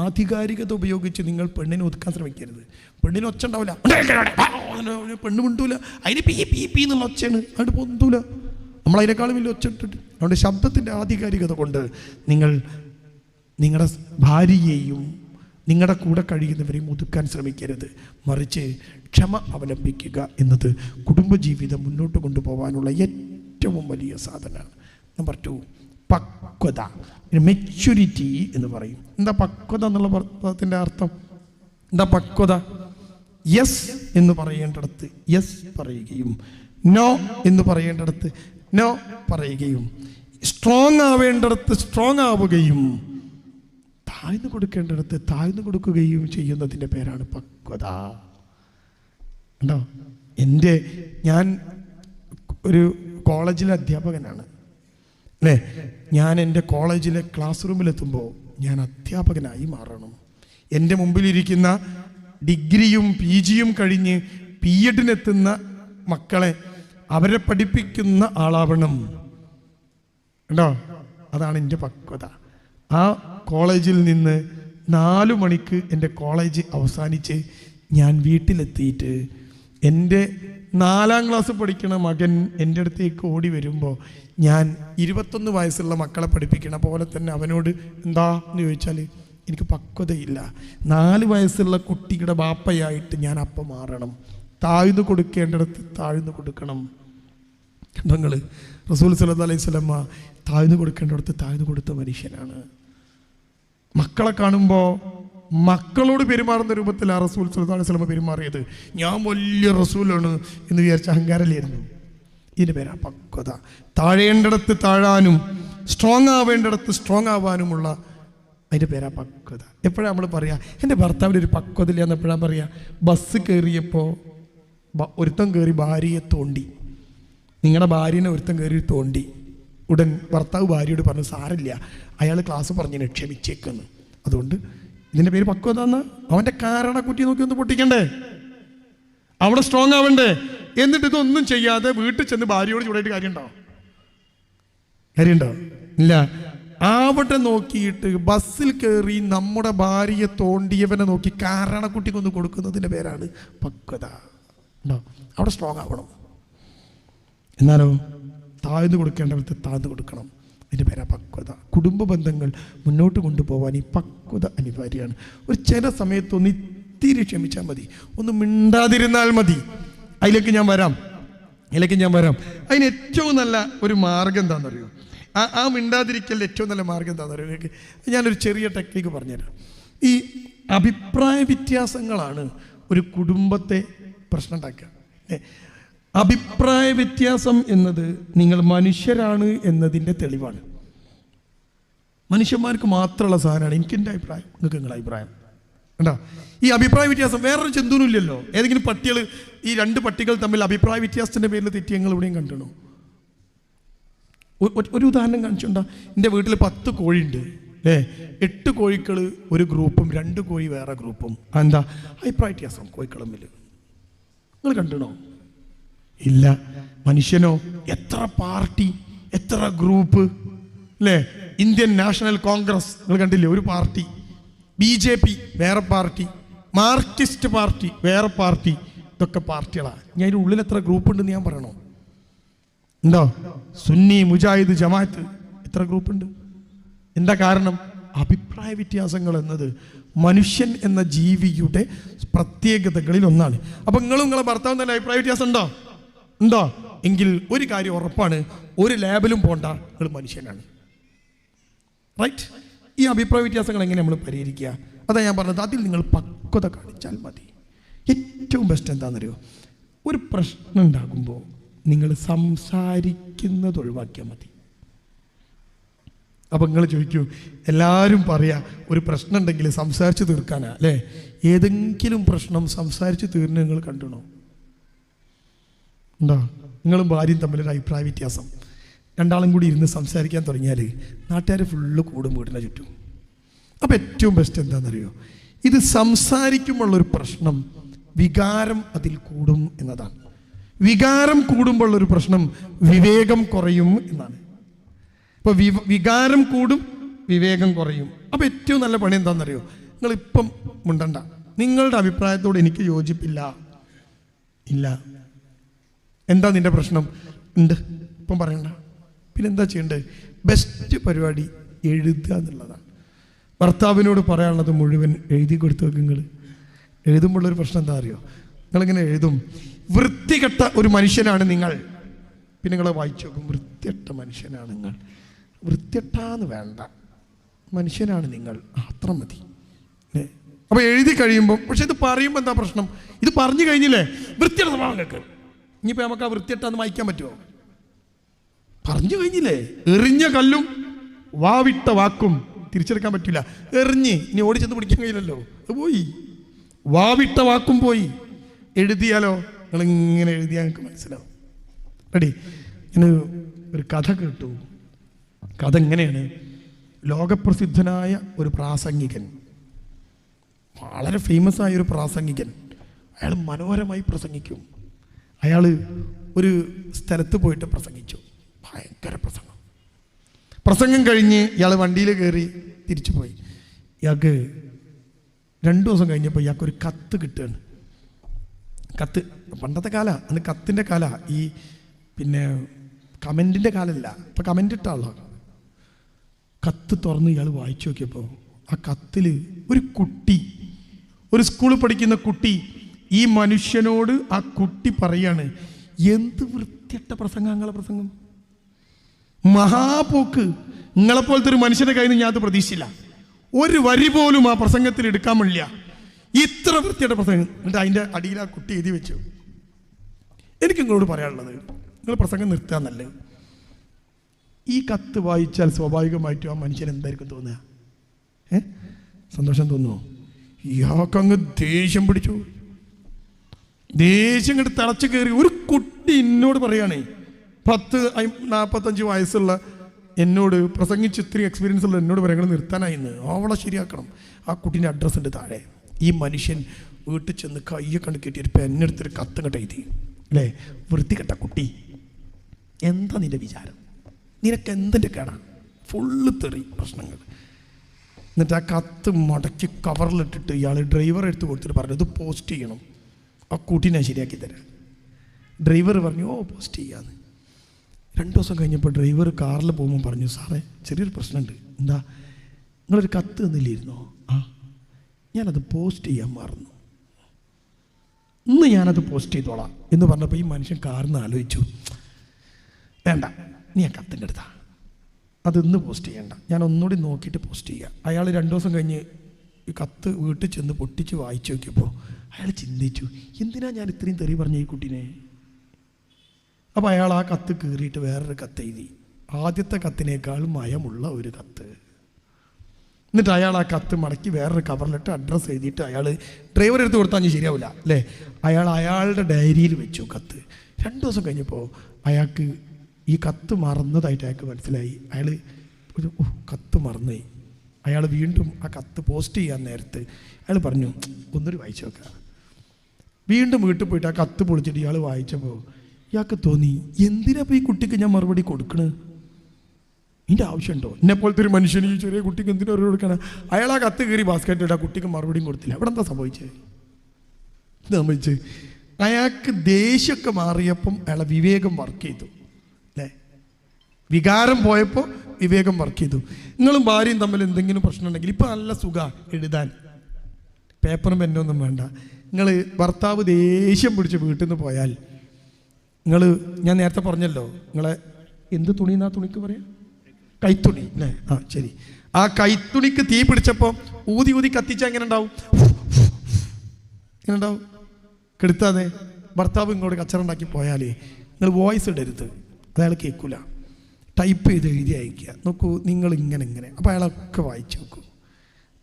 ആധികാരികത ഉപയോഗിച്ച് നിങ്ങൾ പെണ്ണിനെ ഒതുക്കാൻ ശ്രമിക്കരുത്. പെണ്ണിന് ഒച്ച ഉണ്ടാവില്ല, പെണ്ണ് മിണ്ടൂല, അതിന് പീ എന്നുള്ള ഒച്ചയാണ്, അത് പൊന്തൂല. നമ്മളതിനേക്കാളും വലിയ ഒച്ച ഇട്ടിട്ട്. അതുകൊണ്ട് ശബ്ദത്തിൻ്റെ ആധികാരികത കൊണ്ട് നിങ്ങൾ നിങ്ങളുടെ ഭാര്യയെയും നിങ്ങളുടെ കൂടെ കഴിയുന്നവരെയും ഒതുക്കാൻ ശ്രമിക്കരുത്. മറിച്ച് ക്ഷമ അവലംബിക്കുക എന്നത് കുടുംബജീവിതം മുന്നോട്ട് കൊണ്ടുപോകാനുള്ള ഏറ്റവും വലിയ സാധനമാണ്. നമ്പർ 2, പക്വത, മെച്യൂരിറ്റി എന്ന് പറയും. എന്താ പക്വത എന്നുള്ള പദത്തിൻ്റെ അർത്ഥം? എന്താ പക്വത? യെസ് എന്ന് പറയേണ്ടടുത്ത് യെസ് പറയുകയും, നോ എന്ന് പറയേണ്ടടുത്ത് നോ പറയുകയും, സ്ട്രോങ് ആവേണ്ടടുത്ത് സ്ട്രോങ് ആവുകയും, താഴ്ന്നു കൊടുക്കേണ്ടിടത്ത് താഴ്ന്നു കൊടുക്കുകയും ചെയ്യുന്നതിൻ്റെ പേരാണ് പക്വത. ഉണ്ടോ? ഞാൻ ഒരു കോളേജിലെ അധ്യാപകനാണ് അല്ലേ. ഞാൻ എൻ്റെ കോളേജിലെ ക്ലാസ് റൂമിലെത്തുമ്പോൾ ഞാൻ അധ്യാപകനായി മാറണം. എൻ്റെ മുമ്പിലിരിക്കുന്ന ഡിഗ്രിയും PGയും കഴിഞ്ഞ് PEDനെത്തുന്ന മക്കളെ അവരെ പഠിപ്പിക്കുന്ന ആളാവണം. ഉണ്ടോ? അതാണ് എൻ്റെ പക്വത. ആ കോളേജിൽ നിന്ന് 4 മണിക്ക് എൻ്റെ കോളേജ് അവസാനിച്ച് ഞാൻ വീട്ടിലെത്തിയിട്ട് എൻ്റെ 4ാം ക്ലാസ് പഠിക്കണ മകൻ എൻ്റെ അടുത്തേക്ക് ഓടി വരുമ്പോൾ ഞാൻ 21 വയസ്സുള്ള മക്കളെ പഠിപ്പിക്കണ പോലെ തന്നെ അവനോട് എന്താ എന്ന് ചോദിച്ചാൽ എനിക്ക് പക്വതയില്ല. 4 വയസ്സുള്ള കുട്ടിയുടെ ബാപ്പയായിട്ട് ഞാൻ അപ്പം മാറണം. താഴ്ന്നു കൊടുക്കേണ്ടിടത്ത് താഴ്ന്നു കൊടുക്കണം. നിങ്ങൾ റസൂൽ സല്ലല്ലാഹു അലൈഹി വസല്ലം താഴ്ന്നു കൊടുക്കേണ്ടിടത്ത് താഴ്ന്നു കൊടുത്ത മനുഷ്യനാണ്. മക്കളെ കാണുമ്പോൾ മക്കളോട് പെരുമാറുന്ന രൂപത്തിലാണ് റസൂൽ സല്ലല്ലാഹു അലൈഹി വസല്ലം പെരുമാറിയത്. ഞാൻ വലിയ റസൂലാണ് എന്ന് വിചാരിച്ച അഹങ്കാരമില്ലായിരുന്നു. ഇതിൻ്റെ പേരാ പക്വത. താഴേണ്ടിടത്ത് താഴാനും സ്ട്രോങ് ആവേണ്ടിടത്ത് സ്ട്രോങ് ആവാനുമുള്ള അതിൻ്റെ പേരാ പക്വത. എപ്പോഴാണ് നമ്മൾ പറയുക എൻ്റെ ഭർത്താവിന് ഒരു പക്വത ഇല്ല എന്ന് എപ്പോഴാണ് പറയുക? ബസ് കയറിയപ്പോൾ ഒരുത്തം കയറി ഭാര്യയെ തോണ്ടി, നിങ്ങളുടെ ഭാര്യനെ ഒരുത്തം കയറി തോണ്ടി. ഉടൻ ഭർത്താവ് ഭാര്യയോട് പറഞ്ഞു സാരില്ല, അയാൾ ക്ലാസ് പറഞ്ഞതിന് ക്ഷമിച്ചേക്കെന്ന്. അതുകൊണ്ട് ഇതിൻ്റെ പേര് പക്വത എന്ന്. അവൻ്റെ കാരണക്കുറ്റി നോക്കി ഒന്ന് പൊട്ടിക്കണ്ടേ, അവിടെ സ്ട്രോങ് ആവണ്ടേ. എന്നിട്ട് ഇതൊന്നും ചെയ്യാതെ വീട്ടിൽ ചെന്ന് ഭാര്യയോട് ചൂടായിട്ട് കാര്യമുണ്ടോ? ഇല്ല. അവിടെ നോക്കിയിട്ട് ബസ്സിൽ കയറി നമ്മുടെ ഭാര്യയെ തോണ്ടിയവനെ നോക്കി കാരണക്കുട്ടിക്കൊന്ന് കൊടുക്കുന്നതിൻ്റെ പേരാണ് പക്വത. ഉണ്ടോ? അവിടെ സ്ട്രോങ് ആവണം. എന്നാലോ താഴ്ന്നു കൊടുക്കേണ്ടവർക്ക് താഴ്ന്നു കൊടുക്കണം. അതിൻ്റെ പേരാ പക്വത. കുടുംബ ബന്ധങ്ങൾ മുന്നോട്ട് കൊണ്ടുപോകാൻ ഈ പക്വത അനിവാര്യമാണ്. ഒരു ചില സമയത്തൊന്ന് ഇത്തിരി ക്ഷമിച്ചാൽ മതി, ഒന്ന് മിണ്ടാതിരുന്നാൽ മതി. അതിലേക്ക് ഞാൻ വരാം. അതിന് ഏറ്റവും നല്ല ഒരു മാർഗം എന്താണെന്നറിയോ? ആ മിണ്ടാതിരിക്കലിൽ ഏറ്റവും നല്ല മാർഗം എന്താണെന്നറിയോ? ഞാനൊരു ചെറിയ ടെക്നിക്ക് പറഞ്ഞുതരാം. ഈ അഭിപ്രായ വ്യത്യാസങ്ങളാണ് ഒരു കുടുംബത്തെ പ്രശ്നം ഉണ്ടാക്കുക. അഭിപ്രായ വ്യത്യാസം എന്നത് നിങ്ങൾ മനുഷ്യരാണ് എന്നതിൻ്റെ തെളിവാണ്. മനുഷ്യന്മാർക്ക് മാത്രമുള്ള സാധനമാണ്. എനിക്ക് എൻ്റെ അഭിപ്രായം, നിങ്ങൾക്ക് നിങ്ങളുടെ അഭിപ്രായം. കണ്ടോ? ഈ അഭിപ്രായ വ്യത്യാസം വേറൊരു ജന്തുവിനും ഇല്ലല്ലോ. ഏതെങ്കിലും പട്ടികൾ, ഈ 2 പട്ടികൾ തമ്മിൽ അഭിപ്രായ വ്യത്യാസത്തിൻ്റെ പേരിൽ തെറ്റി ഞങ്ങൾ എവിടെയും കണ്ടണോ? ഒരു ഉദാഹരണം കാണിച്ചുണ്ടോ? എൻ്റെ വീട്ടിൽ 10 കോഴിയുണ്ട് അല്ലേ. 8 കോഴികൾ ഒരു ഗ്രൂപ്പും 2 കോഴി വേറെ ഗ്രൂപ്പും. എന്താ അഭിപ്രായ വ്യത്യാസം കോഴികൾ തമ്മിൽ? നിങ്ങൾ കണ്ടണോ? ഇല്ല. മനുഷ്യനോ എത്ര പാർട്ടി, എത്ര ഗ്രൂപ്പ് അല്ലേ. ഇന്ത്യൻ നാഷണൽ കോൺഗ്രസ് നിങ്ങൾ കണ്ടില്ലേ, ഒരു പാർട്ടി. BJP വേറെ പാർട്ടി, മാർക്സിസ്റ്റ് പാർട്ടി വേറെ പാർട്ടി. ഇതൊക്കെ പാർട്ടികളാണ്. ഞാൻ അതിൻ്റെ ഉള്ളിൽ എത്ര ഗ്രൂപ്പ് ഉണ്ടെന്ന് ഞാൻ പറയണോ? ഉണ്ടോ? സുന്നി, മുജാഹിദ്, ജമാഅത്ത്, എത്ര ഗ്രൂപ്പ് ഉണ്ട്? എന്താ കാരണം? അഭിപ്രായ വ്യത്യാസങ്ങൾ എന്നത് മനുഷ്യൻ എന്ന ജീവിയുടെ പ്രത്യേകതകളിൽ ഒന്നാണ്. അപ്പൊ നിങ്ങളെ ഭർത്താവും തന്നെ അഭിപ്രായ വ്യത്യാസം ഉണ്ടോ എങ്കിൽ ഒരു കാര്യം ഉറപ്പാണ്, ഒരു ലാബിലും പോണ്ട, നിങ്ങൾ മനുഷ്യനാണ്. റൈറ്റ്? ഈ അഭിപ്രായ വ്യത്യാസങ്ങൾ എങ്ങനെ നമ്മൾ പരിഹരിക്കുക? അതാ ഞാൻ പറഞ്ഞത്, അതിൽ നിങ്ങൾ പക്വത കാണിച്ചാൽ മതി. ഏറ്റവും ബെസ്റ്റ് എന്താണെന്നറിയോ? ഒരു പ്രശ്നം ഉണ്ടാകുമ്പോൾ നിങ്ങൾ സംസാരിക്കുന്നത് ഒഴിവാക്കിയാൽ മതി. അപ്പം നിങ്ങൾ ചോദിക്കൂ, എല്ലാവരും പറയാ ഒരു പ്രശ്നം ഉണ്ടെങ്കിൽ സംസാരിച്ച് തീർക്കാനാ അല്ലേ? ഏതെങ്കിലും പ്രശ്നം സംസാരിച്ച് തീർന്ന് നിങ്ങൾ കണ്ടണോ? ഉണ്ടോ? നിങ്ങളും ഭാര്യയും തമ്മിലൊരു അഭിപ്രായ വ്യത്യാസം, രണ്ടാളും കൂടി ഇരുന്ന് സംസാരിക്കാൻ തുടങ്ങിയാൽ നാട്ടുകാർ ഫുള്ള് കൂടും വീടിനെ ചുറ്റും. അപ്പം ഏറ്റവും ബെസ്റ്റ് എന്താണെന്നറിയോ? ഇത് സംസാരിക്കുമ്പോഴുള്ളൊരു പ്രശ്നം വികാരം അതിൽ കൂടും എന്നതാണ്. വികാരം കൂടുമ്പോഴുള്ളൊരു പ്രശ്നം വിവേകം കുറയും എന്നാണ്. അപ്പോൾ വികാരം കൂടും, വിവേകം കുറയും. അപ്പോൾ ഏറ്റവും നല്ല പണി എന്താണെന്നറിയോ? നിങ്ങളിപ്പം മുണ്ടണ്ട, നിങ്ങളുടെ അഭിപ്രായത്തോട് എനിക്ക് യോജിപ്പില്ല. ഇല്ല. എന്താ നിന്റെ പ്രശ്നം? ഉണ്ട്, ഇപ്പം പറയണ്ട. പിന്നെന്താ ചെയ്യേണ്ടത്? ബെസ്റ്റ് പരിപാടി എഴുതുക എന്നുള്ളതാണ്. ഭർത്താവിനോട് പറയാനുള്ളത് മുഴുവൻ എഴുതി കൊടുത്തു വെക്കും. നിങ്ങൾ എഴുതുമ്പോഴുള്ളൊരു പ്രശ്നം എന്താ അറിയോ? നിങ്ങളിങ്ങനെ എഴുതും, വൃത്തികെട്ട ഒരു മനുഷ്യനാണ് നിങ്ങൾ. പിന്നെ നിങ്ങളെ വായിച്ചു നോക്കും, വൃത്തികെട്ട മനുഷ്യനാണ് നിങ്ങൾ. വൃത്തികെട്ടാന്ന് വേണ്ട, മനുഷ്യനാണ് നിങ്ങൾ, അത്ര മതി. അപ്പോൾ എഴുതി കഴിയുമ്പോൾ, പക്ഷെ ഇത് പറയുമ്പോൾ എന്താ പ്രശ്നം? ഇത് പറഞ്ഞു കഴിഞ്ഞില്ലേ, വൃത്തിയുടെ സ്വഭാവം കേൾക്ക്. ഇനിയിപ്പോൾ നമുക്ക് ആ വൃത്തികെട്ടാന്ന് വായിക്കാൻ പറ്റുമോ? പറഞ്ഞു കഴിഞ്ഞില്ലേ. എറിഞ്ഞ കല്ലും വാവിട്ട വാക്കും തിരിച്ചെടുക്കാൻ പറ്റില്ല. എറിഞ്ഞ് ഇനി ഓടിച്ചെന്ന് പിടിക്കാൻ കഴിയില്ലല്ലോ, അത് പോയി. വാവിട്ട വാക്കും പോയി. എഴുതിയാലോ, നിങ്ങളിങ്ങനെ എഴുതിയാൽ നിങ്ങൾക്ക് മനസ്സിലാവും. റെഡി? ഇങ്ങനെ ഒരു കഥ കേട്ടു. കഥ എങ്ങനെയാണ്? ലോകപ്രസിദ്ധനായ ഒരു പ്രാസംഗികൻ, വളരെ ഫേമസ് ആയ ഒരു പ്രാസംഗികൻ, അയാൾ മനോഹരമായി പ്രസംഗിക്കും. അയാൾ ഒരു സ്ഥലത്ത് പോയിട്ട് പ്രസംഗിച്ചു. ഭയങ്കര പ്രസംഗം കഴിഞ്ഞ് ഇയാൾ വണ്ടിയിൽ കയറി തിരിച്ചു പോയി. ഇയാൾക്ക് 2 ദിവസം കഴിഞ്ഞപ്പോൾ ഇയാൾക്കൊരു കത്ത് കിട്ടുകയാണ്. കത്ത് പണ്ടത്തെ കാലമാണ്, അന്ന് കത്തിൻ്റെ കാലമാണ്. ഈ പിന്നെ കമൻറ്റിൻ്റെ കാലമല്ല, ഇപ്പം കമൻ്റ് ഇട്ടാണല്ലോ. കത്ത് തുറന്ന് ഇയാൾ വായിച്ചു നോക്കിയപ്പോൾ ആ കത്തിൽ ഒരു കുട്ടി, ഒരു സ്കൂളിൽ പഠിക്കുന്ന കുട്ടി, ഈ മനുഷ്യനോട് ആ കുട്ടി പറയാണ്, എന്ത് വൃത്തിയിട്ട പ്രസംഗങ്ങളെ പ്രസംഗം, മഹാപോക്ക്, നിങ്ങളെപ്പോലത്തെ ഒരു മനുഷ്യൻ്റെ കയ്യിൽ നിന്ന് ഞാൻ അത് പ്രതീക്ഷിച്ചില്ല, ഒരു വരി പോലും ആ പ്രസംഗത്തിൽ എടുക്കാൻ പറ്റില്ല, ഇത്ര വൃത്തിയുടെ പ്രസംഗം. എന്നിട്ട് അതിൻ്റെ അടിയിൽ ആ കുട്ടി എഴുതി വെച്ചു, എനിക്ക് നിങ്ങളോട് പറയാനുള്ളത്, നിങ്ങൾ പ്രസംഗം നിർത്താന്നല്ലേ. ഈ കത്ത് വായിച്ചാൽ സ്വാഭാവികമായിട്ടും ആ മനുഷ്യൻ എന്തായിരിക്കും തോന്നുക? സന്തോഷം തോന്നുമോ? ഇയാൾക്കങ്ങ് ദേഷ്യം പിടിച്ചു. ദേഷ്യം ഇങ്ങോട്ട് തിളച്ച് കയറി. ഒരു കുട്ടി എന്നോട് പറയുകയാണേ, 40-45 വയസ്സുള്ള എന്നോട്, പ്രസംഗിച്ച് ഇത്തിരി എക്സ്പീരിയൻസ് ഉള്ള എന്നോട് പറയുന്നത് നിർത്താനായിന്ന്, അവളെ ശരിയാക്കണം. ആ കുട്ടീൻ്റെ അഡ്രസ്സ് ഉണ്ട് താഴെ. ഈ മനുഷ്യൻ വീട്ടിൽ ചെന്ന് കയ്യെ കണ്ട് കെട്ടി ഒരു പെണ്ണെടുത്തൊരു കത്ത് കെട്ട എഴുതി. അല്ലേ? വൃത്തികെട്ട കുട്ടി, എന്താ നിന്റെ വിചാരം? നിനക്ക് എന്തിൻ്റെ കേടാ? ഫുള്ള് തെറി പ്രശ്നങ്ങൾ. എന്നിട്ട് ആ കത്ത് മടക്കി കവറിലിട്ടിട്ട് ഇയാൾ ഡ്രൈവറെ എടുത്ത് കൊടുത്തിട്ട് പറഞ്ഞു, ഇത് പോസ്റ്റ് ചെയ്യണം, ആ കുട്ടീനെ ശരിയാക്കി തരാം. ഡ്രൈവർ പറഞ്ഞു, ഓ പോസ്റ്റ് ചെയ്യാന്ന്. 2 ദിവസം കഴിഞ്ഞപ്പോൾ ഡ്രൈവർ കാറിൽ പോകുമ്പോൾ പറഞ്ഞു, സാറേ ചെറിയൊരു പ്രശ്നമുണ്ട്. എന്താ? നിങ്ങളൊരു കത്ത് തന്നില്ലായിരുന്നോ? ആ, ഞാനത് പോസ്റ്റ് ചെയ്യാൻ മറന്നു, ഇന്ന് ഞാനത് പോസ്റ്റ് ചെയ്തോളാം എന്ന് പറഞ്ഞപ്പോൾ ഈ മനുഷ്യൻ കാറിൽ നിന്ന് ആലോചിച്ചു, വേണ്ട, നീ ആ കത്തിൻ്റെ അടുത്താ, അത് ഇന്ന് പോസ്റ്റ് ചെയ്യണ്ട, ഞാൻ ഒന്നുകൂടി നോക്കിയിട്ട് പോസ്റ്റ് ചെയ്യാം. അയാൾ 2 ദിവസം കഴിഞ്ഞ് ഈ കത്ത് വീട്ടിൽ ചെന്ന് പൊട്ടിച്ച് വായിച്ചു നോക്കിയപ്പോൾ അയാൾ ചിന്തിച്ചു, എന്തിനാ ഞാൻ ഇത്രയും തെറി പറഞ്ഞ ഈ കുട്ടീനെ? അപ്പോൾ അയാൾ ആ കത്ത് കീറിയിട്ട് വേറൊരു കത്ത് എഴുതി, ആദ്യത്തെ കത്തിനേക്കാൾ മയമുള്ള ഒരു കത്ത്. എന്നിട്ട് അയാൾ ആ കത്ത് മടക്കി വേറൊരു കവറിലിട്ട് അഡ്രസ്സ് എഴുതിയിട്ട് അയാൾ ഡ്രൈവർ എടുത്ത് കൊടുത്താൽ ഞാൻ ശരിയാവില്ല അല്ലേ, അയാൾ അയാളുടെ ഡയറിയിൽ വെച്ചു കത്ത്. 2 ദിവസം കഴിഞ്ഞപ്പോൾ അയാൾക്ക് ഈ കത്ത് മറന്നതായിട്ട് അയാൾക്ക് മനസ്സിലായി. അയാൾ ഒരു കത്ത് മറന്നുപോയി. അയാൾ വീണ്ടും ആ കത്ത് പോസ്റ്റ് ചെയ്യാൻ നേരത്ത് അയാൾ പറഞ്ഞു, ഒന്നൊരു വായിച്ചു നോക്കുക. വീണ്ടും വീട്ടിൽ പോയിട്ട് ആ കത്ത് പൊളിച്ചിട്ട് ഇയാൾ വായിച്ചപ്പോൾ ഇയാൾക്ക് തോന്നി, എന്തിനാ ഇപ്പോൾ ഈ കുട്ടിക്ക് ഞാൻ മറുപടി കൊടുക്കണേ? ഇതിൻ്റെ ആവശ്യമുണ്ടോ? എന്നെപ്പോലത്തെ ഒരു മനുഷ്യന് ഈ ചെറിയ കുട്ടിക്ക് എന്തിനാ മറുപടി കൊടുക്കണം? അയാൾ ആ കത്ത് കയറി ബാസ്ക്കറ്റിൽ ആ കുട്ടിക്ക് മറുപടിയും കൊടുത്തില്ല. അവിടെ എന്താ സംഭവിച്ചത്? അയാൾക്ക് ദേഷ്യമൊക്കെ മാറിയപ്പം അയാളെ വിവേകം വർക്ക് ചെയ്തു അല്ലേ? വികാരം പോയപ്പോൾ വിവേകം വർക്ക് ചെയ്തു. നിങ്ങളും ഭാര്യയും തമ്മിൽ എന്തെങ്കിലും പ്രശ്നം ഉണ്ടെങ്കിൽ ഇപ്പം നല്ല സുഖം എഴുതാൻ, പേപ്പറും പെന്നൊന്നും വേണ്ട. നിങ്ങൾ ഭർത്താവ് ദേഷ്യം പിടിച്ച് വീട്ടിൽ നിന്ന് പോയാൽ ഞാൻ നേരത്തെ പറഞ്ഞല്ലോ, നിങ്ങളെ എന്ത് തുണി എന്നാ തുണിക്ക് പറയാം? കൈത്തുണി അല്ലേ? ആ ശരി. ആ കൈത്തുണിക്ക് തീ പിടിച്ചപ്പോൾ ഊതി ഊതി കത്തിച്ചാൽ എങ്ങനെ ഉണ്ടാവും? ഇങ്ങനെ ഉണ്ടാവും. കെടുത്താതെ ഭർത്താവ് ഇങ്ങോട്ട് കച്ചറുണ്ടാക്കി പോയാലേ നിങ്ങൾ വോയിസ് ഇടരുത്, അയാൾ കേൾക്കൂല. ടൈപ്പ് ചെയ്ത് എഴുതി അയക്കുക. നോക്കൂ, നിങ്ങൾ ഇങ്ങനെ. അപ്പോൾ അയാളൊക്കെ വായിച്ചു നോക്കൂ.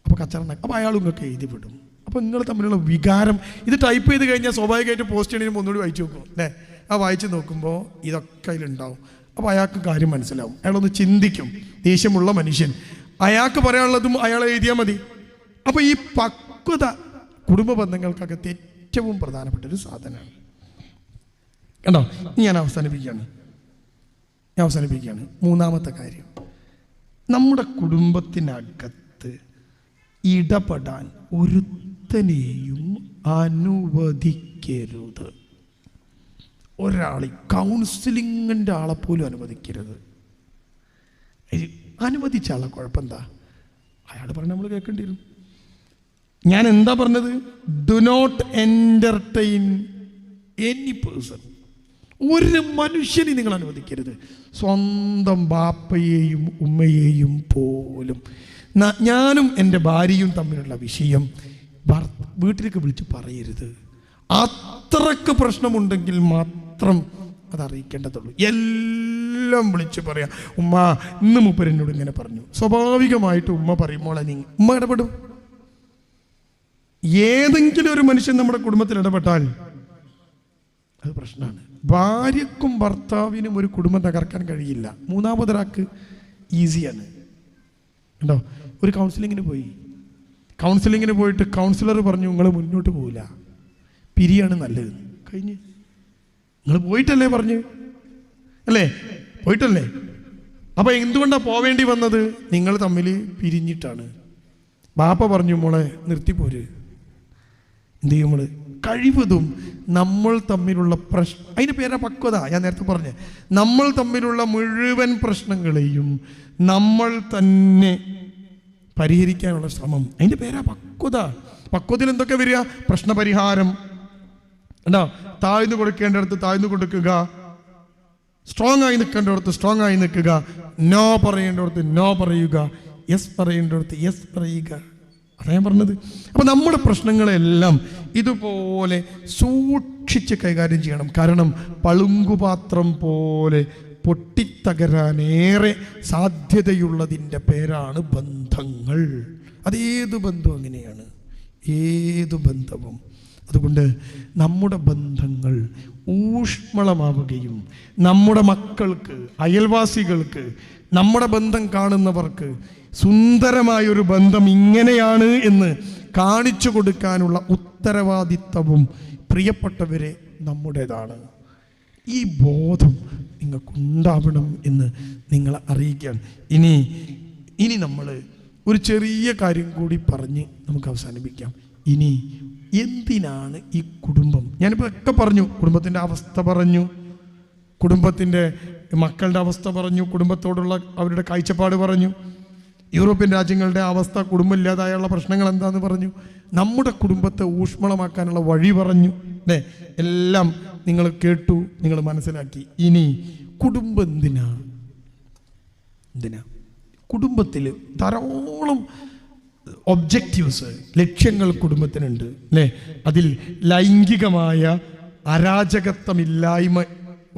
അപ്പോൾ കച്ചറുണ്ടാക്കി, അപ്പോൾ അയാളും ഇങ്ങോട്ട് എഴുതി വിടും. അപ്പോൾ നിങ്ങൾ തമ്മിലുള്ള വികാരം, ഇത് ടൈപ്പ് ചെയ്ത് കഴിഞ്ഞാൽ സ്വാഭാവികമായിട്ട് പോസ്റ്റ് ചെയ്യണതിന് ഒന്നുകൂടി വായിച്ചു നോക്കും അല്ലേ? ആ വായിച്ച് നോക്കുമ്പോൾ ഇതൊക്കെ അതിലുണ്ടാവും. അപ്പോൾ അയാൾക്ക് കാര്യം മനസ്സിലാവും. അയാളൊന്ന് ചിന്തിക്കും. ദേഷ്യമുള്ള മനുഷ്യൻ, അയാൾക്ക് പറയാനുള്ളതും അയാൾ എഴുതിയാൽ മതി. അപ്പോൾ ഈ പക്വത കുടുംബ ബന്ധങ്ങൾക്കകത്ത് ഏറ്റവും പ്രധാനപ്പെട്ട ഒരു സാധനമാണ്. കണ്ടോ? ഞാൻ അവസാനിപ്പിക്കുകയാണ്. 3-ാമത്തെ കാര്യം, നമ്മുടെ കുടുംബത്തിനകത്ത് ഇടപെടാൻ ഒരുത്തനെയും അനുവദിക്കരുത്. ഒരാൾ കൗൺസിലിങ്ങിൻ്റെ ആളെപ്പോലും അനുവദിക്കരുത്. അനുവദിച്ച ആളെ കുഴപ്പമെന്താ? അയാൾ പറഞ്ഞ നമ്മൾ കേൾക്കേണ്ടി വരും. ഞാൻ എന്താ പറഞ്ഞത്? Do not entertain any person. ഒരു മനുഷ്യനെ നിങ്ങൾ അനുവദിക്കരുത്. സ്വന്തം ബാപ്പയെയും ഉമ്മയെയും പോലും. ഞാനും എൻ്റെ ഭാര്യയും തമ്മിലുള്ള വിഷയം വീട്ടിലേക്ക് വിളിച്ച് പറയരുത്. അത്രക്ക് പ്രശ്നമുണ്ടെങ്കിൽ മാത്രം അത് അറിയിക്കേണ്ടതുള്ളൂ. എല്ലാ എല്ലാം വിളിച്ച് പറയാം, ഉമ്മ ഇന്ന് മൂപ്പര് എന്നോട് ഇങ്ങനെ പറഞ്ഞു. സ്വാഭാവികമായിട്ട് ഉമ്മ പറയുമ്പോൾ ഉമ്മ ഇടപെടും. ഏതെങ്കിലും ഒരു മനുഷ്യൻ നമ്മുടെ കുടുംബത്തിൽ ഇടപെട്ടാൽ അത് പ്രശ്നമാണ്. ഭാര്യക്കും ഭർത്താവിനും ഒരു കുടുംബം തകർക്കാൻ കഴിയില്ല. മൂന്നാമതൊരാൾക്ക് ഈസിയാണ്. ഉണ്ടോ? ഒരു കൗൺസിലിങ്ങിന് പോയിട്ട് കൗൺസിലർ പറഞ്ഞു നിങ്ങൾ മുന്നോട്ട് പോവില്ല, പിരിയാണ് നല്ലത്. കഴിഞ്ഞ് നിങ്ങൾ പോയിട്ടല്ലേ പറഞ്ഞു, അല്ലേ? പോയിട്ടല്ലേ? അപ്പൊ എന്തുകൊണ്ടാണ് പോവേണ്ടി വന്നത്? നിങ്ങൾ തമ്മിൽ പിരിഞ്ഞിട്ടാണ്. ബാപ്പ പറഞ്ഞു മോളെ നിർത്തിപ്പോര്. എന്ത് ചെയ്യും? നമ്മള് കഴിവതും നമ്മൾ തമ്മിലുള്ള അതിൻ്റെ പേരാ പക്വത. ഞാൻ നേരത്തെ പറഞ്ഞ നമ്മൾ തമ്മിലുള്ള മുഴുവൻ പ്രശ്നങ്ങളെയും നമ്മൾ തന്നെ പരിഹരിക്കാനുള്ള ശ്രമം, അതിൻ്റെ പേരാ പക്വത. പക്വതയിൽ എന്തൊക്കെ വരിക? പ്രശ്നപരിഹാരം ഉണ്ടോ? താഴ്ന്നു കൊടുക്കേണ്ടടുത്ത് താഴ്ന്നു കൊടുക്കുക, സ്ട്രോങ് ആയി നിൽക്കേണ്ടടുത്ത് സ്ട്രോങ് ആയി നിൽക്കുക, നോ പറയേണ്ടടുത്ത് നോ പറയുക, യെസ് പറയേണ്ടടുത്ത് യെസ് പറയുക. അതാ ഞാൻ പറഞ്ഞത്. അപ്പം നമ്മുടെ പ്രശ്നങ്ങളെല്ലാം ഇതുപോലെ സൂക്ഷിച്ച് കൈകാര്യം ചെയ്യണം. കാരണം പളുങ്കുപാത്രം പോലെ പൊട്ടിത്തകരാനേറെ സാധ്യതയുള്ളതിൻ്റെ പേരാണ് ബന്ധങ്ങൾ. അതേതു ബന്ധവും അങ്ങനെയാണ്, ഏതു ബന്ധവും. അതുകൊണ്ട് നമ്മുടെ ബന്ധങ്ങൾ ഊഷ്മളമാവുകയും നമ്മുടെ മക്കൾക്ക്, അയൽവാസികൾക്ക്, നമ്മുടെ ബന്ധം കാണുന്നവർക്ക് സുന്ദരമായൊരു ബന്ധം ഇങ്ങനെയാണ് എന്ന് കാണിച്ചു കൊടുക്കാനുള്ള ഉത്തരവാദിത്വവും പ്രിയപ്പെട്ടവരെ നമ്മുടേതാണ്. ഈ ബോധം നിങ്ങൾക്കുണ്ടാവണം എന്ന് നിങ്ങളെ അറിയിക്കാൻ. ഇനി നമ്മൾ ഒരു ചെറിയ കാര്യം കൂടി പറഞ്ഞ് നമുക്ക് അവസാനിപ്പിക്കാം. ഇനി എന്തിനാണ് ഈ കുടുംബം? ഞാനിപ്പോൾ ഒക്കെ പറഞ്ഞു, കുടുംബത്തിൻ്റെ അവസ്ഥ പറഞ്ഞു, കുടുംബത്തിൻ്റെ മക്കളുടെ അവസ്ഥ പറഞ്ഞു, കുടുംബത്തോടുള്ള അവരുടെ കാഴ്ചപ്പാട് പറഞ്ഞു, യൂറോപ്യൻ രാജ്യങ്ങളുടെ അവസ്ഥ, കുടുംബമില്ലാതായുള്ള പ്രശ്നങ്ങൾ എന്താന്ന് പറഞ്ഞു, നമ്മുടെ കുടുംബത്തെ ഊഷ്മളമാക്കാനുള്ള വഴി പറഞ്ഞു, അല്ലേ? എല്ലാം നിങ്ങൾ കേട്ടു, നിങ്ങൾ മനസ്സിലാക്കി. ഇനി കുടുംബം എന്തിനാ? കുടുംബത്തിൽ ധാരാളം ഒബ്ജക്റ്റീവ്സ്, ലക്ഷ്യങ്ങൾ കുടുംബത്തിനുണ്ട്, അല്ലേ? അതിൽ ലൈംഗികമായ അരാജകത്വമില്ലായ്മ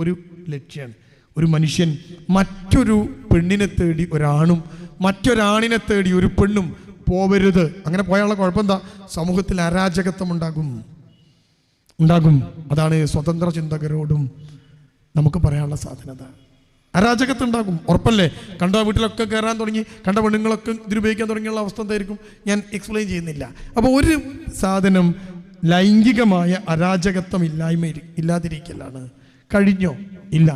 ഒരു ലക്ഷ്യമാണ്. ഒരു മനുഷ്യൻ മറ്റൊരു പെണ്ണിനെ തേടി ഒരാണും മറ്റൊരാണിനെ തേടി ഒരു പെണ്ണും പോവരുത്. അങ്ങനെ പോയാലുള്ള കുഴപ്പം എന്താ? സമൂഹത്തിൽ അരാജകത്വം ഉണ്ടാകും. അതാണ് സ്വതന്ത്ര ചിന്തകരോടും നമുക്ക് പറയാനുള്ള സാധനത. അരാജകത്വം ഉണ്ടാകും, ഉറപ്പല്ലേ? കണ്ട വീട്ടിലൊക്കെ കയറാൻ തുടങ്ങി, കണ്ട പെണ്ണുങ്ങളൊക്കെ ദുരുപയോഗിക്കാൻ തുടങ്ങിയുള്ള അവസ്ഥ എന്തായിരിക്കും ഞാൻ എക്സ്പ്ലെയിൻ ചെയ്യുന്നില്ല. അപ്പോൾ ഒരു സാധനം ലൈംഗികമായ അരാജകത്വം ഇല്ലാതിരിക്കലാണ്. കഴിഞ്ഞോ? ഇല്ല.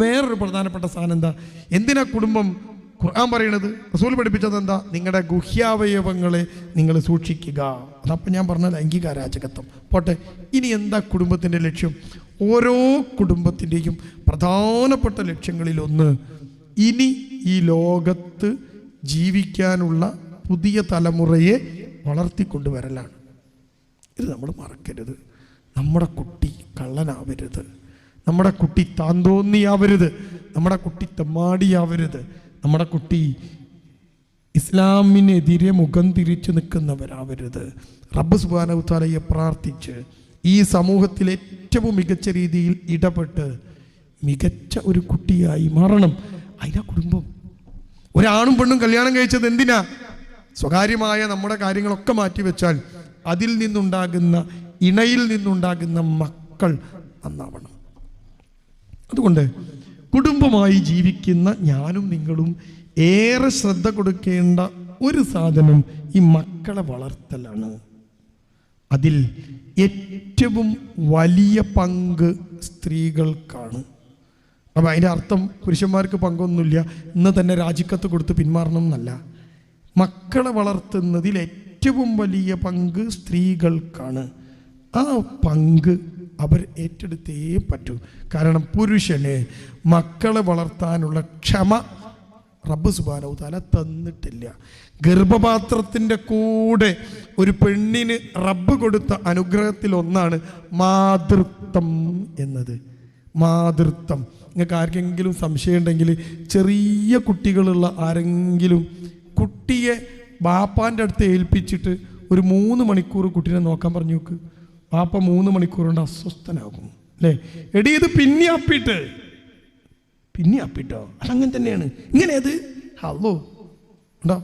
വേറൊരു പ്രധാനപ്പെട്ട സാധനം എന്താ? എന്തിനാ കുടുംബം ഖുർആൻ പറയണത്? റസൂൽ പഠിപ്പിച്ചത് എന്താ? നിങ്ങളുടെ ഗുഹ്യാവയവങ്ങളെ നിങ്ങൾ സൂക്ഷിക്കുക. അതപ്പം ഞാൻ പറഞ്ഞ ലൈംഗിക അരാജകത്വം പോട്ടെ. ഇനി എന്താ കുടുംബത്തിൻ്റെ ലക്ഷ്യം? ഓരോ കുടുംബത്തിൻ്റെയും പ്രധാനപ്പെട്ട ലക്ഷ്യങ്ങളിലൊന്ന് ഇനി ഈ ലോകത്ത് ജീവിക്കാനുള്ള പുതിയ തലമുറയെ വളർത്തിക്കൊണ്ടുവരലാണ്. ഇത് നമ്മൾ മറക്കരുത്. നമ്മുടെ കുട്ടി കള്ളനാവരുത്, നമ്മുടെ കുട്ടി താന്തോന്നിയാവരുത്, നമ്മുടെ കുട്ടി തെമ്മാടിയാവരുത്, നമ്മുടെ കുട്ടി ഇസ്ലാമിനെതിരെ മുഖം തിരിച്ചു നിൽക്കുന്നവരാവരുത്. റബ്ബ് സുബ്ഹാനഹു തആലയെ പ്രാർത്ഥിച്ച് ഈ സമൂഹത്തിൽ ഏറ്റവും മികച്ച രീതിയിൽ ഇടപെട്ട് മികച്ച ഒരു കുട്ടിയായി മാറണം. അതിനാ കുടുംബം. ഒരാണും പെണ്ണും കല്യാണം കഴിച്ചത് എന്തിനാ? സ്വകാര്യമായ നമ്മുടെ കാര്യങ്ങളൊക്കെ മാറ്റിവെച്ചാൽ അതിൽ നിന്നുണ്ടാകുന്ന, ഇണയിൽ നിന്നുണ്ടാകുന്ന മക്കൾ നന്നാവണം. അതുകൊണ്ട് കുടുംബമായി ജീവിക്കുന്ന ഞാനും നിങ്ങളും ഏറെ ശ്രദ്ധ കൊടുക്കേണ്ട ഒരു സാധനം ഈ മക്കളെ വളർത്തലാണ്. അതിൽ ഏറ്റവും വലിയ പങ്ക് സ്ത്രീകൾക്കാണ്. അപ്പം അതിൻ്റെ അർത്ഥം പുരുഷന്മാർക്ക് പങ്കൊന്നുമില്ല, ഇന്ന് തന്നെ രാജിക്കത്ത് കൊടുത്ത് പിന്മാറണം എന്നല്ല. മക്കളെ വളർത്തുന്നതിൽ ഏറ്റവും വലിയ പങ്ക് സ്ത്രീകൾക്കാണ്. ആ പങ്ക് അവർ ഏറ്റെടുത്തേ പറ്റൂ. കാരണം പുരുഷന് മക്കളെ വളർത്താനുള്ള ക്ഷമ റബ്ബ് സുബ്ഹാനഹു തആല തന്നിട്ടില്ല. ഗർഭപാത്രത്തിൻ്റെ കൂടെ ഒരു പെണ്ണിന് റബ്ബ് കൊടുത്ത അനുഗ്രഹത്തിൽ ഒന്നാണ് മാതൃത്വം എന്നത്. മാതൃത്വം. നിങ്ങൾക്ക് ആർക്കെങ്കിലും സംശയം ഉണ്ടെങ്കിൽ, ചെറിയ കുട്ടികളുള്ള ആരെങ്കിലും കുട്ടിയെ ബാപ്പാൻ്റെ അടുത്ത് ഏൽപ്പിച്ചിട്ട് ഒരു 3 മണിക്കൂർ കുട്ടീനെ നോക്കാൻ പറഞ്ഞു നോക്ക്. ബാപ്പ 3 മണിക്കൂർ കൊണ്ട് അസ്വസ്ഥനാകും, അല്ലേ? എടി ഇത് പിന്നെ അപ്പിട്ട് പിന്നെ അപ്പിട്ടോ, അതങ്ങനെ തന്നെയാണ്. ഇങ്ങനെ അത് ഹലോ ഉണ്ടോ,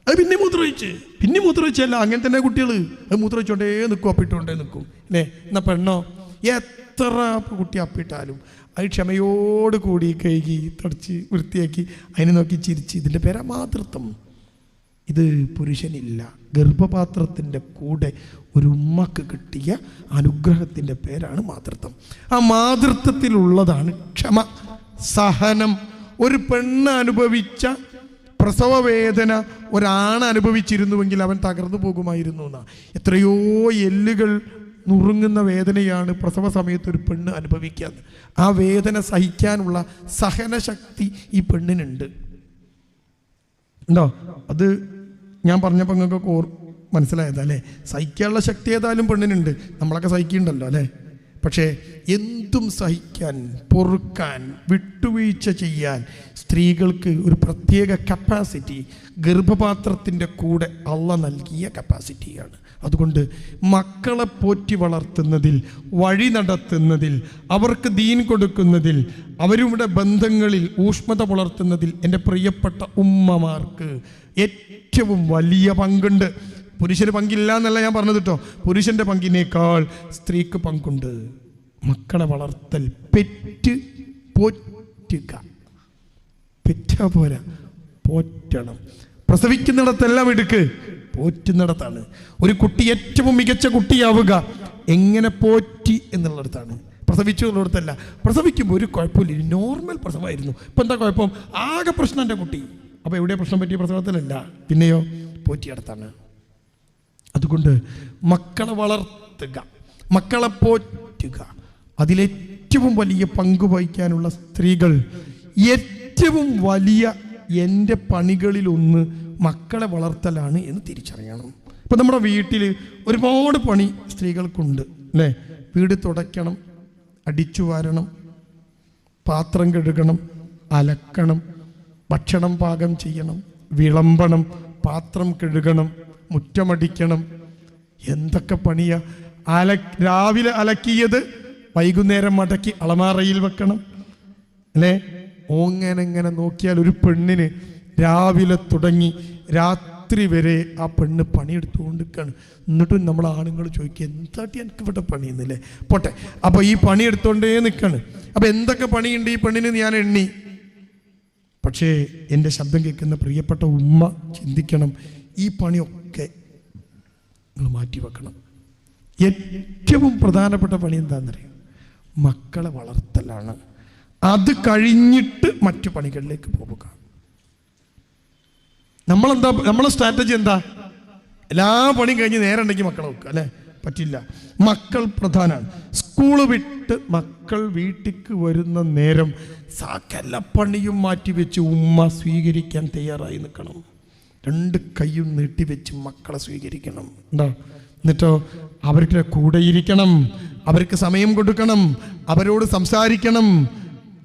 അത് പിന്നെ മൂത്രമൊഴിച്ചല്ല, അങ്ങനെ തന്നെ കുട്ടികൾ അത് മൂത്രമൊഴിച്ചോണ്ടേ നിൽക്കും, അപ്പിട്ടോണ്ടേ നിൽക്കും അല്ലേ. എന്നാൽ പെണ്ണോ, എത്ര കുട്ടി അപ്പിട്ടാലും അത് ക്ഷമയോട് കൂടി കഴുകി തുടച്ച് വൃത്തിയാക്കി അതിനെ നോക്കി ചിരിച്ച്. ഇതിൻ്റെ പേരാ മാതൃത്വം. ഇത് പുരുഷനില്ല. ഗർഭപാത്രത്തിൻ്റെ കൂടെ ഒരു ഉമ്മക്ക് കിട്ടിയ അനുഗ്രഹത്തിൻ്റെ പേരാണ് മാതൃത്വം. ആ മാതൃത്വത്തിലുള്ളതാണ് ക്ഷമ, സഹനം. ഒരു പെണ്ണ് അനുഭവിച്ച പ്രസവ വേദന ഒരാണ് അനുഭവിച്ചിരുന്നുവെങ്കിൽ അവൻ തകർന്നു പോകുമായിരുന്നു എന്നാ. എത്രയോ എല്ലുകൾ നുറുങ്ങുന്ന വേദനയാണ് പ്രസവ സമയത്ത് ഒരു പെണ്ണ് അനുഭവിക്കുക. ആ വേദന സഹിക്കാനുള്ള സഹനശക്തി ഈ പെണ്ണിനുണ്ട്. ഉണ്ടോ? അത് ഞാൻ പറഞ്ഞപ്പോൾ നിങ്ങൾക്ക് മനസ്സിലായതാ അല്ലേ? സഹിക്കാനുള്ള ശക്തി ഏതായാലും പെണ്ണിനുണ്ട്. നമ്മളൊക്കെ സഹിക്കുന്നുണ്ടല്ലോ അല്ലേ? പക്ഷേ എന്തും സഹിക്കാൻ, പൊറുക്കാൻ, വിട്ടുവീഴ്ച ചെയ്യാൻ സ്ത്രീകൾക്ക് ഒരു പ്രത്യേക കപ്പാസിറ്റി ഗർഭപാത്രത്തിൻ്റെ കൂടെ അള്ളാഹ് നൽകിയ കപ്പാസിറ്റിയാണ്. അതുകൊണ്ട് മക്കളെ പോറ്റി വളർത്തുന്നതിൽ, വഴി നടത്തുന്നതിൽ, അവർക്ക് ദീൻ കൊടുക്കുന്നതിൽ, അവരുടെ ബന്ധങ്ങളിൽ ഊഷ്മത പുലർത്തുന്നതിൽ എൻ്റെ പ്രിയപ്പെട്ട ഉമ്മമാർക്ക് ഏറ്റവും വലിയ പങ്കുണ്ട്. പുരുഷന് പങ്കില്ല എന്നല്ല ഞാൻ പറഞ്ഞത് കേട്ടോ. പുരുഷൻ്റെ പങ്കിനേക്കാൾ സ്ത്രീക്ക് പങ്കുണ്ട്. മക്കളെ വളർത്തൽ, പോറ്റുക. പെറ്റാ പോരാ, പോറ്റണം. പ്രസവിക്കുന്നിടത്തെല്ലാം എടുക്ക്, പോറ്റുന്നിടത്താണ്. ഒരു കുട്ടി ഏറ്റവും മികച്ച കുട്ടിയാവുക എങ്ങനെ പോറ്റി എന്നുള്ളിടത്താണ്, പ്രസവിച്ചു എന്നുള്ളിടത്തല്ല. പ്രസവിക്കുമ്പോൾ ഒരു കുഴപ്പമില്ല, നോർമൽ പ്രസവമായിരുന്നു. ഇപ്പം എന്താ കുഴപ്പം? ആകെ പ്രശ്നം എൻ്റെ കുട്ടി. അപ്പോൾ എവിടെ പ്രശ്നം പറ്റിയ പ്രസവത്തിലല്ല, പിന്നെയോ പോറ്റിയിടത്താണ്. അതുകൊണ്ട് മക്കളെ വളർത്തുക, മക്കളെ പോറ്റുക, അതിലേറ്റവും വലിയ പങ്ക് വഹിക്കാനുള്ള സ്ത്രീകൾ. ഏറ്റവും വലിയ എൻ്റെ പണികളിലൊന്ന് മക്കളെ വളർത്തലാണ് എന്ന് തിരിച്ചറിയണം. ഇപ്പം നമ്മുടെ വീട്ടിൽ ഒരുപാട് പണി സ്ത്രീകൾക്കുണ്ട് അല്ലേ? വീട് തുടയ്ക്കണം, അടിച്ചു വാരണം, പാത്രം കഴുകണം, അലക്കണം, ഭക്ഷണം പാകം ചെയ്യണം, വിളമ്പണം, പാത്രം കഴുകണം, മുറ്റമടിക്കണം. എന്തൊക്കെ പണിയാ! രാവിലെ അലക്കിയത് വൈകുന്നേരം മടക്കി അളമാറയിൽ വെക്കണം അല്ലേ? ഓങ്ങനെ നോക്കിയാൽ ഒരു പെണ്ണിന് രാവിലെ തുടങ്ങി രാത്രി വരെ ആ പെണ്ണ് പണിയെടുത്തുകൊണ്ടിരിക്കുകയാണ്. എന്നിട്ടും നമ്മൾ ആണുങ്ങൾ ചോദിക്കുക, എന്താട്ടി എനിക്ക് ഇവിടെ പണിയുന്നില്ലേ? പോട്ടെ, അപ്പോൾ ഈ പണിയെടുത്തോണ്ടേ നിൽക്കുകയാണ്. അപ്പോൾ എന്തൊക്കെ പണിയുണ്ട് ഈ പെണ്ണിന് ഞാൻ എണ്ണി. പക്ഷേ എൻ്റെ ശബ്ദം കേൾക്കുന്ന പ്രിയപ്പെട്ട ഉമ്മ ചിന്തിക്കണം, ഈ പണിയൊക്കെ നിങ്ങൾ മാറ്റിവെക്കണം. ഏറ്റവും പ്രധാനപ്പെട്ട പണി എന്താണെന്നറിയാം? മക്കളെ വളർത്തലാണ്. അത് കഴിഞ്ഞിട്ട് മറ്റു പണികളിലേക്ക് പോവുക. നമ്മളെ സ്ട്രാറ്റജി എന്താ? എല്ലാ പണിയും കഴിഞ്ഞ് നേരം ഉണ്ടെങ്കിൽ മക്കളെ വെക്കുക അല്ലേ? പറ്റില്ല. മക്കൾ പ്രധാനമാണ്. സ്കൂള് വിട്ട് മക്കൾ വീട്ടിലേക്ക് വരുന്ന നേരം സകല പണിയും മാറ്റിവെച്ച് ഉമ്മ സ്വീകരിക്കാൻ തയ്യാറായി നിൽക്കണം. രണ്ട് കൈയും നീട്ടിവെച്ച് മക്കളെ സ്വീകരിക്കണം. ഉണ്ടോ? എന്നിട്ടോ അവരുടെ കൂടെ ഇരിക്കണം, അവർക്ക് സമയം കൊടുക്കണം, അവരോട് സംസാരിക്കണം.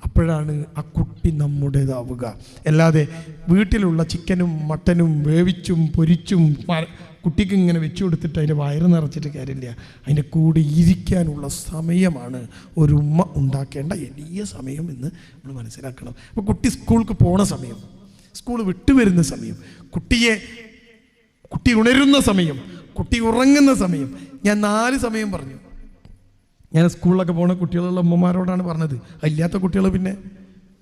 അപ്പോഴാണ് ആ കുട്ടി നമ്മുടേതാവുക. അല്ലാതെ വീട്ടിലുള്ള ചിക്കനും മട്ടനും വേവിച്ചും പൊരിച്ചും കുട്ടിക്ക് ഇങ്ങനെ വെച്ചു കൊടുത്തിട്ട് അതിൻ്റെ വയറ് നിറച്ചിട്ട് കാര്യമില്ല. അതിൻ്റെ കൂടെ ഇരിക്കാനുള്ള സമയമാണ് ഒരു ഉമ്മ ഉണ്ടാക്കേണ്ട വലിയ സമയം എന്ന് നമ്മൾ മനസ്സിലാക്കണം. അപ്പോൾ കുട്ടി സ്കൂൾക്ക് പോണ സമയം, സ്കൂൾ വിട്ടുവരുന്ന സമയം, കുട്ടി ഉണരുന്ന സമയം, കുട്ടി ഉറങ്ങുന്ന സമയം, ഞാൻ 4 സമയം പറഞ്ഞു. ഞാൻ സ്കൂളിലൊക്കെ പോണ കുട്ടികളുള്ള അമ്മമാരോടാണ് പറഞ്ഞത്. അല്ലാത്ത കുട്ടികൾ പിന്നെ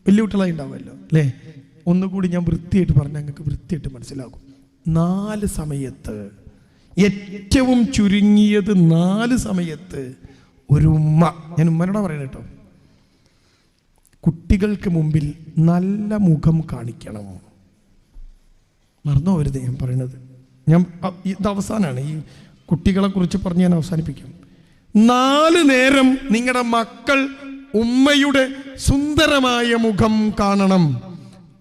വലിയ കുട്ടികളായി ഉണ്ടാവുമല്ലോ അല്ലേ? ഒന്നുകൂടി ഞാൻ വൃത്തിയായിട്ട് പറഞ്ഞാൽ ഞങ്ങൾക്ക് വൃത്തിയായിട്ട് മനസ്സിലാകും. 4 സമയത്ത്, ഏറ്റവും ചുരുങ്ങിയത് 4 സമയത്ത് ഒരു ഉമ്മ, ഞാൻ ഉമ്മനോടാ പറയണ കേട്ടോ, കുട്ടികൾക്ക് മുമ്പിൽ നല്ല മുഖം കാണിക്കണം. മറന്നോ വരുത് ഞാൻ പറയണത്. ഇത് അവസാനമാണ്. ഈ കുട്ടികളെ കുറിച്ച് പറഞ്ഞ് ഞാൻ അവസാനിപ്പിക്കും. 4 നേരം നിങ്ങളുടെ മക്കൾ ഉമ്മയുടെ സുന്ദരമായ മുഖം കാണണം.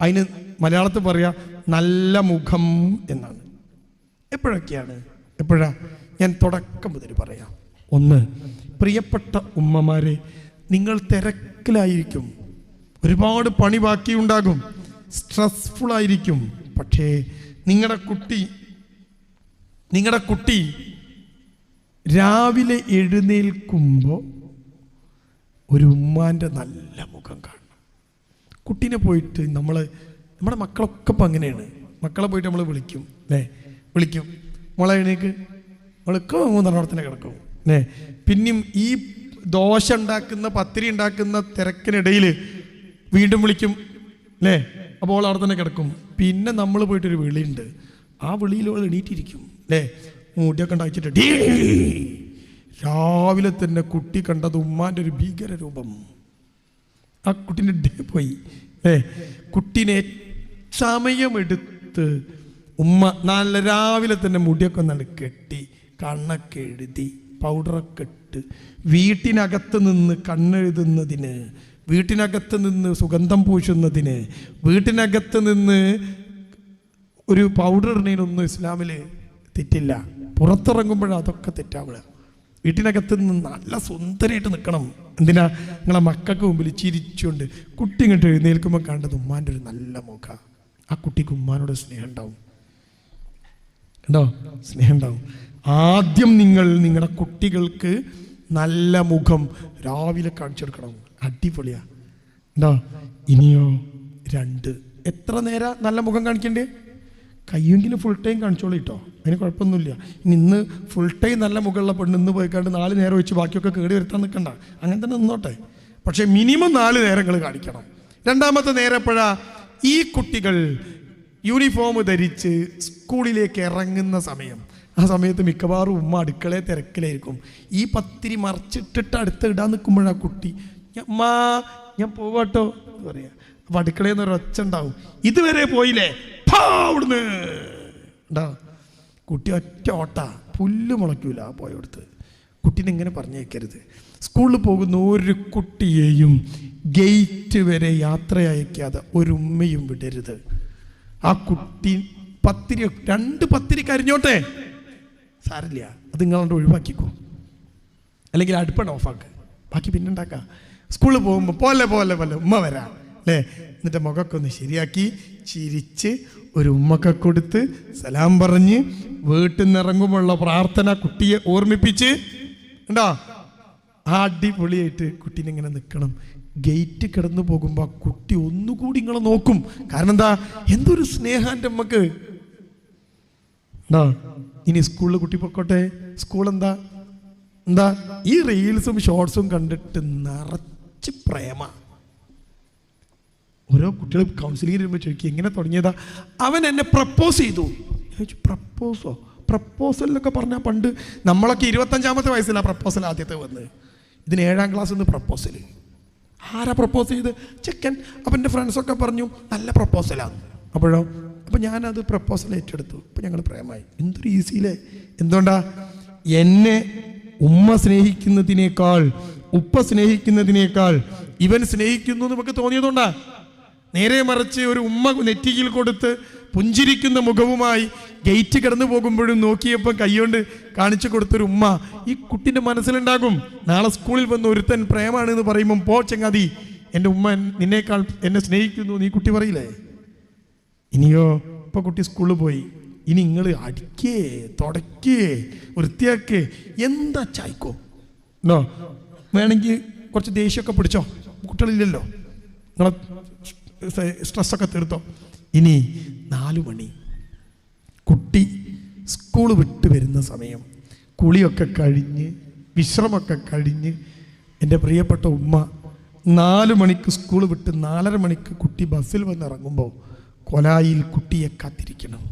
അതിന് മലയാളത്തിൽ പറയാ നല്ല മുഖം എന്നാണ്. എപ്പോഴാ ഞാൻ തുടക്കം മുതൽ പറയാം. 1, പ്രിയപ്പെട്ട ഉമ്മമാരെ, നിങ്ങൾ തിരക്കിലായിരിക്കും, ഒരുപാട് പണി ബാക്കിയുണ്ടാകും, സ്ട്രെസ്ഫുൾ ആയിരിക്കും. പക്ഷേ നിങ്ങളുടെ കുട്ടി രാവിലെ എഴുന്നേൽക്കുമ്പോൾ ഒരു ഉമ്മാൻ്റെ നല്ല മുഖം കാണണം. കുട്ടീനെ പോയിട്ട് നമ്മുടെ മക്കളൊക്കെ ഇപ്പം അങ്ങനെയാണ്. മക്കളെ പോയിട്ട് നമ്മൾ വിളിക്കും അല്ലേ, വിളിക്കും മോളെ എണീക്ക്, മോൾക്ക് മൂന്നെണ്ണത്തിന് കിടക്കും അല്ലേ. പിന്നെയും ഈ ദോശ ഉണ്ടാക്കുന്ന പത്തിരി ഉണ്ടാക്കുന്ന തിരക്കിനിടയിൽ വീണ്ടും വിളിക്കും അല്ലേ. അപ്പോൾ അവിടെ തന്നെ കിടക്കും. പിന്നെ നമ്മൾ പോയിട്ടൊരു വിളിയുണ്ട്, ആ വിളിയിൽ അവൾ എണീറ്റിരിക്കും അല്ലേ, മുടിയൊക്കെ ഉണ്ടാക്കിച്ചിട്ട് രാവിലെ തന്നെ കുട്ടി കണ്ടത് ഉമ്മാൻ്റെ ഒരു ഭീകര രൂപം. ആ കുട്ടീൻ്റെ ഡേ പോയി കുട്ടീനെ സമയമെടുത്ത് ഉമ്മ നല്ല രാവിലെ തന്നെ മുടിയൊക്കെ നല്ല കെട്ടി കണ്ണൊക്കെ എഴുതി പൗഡറൊക്കെ ഇട്ട് വീട്ടിനകത്ത് നിന്ന് കണ്ണെഴുതുന്നതിന്, വീട്ടിനകത്ത് നിന്ന് സുഗന്ധം പൂശുന്നതിന്, വീട്ടിനകത്ത് നിന്ന് ഒരു പൗഡർ ഇടുന്നതിനൊന്നും ഇസ്ലാമിൽ തെറ്റില്ല. പുറത്തിറങ്ങുമ്പോഴാണ് അതൊക്കെ തെറ്റാവുക. വീട്ടിനകത്ത് നിന്ന് നല്ല സുന്ദരമായിട്ട് നിൽക്കണം. എന്തിനാ? നിങ്ങളെ മക്കൾക്ക് മുമ്പിൽ ചിരിച്ചുകൊണ്ട് കുട്ടി ഇങ്ങോട്ട് എഴുന്നേൽക്കുമ്പോൾ കണ്ടത് ഉമ്മാൻ്റെ ഒരു നല്ല മുഖം. ആ കുട്ടിക്ക് ഉമ്മാനോട് സ്നേഹം ഉണ്ടാവും. ഉണ്ടോ? സ്നേഹം ഉണ്ടാവും. ആദ്യം നിങ്ങൾ നിങ്ങളുടെ കുട്ടികൾക്ക് നല്ല മുഖം രാവിലെ കാണിച്ചെടുക്കണം. അടിപൊളിയാ. ഉണ്ടോ? ഇനിയോ 2, എത്ര നേരം നല്ല മുഖം കാണിക്കണ്ടേ? കയ്യെങ്കിലും ഫുൾ ടൈം കാണിച്ചോളൂ കേട്ടോ, അതിന് കുഴപ്പമൊന്നുമില്ല. ഇന്ന് ഫുൾ ടൈം നല്ല മുകളിലുള്ള പെണ്ണ് ഇന്ന് പോയിക്കാണ്ട് 4 നേരം വെച്ച് ബാക്കിയൊക്കെ കേടി വരുത്താൻ നിൽക്കണ്ട, അങ്ങനെ തന്നെ നിന്നോട്ടെ. പക്ഷേ മിനിമം 4 നേരങ്ങൾ കാണിക്കണം. രണ്ടാമത്തെ നേരം എപ്പോഴാ? ഈ കുട്ടികൾ യൂണിഫോം ധരിച്ച് സ്കൂളിലേക്ക് ഇറങ്ങുന്ന സമയം. ആ സമയത്ത് മിക്കവാറും ഉമ്മ അടുക്കളയെ തിരക്കിലായിരിക്കും. ഈ പത്തിരി മറിച്ചിട്ടിട്ട് അടുത്ത് ഇടാൻ നിൽക്കുമ്പോഴാ കുട്ടി ഞാൻ പോവാട്ടോ എന്ന് പറയാ. അപ്പം അടുക്കളയിൽ നിന്ന് ഒരൊച്ച ഉണ്ടാവും, ഇതുവരെ പോയില്ലേ അവിടുന്ന് ഉണ്ടാ. കുട്ടി ഒറ്റ ഓട്ടാ, പുല്ല് മുളയ്ക്കൂല പോയടുത്ത്. കുട്ടീനെ ഇങ്ങനെ പറഞ്ഞേക്കരുത്. സ്കൂളിൽ പോകുന്ന ഒരു കുട്ടിയെയും ഗേറ്റ് വരെ യാത്ര അയക്കാതെ ഒരു ഉമ്മയും വിടരുത്. ആ കുട്ടി 2 പത്തിരി കരിഞ്ഞോട്ടെ, സാരില്ല, അത് നിങ്ങളോട് ഒഴിവാക്കിക്കോ, അല്ലെങ്കിൽ അടുപ്പണ ഓഫാക്ക്, ബാക്കി പിന്നെ ഉണ്ടാക്കാം. സ്കൂളിൽ പോകുമ്പോൾ പോലെ പോലെ പോലെ ഉമ്മ വരാം അല്ലേ. എന്നിട്ട് മുഖമൊക്കെ ഒന്ന് ശരിയാക്കി ചിരിച്ച് ഒരു ഉമ്മക്കെ കൊടുത്ത് സലാം പറഞ്ഞ് വീട്ടിൽ നിന്ന് ഇറങ്ങുമ്പോഴുള്ള പ്രാർത്ഥന കുട്ടിയെ ഓർമ്മിപ്പിച്ച് ഉണ്ടോ അടിപൊളിയായിട്ട് കുട്ടീനെ ഇങ്ങനെ നിൽക്കണം. ഗേറ്റ് കിടന്നു പോകുമ്പോൾ ആ കുട്ടി ഒന്നുകൂടി നിങ്ങളെ നോക്കും. കാരണം എന്താ? എന്തൊരു സ്നേഹം എൻ്റെ അമ്മക്ക് ഉണ്ടോ. ഇനി സ്കൂളിൽ കുട്ടി പൊക്കോട്ടെ. സ്കൂൾ എന്താ ഈ റീൽസും ഷോർട്സും കണ്ടിട്ട് നിറച്ച് പ്രേമ. ഓരോ കുട്ടികൾ കൗൺസിലിംഗ് വരുമ്പോൾ ചോദിക്കും എങ്ങനെ തുടങ്ങിയതാ? അവൻ എന്നെ പ്രപ്പോസ് ചെയ്തു. പ്രപ്പോസോ? പ്രപ്പോസലിനൊക്കെ പറഞ്ഞാൽ പണ്ട് നമ്മളൊക്കെ 25-ാമത്തെ വയസ്സിലാണ് പ്രപ്പോസൽ ആദ്യത്തെ വന്നത്. ഇതിന് 7ാം ക്ലാസ്സിൽ നിന്ന് പ്രപ്പോസൽ. ആരാ പ്രപ്പോസ് ചെയ്ത്? ചെക്കൻ. അപ്പം എൻ്റെ ഫ്രണ്ട്സൊക്കെ പറഞ്ഞു നല്ല പ്രപ്പോസലാണ്. അപ്പോൾ ഞാനത് പ്രപ്പോസൽ ഏറ്റെടുത്തു. അപ്പോൾ ഞങ്ങൾ പ്രേമായി. എന്തൊരു ഈസിയില്ലേ. എന്തുകൊണ്ടാ? എന്നെ ഉമ്മ സ്നേഹിക്കുന്നതിനേക്കാൾ ഉപ്പ സ്നേഹിക്കുന്നതിനേക്കാൾ ഇവൻ സ്നേഹിക്കുന്നു നമുക്ക് തോന്നിയതുകൊണ്ടാ. നേരെ മറിച്ച് ഒരു ഉമ്മ നെറ്റിയിൽ കൊടുത്ത് പുഞ്ചിരിക്കുന്ന മുഖവുമായി ഗേറ്റ് കടന്നു പോകുമ്പോഴും നോക്കിയപ്പോൾ കൈകൊണ്ട് കാണിച്ചു കൊടുത്തൊരു ഉമ്മ ഈ കുട്ടിൻ്റെ മനസ്സിലുണ്ടാകും. നാളെ സ്കൂളിൽ വന്ന് ഒരുത്തൻ പ്രേമാണെന്ന് പറയുമ്പം പോ ചങ്ങാതി, എൻ്റെ ഉമ്മ നിന്നേക്കാൾ എന്നെ സ്നേഹിക്കുന്നു നീ കുട്ടി പറയില്ലേ? ഇനിയോ ഇപ്പോൾ കുട്ടി സ്കൂളിൽ പോയി, ഇനി നിങ്ങൾ അടിക്കേ തുടക്കേ വൃത്തിയാക്കേ എന്താ ചായ്ക്കോ നോ, വേണമെങ്കിൽ കുറച്ച് ദേഷ്യമൊക്കെ പിടിച്ചോ, കുട്ടികളില്ലല്ലോ, നിങ്ങളെ സ്ട്രെസ്സൊക്കെ തീർത്തോ. ഇനി 4 മണി കുട്ടി സ്കൂൾ വിട്ട് വരുന്ന സമയം, കുളിയൊക്കെ കഴിഞ്ഞ് വിശ്രമമൊക്കെ കഴിഞ്ഞ് എൻ്റെ പ്രിയപ്പെട്ട ഉമ്മ 4 മണിക്ക് സ്കൂൾ വിട്ട് 4:30 മണിക്ക് കുട്ടി ബസ്സിൽ വന്ന് ഇറങ്ങുമ്പോൾ കൊലായിൽ കുട്ടിയെ കാത്തിരിക്കണം.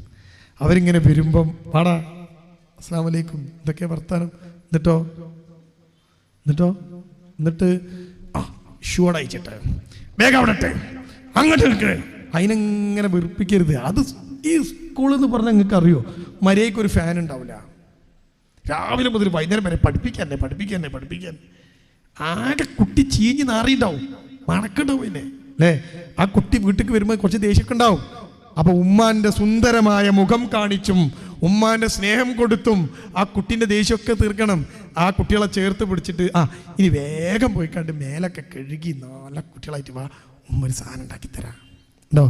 അവരിങ്ങനെ വരുമ്പം പാടാ അസ്സലാമു അലൈക്കും ഇതൊക്കെ വർത്താനം, എന്നിട്ട് ഷൂഡ് അയച്ചിട്ട് വേഗം അവിടട്ടെ അങ്ങോട്ട് നിൽക്കേ, അതിനെങ്ങനെ വെറുപ്പിക്കരുത്. അത് ഈ സ്കൂളിൽ എന്ന് പറഞ്ഞാൽ നിങ്ങൾക്ക് അറിയോ, മര്യാദയ്ക്ക് ഒരു ഫാൻ ഉണ്ടാവില്ല. രാവിലെ മുതൽ വൈകുന്നേരം വരെ പഠിപ്പിക്കാൻ ആകെ കുട്ടി ചീഞ്ഞ് നാറിയിട്ടുണ്ടാവും, മണക്കുണ്ടാവും പിന്നെ അല്ലേ. ആ കുട്ടി വീട്ടിലേക്ക് വരുമ്പോൾ കുറച്ച് ദേഷ്യമൊക്കെ ഉണ്ടാവും. അപ്പോൾ ഉമ്മാൻ്റെ സുന്ദരമായ മുഖം കാണിച്ചും ഉമ്മാൻ്റെ സ്നേഹം കൊടുത്തും ആ കുട്ടീൻ്റെ ദേഷ്യമൊക്കെ തീർക്കണം. ആ കുട്ടികളെ ചേർത്ത് പിടിച്ചിട്ട് ഇനി വേഗം പോയി കണ്ട് മേലൊക്കെ കഴുകി നല്ല കുട്ടികളായിട്ട് വാ, ഉമ്മ ഒരു സാധനം ഉണ്ടാക്കി തരാം ഉണ്ടോ?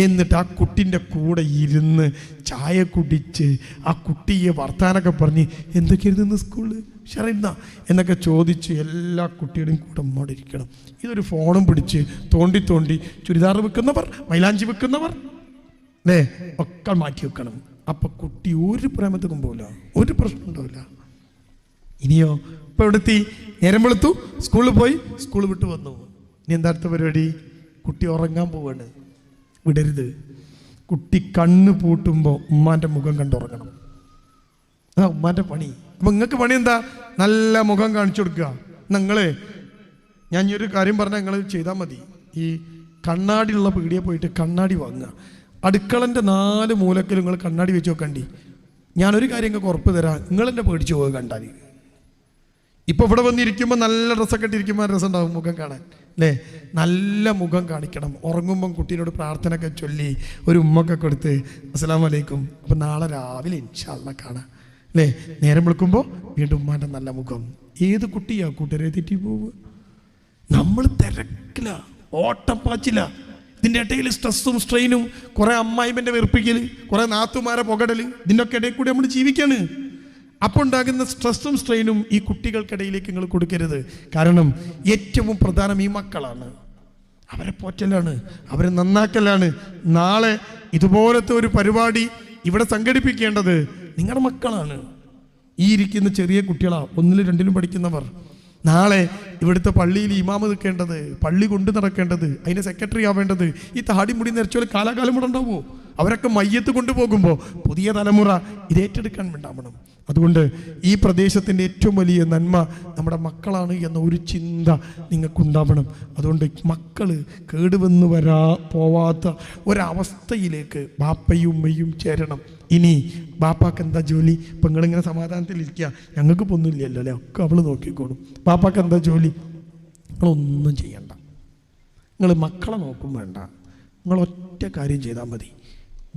എന്നിട്ട് ആ കുട്ടിൻ്റെ കൂടെ ഇരുന്ന് ചായ കുടിച്ച് ആ കുട്ടിയെ വർത്താനൊക്കെ പറഞ്ഞ് എന്തൊക്കെയായിരുന്നു സ്കൂളിൽ ഉഷാറായിരുന്ന എന്നൊക്കെ ചോദിച്ച് എല്ലാ കുട്ടിയുടെയും കൂടെ ഇരിക്കണം. ഇതൊരു ഫോണും പിടിച്ച് തോണ്ടി തോണ്ടി ചുരിദാർ വെക്കുന്നവർ, മൈലാഞ്ചി വെക്കുന്നവർ അല്ലേ ഒക്കെ മാറ്റി വെക്കണം. അപ്പം കുട്ടി ഒരു പ്രേമത്തിനും പോകില്ല, ഒരു പ്രശ്നം ഉണ്ടാവില്ല. ഇനിയോ ഇപ്പം എവിടെത്തി? നേരം വെളുത്തു, സ്കൂളിൽ പോയി, സ്കൂൾ വിട്ട് വന്നു. ഇനി എന്താ അടുത്ത പരിപാടി? കുട്ടി ഉറങ്ങാൻ പോവാണ്. വിടരുത്. കുട്ടി കണ്ണ് പൂട്ടുമ്പോൾ ഉമ്മാൻ്റെ മുഖം കണ്ടുറങ്ങണം. ഉമ്മാൻ്റെ പണി. അപ്പം നിങ്ങൾക്ക് പണി എന്താ? നല്ല മുഖം കാണിച്ചു കൊടുക്കുക. നിങ്ങളെ ഞാൻ ഈ ഒരു കാര്യം പറഞ്ഞാൽ നിങ്ങൾ ചെയ്താൽ മതി. ഈ കണ്ണാടിയുള്ള പീടിയെ പോയിട്ട് കണ്ണാടി വാങ്ങുക. അടുക്കളൻ്റെ 4 മൂലക്കിൽ നിങ്ങൾ കണ്ണാടി വെച്ച് നോക്കണ്ടി. ഞാനൊരു കാര്യം നിങ്ങൾക്ക് ഉറപ്പ് തരാം, നിങ്ങളെന്നെ പേടിച്ചു പോകുക കണ്ടാൽ. ഇപ്പോൾ ഇവിടെ വന്നിരിക്കുമ്പോൾ നല്ല ഡ്രസ്സൊക്കെ ഇട്ടിരിക്കുമ്പോൾ രസം ഉണ്ടാവും മുഖം കാണാൻ അല്ലേ? നല്ല മുഖം കാണിക്കണം. ഉറങ്ങുമ്പം കുട്ടീനോട് പ്രാർത്ഥനയൊക്കെ ചൊല്ലി ഒരു ഉമ്മൊക്കെ കൊടുത്ത് അസ്സലാമു അലൈക്കും, അപ്പം നാളെ രാവിലെ ഇൻഷാ അല്ലാഹ് കാണാം അല്ലേ? നേരം വിളിക്കുമ്പോൾ വീണ്ടും ഉമ്മാൻ്റെ നല്ല മുഖം. ഏത് കുട്ടിയാ കൂട്ടരെ തെറ്റി പോവുക? നമ്മൾ തിരക്കില്ല, ഓട്ടപ്പാച്ചില്ല. ഇതിൻ്റെ ഇടയിൽ സ്ട്രെസ്സും സ്ട്രെയിനും, കുറേ അമ്മായിമ്മൻ്റെ വെറുപ്പിക്കൽ, കുറേ നാത്തുമാരെ പുകടൽ, ഇതിൻ്റെ ഒക്കെ ഇടയിൽ കൂടി നമ്മൾ ജീവിക്കാണ്. അപ്പോൾ ഉണ്ടാകുന്ന സ്ട്രെസ്സും സ്ട്രെയിനും ഈ കുട്ടികൾക്കിടയിലേക്ക് നിങ്ങൾ കൊടുക്കരുത്. കാരണം ഏറ്റവും പ്രധാനം ഈ മക്കളാണ്. അവരെ പോറ്റലാണ്, അവരെ നന്നാക്കലാണ്. നാളെ ഇതുപോലത്തെ ഒരു പരിപാടി ഇവിടെ സംഘടിപ്പിക്കേണ്ടത് നിങ്ങളുടെ മക്കളാണ്. ഈ ഇരിക്കുന്ന ചെറിയ കുട്ടികളാണ്, 1ലും 2ലും പഠിക്കുന്നവർ. നാളെ ഇവിടുത്തെ പള്ളിയിൽ ഇമാമ് നിൽക്കേണ്ടത്, പള്ളി കൊണ്ടു നടക്കേണ്ടത്, അതിൻ്റെ സെക്രട്ടറി ആവേണ്ടത് ഈ താടി മുടി നിറച്ചോലെ കാലാകാലം ഇവിടെ ഉണ്ടാവുമോ? അവരൊക്കെ മയ്യത്ത് കൊണ്ടുപോകുമ്പോൾ പുതിയ തലമുറ ഇത് ഏറ്റെടുക്കാൻ വേണ്ടാവണം. അതുകൊണ്ട് ഈ പ്രദേശത്തിൻ്റെ ഏറ്റവും വലിയ നന്മ നമ്മുടെ മക്കളാണ് എന്ന ഒരു ചിന്ത നിങ്ങൾക്കുണ്ടാവണം. അതുകൊണ്ട് മക്കൾ കേടുവന്ന് പോവാത്ത ഒരവസ്ഥയിലേക്ക് ബാപ്പയും ഉമ്മയും ചേരണം. ഇനി ബാപ്പാക്ക് എന്താ ജോലി? ഇപ്പം നിങ്ങളിങ്ങനെ സമാധാനത്തിലിരിക്കുക, ഞങ്ങൾക്ക് പൊന്നുമില്ലല്ലോ അല്ലേ, ഒക്കെ അവൾ നോക്കിക്കോളും. ബാപ്പാക്ക് എന്താ ജോലി? നിങ്ങളൊന്നും ചെയ്യണ്ട, നിങ്ങൾ മക്കളെ നോക്കും വേണ്ട. നിങ്ങൾ ഒറ്റ കാര്യം ചെയ്താൽ മതി.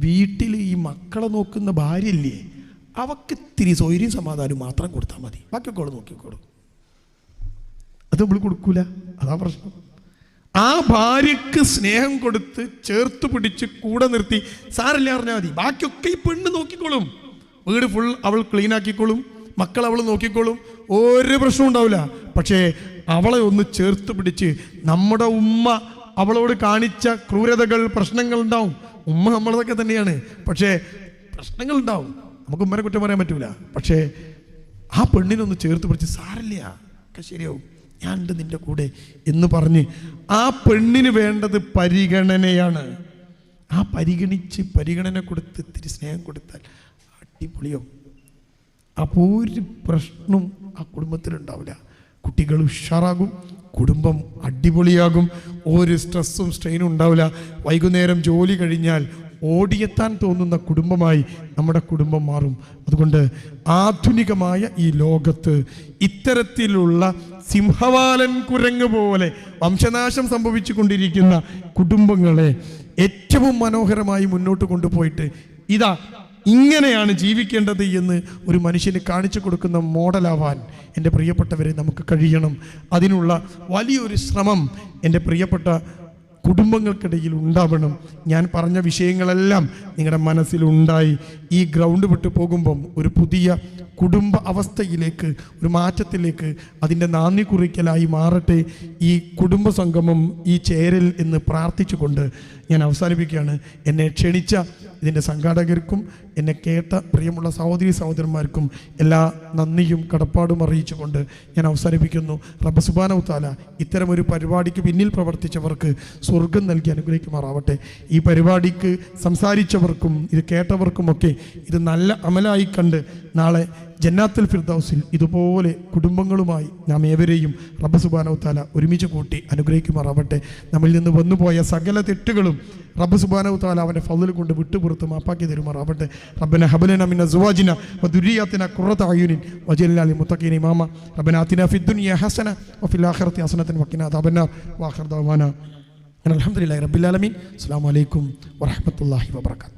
വീട്ടിൽ ഈ മക്കളെ നോക്കുന്ന ഭാര്യ ഇല്ലേ, അവക്ക് ഇത്തിരി സ്വൈര്യം സമാധാനം മാത്രം കൊടുത്താൽ മതി. ബാക്കിയൊക്കെ അവൾ നോക്കിക്കോളും. അത് നമ്മൾ കൊടുക്കൂല, അതാ പ്രശ്നം. ആ ഭാര്യക്ക് സ്നേഹം കൊടുത്ത് ചേർത്ത് പിടിച്ച് കൂടെ നിർത്തി സാരല്ല പറഞ്ഞാൽ മതി. ബാക്കിയൊക്കെ ഈ പെണ്ണ് നോക്കിക്കോളും. വീട് ഫുൾ അവൾ ക്ലീൻ ആക്കിക്കോളും, മക്കൾ അവൾ നോക്കിക്കോളും, ഒരു പ്രശ്നം ഉണ്ടാവില്ല. പക്ഷേ അവളെ ഒന്ന് ചേർത്ത് പിടിച്ച്, നമ്മുടെ ഉമ്മ അവളോട് കാണിച്ച ക്രൂരതകൾ, പ്രശ്നങ്ങൾ ഉണ്ടാവും. ഉമ്മ നമ്മളതൊക്കെ തന്നെയാണ്, പക്ഷേ പ്രശ്നങ്ങളുണ്ടാവും. നമുക്ക് ഉമ്മനെ കുറ്റം പറയാൻ പറ്റൂല. പക്ഷേ ആ പെണ്ണിനൊന്ന് ചേർത്ത് പിടിച്ച് സാരല്ല, ഒക്കെ ശരിയാവും, ഞാൻ ഉണ്ട് നിൻ്റെ കൂടെ എന്ന് പറഞ്ഞ് ആ പെണ്ണിന് വേണ്ടത് പരിഗണനയാണ്. ആ പരിഗണന കൊടുത്ത് ഇത്തിരി സ്നേഹം കൊടുത്താൽ അടിപൊളിയോ. അപ്പോൾ ഒരു പ്രശ്നം ആ കുടുംബത്തിലുണ്ടാവില്ല. കുട്ടികൾ ഉഷാറാകും, കുടുംബം അടിപൊളിയാകും, ഒരു സ്ട്രെസ്സും സ്ട്രെയിനും ഉണ്ടാവില്ല. വൈകുന്നേരം ജോലി കഴിഞ്ഞാൽ ഓടിയെത്താൻ തോന്നുന്ന കുടുംബമായി നമ്മുടെ കുടുംബം മാറും. അതുകൊണ്ട് ആധുനികമായ ഈ ലോകത്ത് ഇത്തരത്തിലുള്ള സിംഹവാലൻ കുരങ്ങ് പോലെ വംശനാശം സംഭവിച്ചു കൊണ്ടിരിക്കുന്ന കുടുംബങ്ങളെ ഏറ്റവും മനോഹരമായി മുന്നോട്ട് കൊണ്ടുപോയിട്ട് ഇതാ ഇങ്ങനെയാണ് ജീവിക്കേണ്ടത് എന്ന് ഒരു മനുഷ്യന് കാണിച്ചു കൊടുക്കുന്ന മോഡലാവാൻ എൻ്റെ പ്രിയപ്പെട്ടവരെ നമുക്ക് കഴിയണം. അതിനുള്ള വലിയൊരു ശ്രമം എൻ്റെ പ്രിയപ്പെട്ട കുടുംബങ്ങൾക്കിടയിൽ ഉണ്ടാവണം. ഞാൻ പറഞ്ഞ വിഷയങ്ങളെല്ലാം നിങ്ങളുടെ മനസ്സിലുണ്ടായി ഈ ഗ്രൗണ്ട് വിട്ട് പോകുമ്പം ഒരു പുതിയ കുടുംബ അവസ്ഥയിലേക്ക്, ഒരു മാറ്റത്തിലേക്ക് അതിൻ്റെ നാന്ദി കുറിക്കലായി മാറട്ടെ ഈ കുടുംബ സംഗമം, ഈ ചേരൽ എന്ന് പ്രാർത്ഥിച്ചുകൊണ്ട് ഞാൻ അവസാനിപ്പിക്കുകയാണ്. എന്നെ ക്ഷണിച്ച ഇതിൻ്റെ സംഘാടകർക്കും എന്നെ കേട്ട പ്രിയമുള്ള സഹോദരി സഹോദരന്മാർക്കും എല്ലാ നന്ദിയും കടപ്പാടും അറിയിച്ചുകൊണ്ട് ഞാൻ അവസാനിപ്പിക്കുന്നു. റബ്ബ് സുബ്ഹാനഹു തആല ഇത്തരമൊരു പരിപാടിക്ക് പിന്നിൽ പ്രവർത്തിച്ചവർക്ക് സ്വർഗം നൽകി അനുഗ്രഹിക്കുമാറാവട്ടെ. ഈ പരിപാടിക്ക് സംസാരിച്ചവർക്കും ഇത് കേട്ടവർക്കുമൊക്കെ ഇത് നല്ല അമലായി കണ്ട് നാളെ ജന്നാത്തുൽ ഫിർദൗസിൽ ഇതുപോലെ കുടുംബങ്ങളുമായി നാം ഏവരെയും റബ്ബ് സുബ്ഹാനഹു തആല ഒരുമിച്ച് കൂട്ടി അനുഗ്രഹിക്കുമാറാവട്ടെ. നമ്മിൽ നിന്ന് വന്നുപോയ സകല തെറ്റുകളും റബ്ബ് സുബ്ഹാനഹു തആല അവൻ്റെ ഫضل കൊണ്ട് വിട്ടുപുറത്ത് മാപ്പാക്കി തരുമാറാവട്ടെ. റബ്ബന ഹബ് ലനാ മിൻ അസ്വാജിന വദുരിയാതിന ഖുറത അയുനിൻ വജഅൽനാ ലിൽ മുത്തഖീന ഇമാമ റബ്ബന ആതിനാ ഫിദ് ദുനിയ ഹസന വഫിൽ ആഖിറതി ഹസനതൻ വഖിനാ അദാബന്നാർ വആഖിറു ദഅവാനാ അൽഹംദുലില്ലാഹി റബ്ബിൽ ആലമീൻ. അസ്സലാമു അലൈക്കും വറഹ്മത്തുള്ളാഹി വബറകാതുഹു.